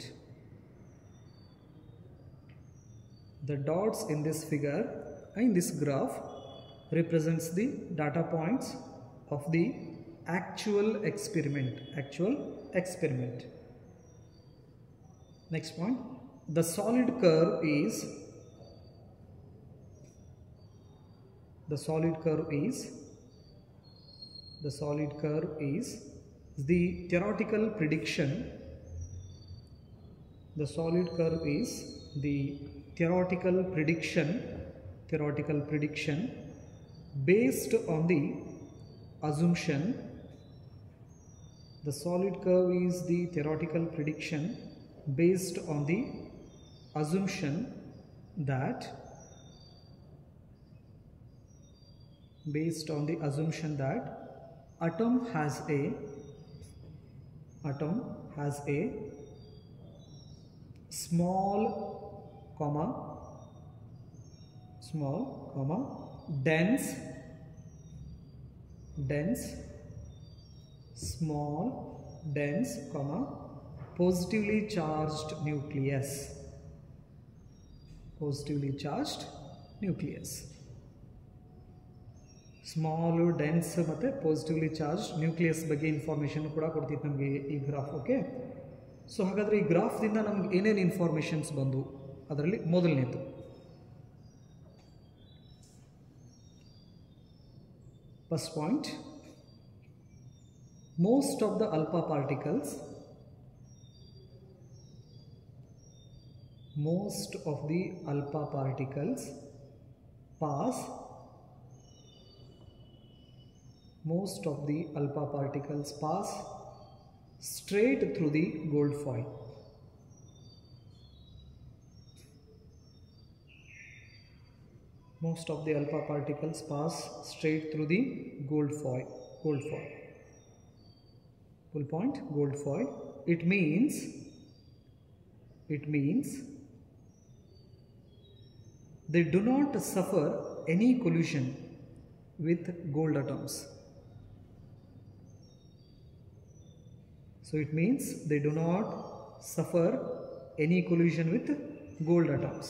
Speaker 1: The dots in this figure in this graph represents the data points of the actual experiment. Next point, the solid curve is the theoretical prediction. The solid curve is the theoretical prediction based on the assumption. The solid curve is the theoretical prediction based on the assumption that atom has a small dense positively charged nucleus. Small dense ಮತ್ತು positively charge nucleus ಬಗ್ಗೆ information ಕೂಡ ಕೊಡ್ತಿತ್ತು ನಮಗೆ ಈ graph. Okay, so ಹಾಗಾದರೆ ಈ ಗ್ರಾಫ್ದಿಂದ ನಮ್ಗೆ ಏನೇನು informations ಬಂದು ಅದರಲ್ಲಿ ಮೊದಲನೇದು first point, most of the alpha particles pass straight through the gold foil. Most of the alpha particles pass straight through the gold foil. Full point, gold foil. It means they do not suffer any collision with gold atoms. So it means they do not suffer any collision with gold atoms.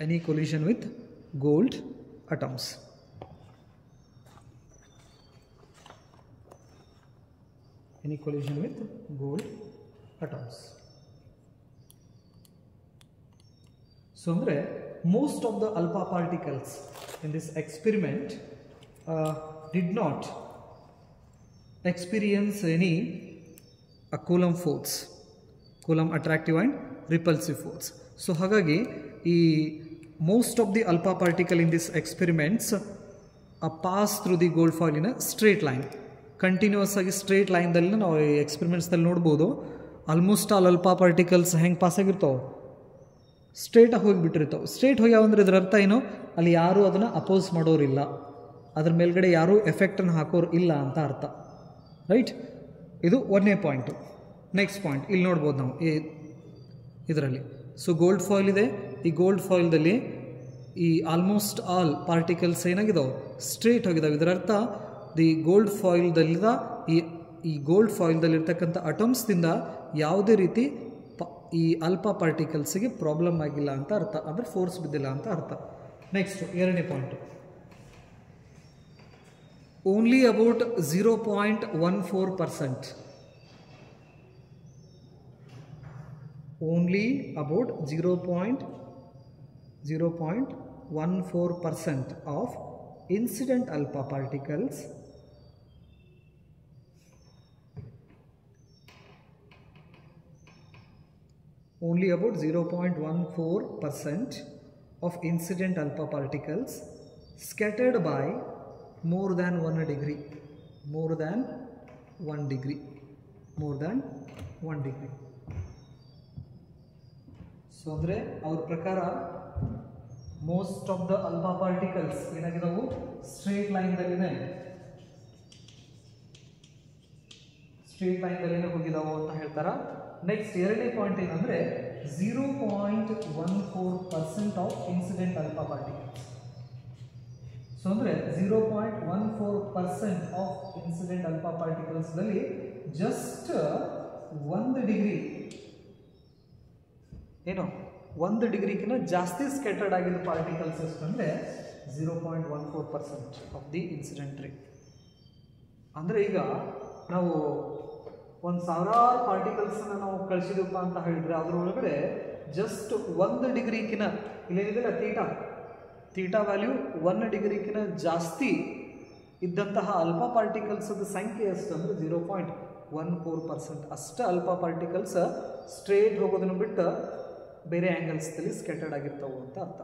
Speaker 1: Any collision with gold atoms. Any collision with gold atoms. So andre most of the alpha particles in this experiment did not experience any Coulomb force, Coulomb attractive and repulsive force. So hagagi most of the alpha particle in this experiments pass through the gold foil in a straight line. Continuous agi straight line dalli ನಾವು experiments dalli ನೋಡಬಹುದು. Almost all alpha particles ಹೆಂಗೆ pass ಆಗಿರ್ತಾವೆ, ಸ್ಟ್ರೇಟಾಗಿ ಹೋಗಿಬಿಟ್ಟಿರ್ತಾವೆ. Straight ಹೋಗ್ಯಾವ ಅಂದ್ರೆ ಇದರ ಅರ್ಥ ಏನು, ಅಲ್ಲಿ ಯಾರೂ ಅದನ್ನು ಅಪೋಸ್ ಮಾಡೋರಿಲ್ಲ, ಅದ್ರ ಮೇಲ್ಗಡೆ ಯಾರೂ ಎಫೆಕ್ಟನ್ನು ಹಾಕೋರು ಇಲ್ಲ ಅಂತ ಅರ್ಥ. ರೈಟ್, ಇದು ಒಂದನೇ ಪಾಯಿಂಟು. ನೆಕ್ಸ್ಟ್ ಪಾಯಿಂಟ್ ಇಲ್ಲಿ ನೋಡ್ಬೋದು ನಾವು ಇದರಲ್ಲಿ. ಸೊ ಗೋಲ್ಡ್ ಫಾಯಿಲ್ ಇದೆ. ಈ ಗೋಲ್ಡ್ ಫಾಯಿಲ್ದಲ್ಲಿ ಈ ಆಲ್ಮೋಸ್ಟ್ ಆಲ್ ಪಾರ್ಟಿಕಲ್ಸ್ ಏನಾಗಿದ್ದಾವೆ, ಸ್ಟ್ರೇಟ್ ಹೋಗಿದ್ದಾವೆ. ಇದರ ಅರ್ಥ ದಿ ಗೋಲ್ಡ್ ಫಾಯಿಲ್ದಲ್ಲಿದ್ದ ಈ ಗೋಲ್ಡ್ ಫಾಯಿಲ್ದಲ್ಲಿರ್ತಕ್ಕಂಥ ಅಟಮ್ಸ್ದಿಂದ ಯಾವುದೇ ರೀತಿ ಈ ಅಲ್ಫಾ ಪಾರ್ಟಿಕಲ್ಸಿಗೆ ಪ್ರಾಬ್ಲಮ್ ಆಗಿಲ್ಲ ಅಂತ ಅರ್ಥ, ಅಂದರೆ ಫೋರ್ಸ್ ಬಿದ್ದಿಲ್ಲ ಅಂತ ಅರ್ಥ. ನೆಕ್ಸ್ಟ್ ಎರಡನೇ point, only about 0.14%, only about 0.14% of incident alpha particles only about 0.14% of incident alpha particles scattered by more than 1 degree, more than 1 degree, more than 1 degree. So andre our prakara most of the alpha particles ಏನಾಗಿದಾವು straight line ದಲ್ಲಿನೇ ಹೋಗಿದಾವು ಅಂತ ಹೇಳ್ತಾರ. Next ಎರಡನೇ point ಏನಂದ್ರೆ 0.14% of incident alpha particles. So ಅಂದ್ರೆ 0.14% of incident alpha ಪಾರ್ಟಿಕಲ್ಸ್ದಲ್ಲಿ just 1 degree ಏನು 1 ಡಿಗ್ರಿಗಿಂತ ಜಾಸ್ತಿ ಸ್ಕ್ಯಾಟರ್ಡ್ ಆಗಿದ್ದ ಪಾರ್ಟಿಕಲ್ಸ್ ಎಷ್ಟು ಅಂದರೆ 0.14% ಆಫ್ ದಿ ಇನ್ಸಿಡೆಂಟ್ ರೇ. ಅಂದರೆ ಈಗ ನಾವು 1,000 ಪಾರ್ಟಿಕಲ್ಸನ್ನು ನಾವು ಕಳಿಸಿದಪ್ಪ ಅಂತ ಹೇಳಿದ್ರೆ ಅದರೊಳಗಡೆ ಜಸ್ಟ್ 1 ಡಿಗ್ರಿಗಿನ ಇಲ್ಲೇನಿದೆಲ್ಲ ತೀಟಾ ವ್ಯಾಲ್ಯೂ 1 ಡಿಗ್ರಿಗಿನ ಜಾಸ್ತಿ ಇದ್ದಂತಹ ಅಲ್ಫಾ ಪಾರ್ಟಿಕಲ್ಸದ ಸಂಖ್ಯೆ ಎಷ್ಟು ಅಂದರೆ 0.14%. ಅಷ್ಟು ಅಲ್ಫಾ ಪಾರ್ಟಿಕಲ್ಸ್ ಸ್ಟ್ರೇಟ್ ಹೋಗೋದನ್ನು ಬಿಟ್ಟು ಬೇರೆ ಆ್ಯಂಗಲ್ಸ್ದಲ್ಲಿ ಸ್ಕ್ಯಾಟರ್ಡ್ ಆಗಿರ್ತಾವೆ ಅಂತ ಅರ್ಥ.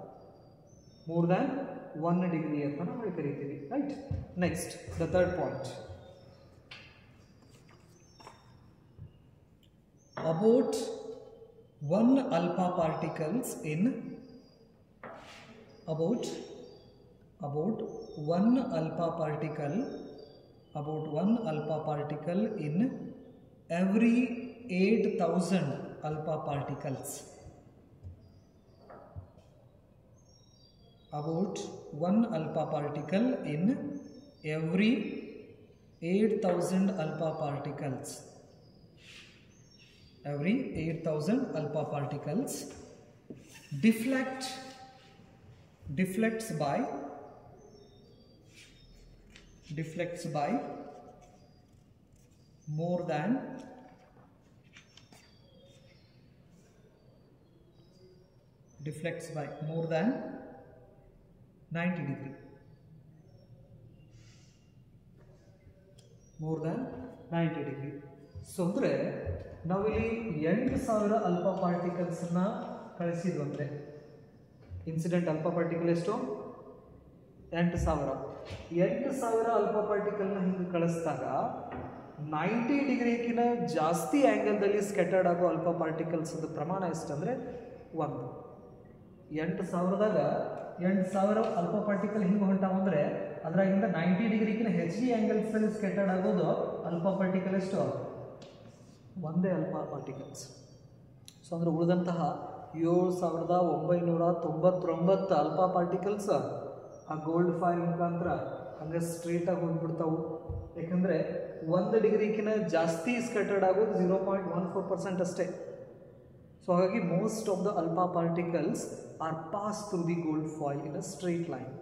Speaker 1: ಮೋರ್ ದ್ಯಾನ್ 1 ಡಿಗ್ರಿ ಅಂತ ನಾವು ಕರಿತೀವಿ. Right, next the third point, about 1 alpha particles in about 1 alpha particle in every 8,000 alpha particles. About 1 alpha particle in every 8,000 alpha particles. Every 8,000 alpha particles deflects by more than 90 degree. More than 90 degree. So ಅಂದರೆ ನಾವಿಲ್ಲಿ 8,000 alpha ಪಾರ್ಟಿಕಲ್ಸನ್ನ ಕಳಿಸಿದ್ವು ಅಂದರೆ incident alpha particle ಎಷ್ಟು 8,000 alpha ಪಾರ್ಟಿಕಲ್ನ ಹಿಂಗೆ ಕಳಿಸಿದಾಗ 90 ಡಿಗ್ರಿಗಿನ ಜಾಸ್ತಿ ಆ್ಯಂಗಲ್ದಲ್ಲಿ scattered ಆಗೋ alpha ಪಾರ್ಟಿಕಲ್ಸದ ಪ್ರಮಾಣ ಎಷ್ಟು ಅಂದರೆ 1. 8,000ದಾಗ 8,000 ಅಲ್ಫಾ ಪಾರ್ಟಿಕಲ್ ಹಿಂಗೆ ಹೊಂಟಾವ ಅಂದರೆ ಅದರಾಗಿಂದ 90 ಡಿಗ್ರಿಗಿನ ಹೆಚ್ಚಿಗೆ ಆ್ಯಂಗಲ್ಸಲ್ಲಿ ಸ್ಕ್ಯಾಟರ್ಡ್ ಆಗೋದು ಅಲ್ಫಾ ಪಾರ್ಟಿಕಲ್ ಎಷ್ಟು, ಒಂದೇ ಅಲ್ಫಾ ಪಾರ್ಟಿಕಲ್ಸ್. ಸೊ ಅಂದರೆ ಉಳಿದಂತಹ 7,999 ಅಲ್ಫಾ ಪಾರ್ಟಿಕಲ್ಸ್ ಆ ಗೋಲ್ಡ್ ಫಾಯಿಲ್ ಮುಖಾಂತರ ಹಂಗೆ ಸ್ಟ್ರೇಟಾಗಿ ಹೋಗಿಬಿಡ್ತಾವು. ಯಾಕಂದರೆ 1 ಡಿಗ್ರಿಗಿಂತ ಜಾಸ್ತಿ ಸ್ಕ್ಯಾಟರ್ಡ್ ಆಗೋದು 0.14% ಅಷ್ಟೇ. ಸೊ ಹಾಗಾಗಿ most of the alpha particles are pass through the gold foil in a straight line.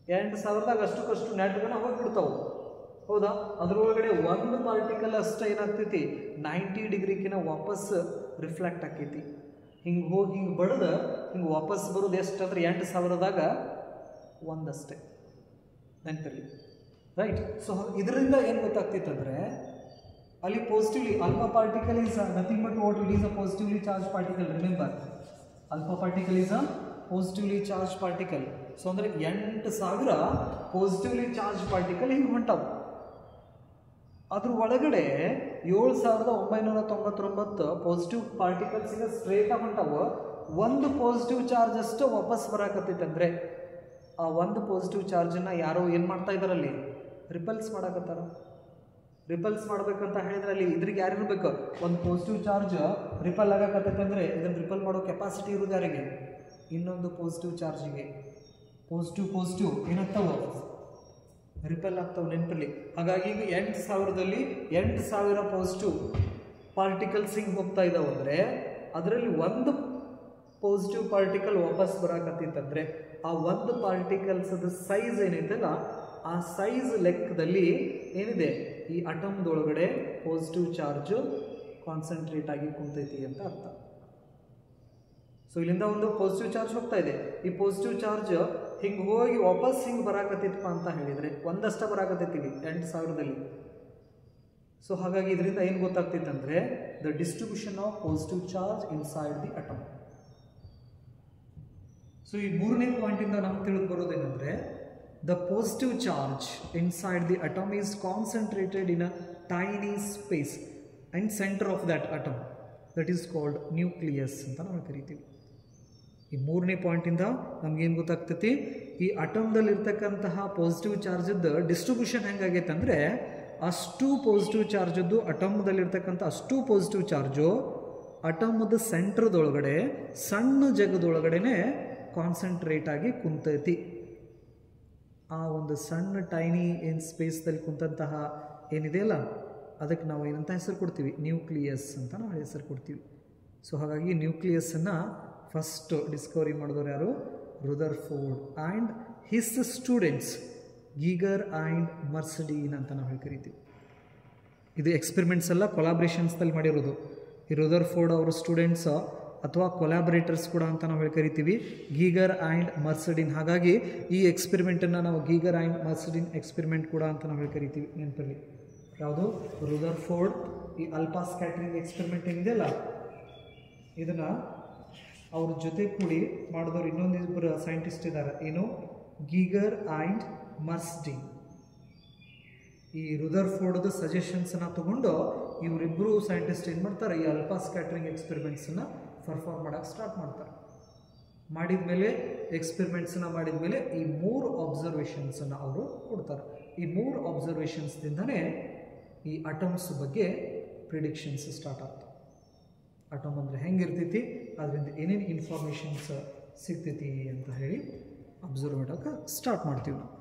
Speaker 1: 2000ದಾಗ ಅಷ್ಟಕ್ಕಷ್ಟು ನೆಟ್ಗನ ಹೋಗಿಬಿಡ್ತಾವೆ, ಹೌದಾ? ಅದ್ರೊಳಗಡೆ 1 ಪಾರ್ಟಿಕಲ್ ಅಷ್ಟೇ ಏನಾಗ್ತೈತಿ 90 ಡಿಗ್ರಿಗಿನ ವಾಪಸ್ ರಿಫ್ಲೆಕ್ಟ್ ಆಕೈತಿ. ಹಿಂಗೆ ಹೋಗಿ ಹಿಂಗೆ ಬಡ್ದು ಹಿಂಗೆ ವಾಪಸ್ ಬರೋದು ಎಷ್ಟು ಅಂದ್ರೆ 8000ದಾಗ ಒಂದಷ್ಟೇ, ನೆನಪಿರಲಿ, ರೈಟ್? ಸೊ ಇದರಿಂದ ಏನು ಗೊತ್ತಾಗ್ತಿತ್ತು ಅಂದರೆ ಅಲ್ಲಿ positively alpha particle is nothing but what it is a positively charge particle. Remember, alpha particle is a positively charge particle. So ಅಂದರೆ 8000 ಪಾಸಿಟಿವ್ಲಿ ಚಾರ್ಜ್ ಪಾರ್ಟಿಕಲ್ ಹಿಂಗೆ ಹೊಂಟಾವು. ಅದ್ರ ಒಳಗಡೆ 7999 ಪಾಸಿಟಿವ್ ಪಾರ್ಟಿಕಲ್ಸ್ ಈಗ ಸ್ಟ್ರೇಟಾಗಿ ಹೊಂಟಾವು. 1 ಪಾಸಿಟಿವ್ ಚಾರ್ಜ್ ಅಷ್ಟು ವಾಪಸ್ ಬರಾಕತ್ತೈತಂದ್ರೆ ಆ 1 ಪಾಸಿಟಿವ್ ಚಾರ್ಜನ್ನು ಯಾರೋ ಏನು ಮಾಡ್ತಾ ಇದ್ದಾರಲ್ಲಿ ರಿಪಲ್ಸ್ ಮಾಡಕತ್ತಾರ. ರಿಪಲ್ಸ್ ಮಾಡ್ಬೇಕಂತ ಹೇಳಿದ್ರೆ ಅಲ್ಲಿ ಇದ್ರಿಗೆ ಯಾರು ಇರಬೇಕು? ಒಂದು ಪಾಸಿಟಿವ್ ಚಾರ್ಜ್ ರಿಪಲ್ ಆಗಕತ್ತೈತೆ ಅಂದರೆ ಇದನ್ನು ರಿಪಲ್ ಮಾಡೋ ಕೆಪಾಸಿಟಿ ಇರೋದು ಯಾರಿಗೆ? ಇನ್ನೊಂದು ಪಾಸಿಟಿವ್ ಚಾರ್ಜಿಗೆ. ಪಾಸಿಟಿವ್ ಏನಾಗ್ತಾವ? ರಿಪಲ್ ಆಗ್ತಾವೆ, ನೆನಪಲ್ಲಿ. ಹಾಗಾಗಿ ಈಗ 8000ದಲ್ಲಿ 8000 ಪಾಸಿಟಿವ್ ಪಾರ್ಟಿಕಲ್ಸ್ ಹಿಂಗೆ ಹೋಗ್ತಾ ಇದ್ದಾವೆ ಅಂದರೆ ಅದರಲ್ಲಿ 1 ಪಾಸಿಟಿವ್ ಪಾರ್ಟಿಕಲ್ ವಾಪಸ್ ಬರಾಕತ್ತಿತ್ತಂದರೆ ಆ 1 ಪಾರ್ಟಿಕಲ್ಸದ ಸೈಜ್ ಏನೈತಲ್ಲ ಆ ಸೈಜ್ ಲೆಕ್ಕದಲ್ಲಿ ಏನಿದೆ ಈ ಅಟಮ್ದೊಳಗಡೆ ಪಾಸಿಟಿವ್ ಚಾರ್ಜು ಕಾನ್ಸಂಟ್ರೇಟ್ ಆಗಿ ಕುಂತೈತಿ ಅಂತ ಅರ್ಥ. ಸೊ ಇಲ್ಲಿಂದ ಒಂದು ಪಾಸಿಟಿವ್ ಚಾರ್ಜ್ ಹೋಗ್ತಾ ಇದೆ. ಈ ಪಾಸಿಟಿವ್ ಚಾರ್ಜ್ ಹಿಂಗೆ ಹೋಗಿ ವಾಪಸ್ ಹಿಂಗೆ ಬರಾಕತ್ತಿತ್ತಪ್ಪ ಅಂತ ಹೇಳಿದರೆ ಒಂದಷ್ಟ ಬರಾಕತ್ತೈತಿವಿ 8000ದಲ್ಲಿ. ಸೊ ಹಾಗಾಗಿ ಇದರಿಂದ ಏನು ಗೊತ್ತಾಗ್ತಿತ್ತಂದರೆ the distribution of positive charge inside the atom. So ಈ 3ನೇ ಪಾಯಿಂಟಿಂದ ನಮ್ಗೆ ತಿಳಿದು ಬರೋದೇನೆಂದರೆ the positive charge inside the atom is concentrated in a tiny space and center of that atom, that is called nucleus ಅಂತ ನಾವು ಕರಿತೀವಿ. ಈ 3ನೇ ಪಾಯಿಂಟಿಂದ ನಮಗೇನು ಗೊತ್ತಾಗ್ತೈತಿ, ಈ ಅಟಮ್ದಲ್ಲಿ ಇರ್ತಕ್ಕಂತಹ ಪಾಸಿಟಿವ್ ಚಾರ್ಜದ್ದು ಡಿಸ್ಟ್ರಿಬ್ಯೂಷನ್ ಹೆಂಗಾಗೈತೆ ಅಂದರೆ ಅಷ್ಟು ಪಾಸಿಟಿವ್ ಚಾರ್ಜದ್ದು ಅಟಮ್ದಲ್ಲಿರ್ತಕ್ಕಂಥ ಅಷ್ಟು ಪಾಸಿಟಿವ್ ಚಾರ್ಜು ಅಟಮ್ದ ಸೆಂಟ್ರದೊಳಗಡೆ ಸಣ್ಣ ಜಗದೊಳಗಡೆನೆ ಕಾನ್ಸಂಟ್ರೇಟ್ ಆಗಿ ಕುಂತೈತಿ. ಆ ಒಂದು ಸಣ್ಣ ಟೈನಿ ಏನು ಸ್ಪೇಸ್ದಲ್ಲಿ ಕುಂತಹ ಏನಿದೆಯಲ್ಲ ಅದಕ್ಕೆ ನಾವು ಏನಂತ ಹೆಸರು ಕೊಡ್ತೀವಿ? ನ್ಯೂಕ್ಲಿಯಸ್ ಅಂತ ನಾವು ಹೆಸರು ಕೊಡ್ತೀವಿ. ಸೊ ಹಾಗಾಗಿ ನ್ಯೂಕ್ಲಿಯಸ್ಸನ್ನು ಫಸ್ಟ್ ಡಿಸ್ಕವರಿ ಮಾಡಿದವರು ಯಾರು? Rutherford and his students Geiger and Marsden ಅಂತ ನಾವು ಕರಿತೀವಿ. ಇದು ಎಕ್ಸ್ಪೆರಿಮೆಂಟ್ಸ್ ಎಲ್ಲ ಕೊಲಾಬ್ರೇಷನ್ಸ್ದಲ್ಲಿ ಮಾಡಿರೋದು. ಈ ರುದರ್ಫೋರ್ಡ್ ಅವರ ಸ್ಟೂಡೆಂಟ್ಸ್ ಅಥವಾ ಕೊಲಾಬ್ರೇಟರ್ಸ್ ಕೂಡ ಅಂತ ನಾವು ಕರಿತೀವಿ, ಗೀಗರ್ ಆ್ಯಂಡ್ ಮರ್ಸಡಿನ್. ಹಾಗಾಗಿ ಈ ಎಕ್ಸ್ಪೆರಿಮೆಂಟನ್ನು ನಾವು ಗೀಗರ್ ಆ್ಯಂಡ್ ಮರ್ಸಡಿನ್ ಎಕ್ಸ್ಪೆರಿಮೆಂಟ್ ಕೂಡ ಅಂತ ನಾವು ಕರಿತೀವಿ. ನೆನಪಲ್ಲಿ ಯಾವುದು? ರುದರ್ಫೋರ್ಡ್ ಈ ಅಲ್ಫಾ ಸ್ಕ್ಯಾಟ್ರಿಂಗ್ ಎಕ್ಸ್ಪೆರಿಮೆಂಟ್ ಏನಿದೆಯಲ್ಲ ಇದನ್ನು ಅವ್ರ ಜೊತೆ ಕೂಡಿ ಮಾಡಿದವರು ಇನ್ನೊಂದಿಬ್ಬರು ಸೈಂಟಿಸ್ಟ್ ಇದ್ದಾರೆ. ಏನು? Geiger and Marsden. ಈ ರುದರ್ಫೋರ್ಡ್ದು ಸಜೆಷನ್ಸನ್ನು ತಗೊಂಡು ಇವರಿಬ್ಬರು ಸೈಂಟಿಸ್ಟ್ ಏನು ಮಾಡ್ತಾರೆ? ಈ ಅಲ್ಫಾ ಸ್ಕ್ಯಾಟ್ರಿಂಗ್ ಎಕ್ಸ್ಪೆರಿಮೆಂಟ್ಸನ್ನು ಪರ್ಫಾರ್ಮ್ ಮಾಡೋಕ್ಕೆ ಸ್ಟಾರ್ಟ್ ಮಾಡ್ತಾರೆ. ಮಾಡಿದ್ಮೇಲೆ ಎಕ್ಸ್ಪೆರಿಮೆಂಟ್ಸನ್ನು ಮಾಡಿದ್ಮೇಲೆ ಈ 3 ಅಬ್ಸರ್ವೇಷನ್ಸನ್ನು ಅವರು ಕೊಡ್ತಾರೆ. ಈ 3 ಅಬ್ಸರ್ವೇಷನ್ಸ್ದಿಂದನೇ ಈ ಅಟಮ್ಸ್ ಬಗ್ಗೆ ಪ್ರಿಡಿಕ್ಷನ್ಸ್ ಸ್ಟಾರ್ಟ್ ಆಗ್ತವೆ. ಅಟಮ್ ಅಂದರೆ ಹೆಂಗಿರ್ತೈತಿ, ಅದರಿಂದ ಏನೇನು ಇನ್ಫಾರ್ಮೇಷನ್ಸ್ ಸಿಗ್ತೈತಿ ಅಂತ ಹೇಳಿ ಅಬ್ಸರ್ವ್ ಮಾಡೋಕ್ಕೆ ಸ್ಟಾರ್ಟ್ ಮಾಡ್ತೀವಿ ನಾವು.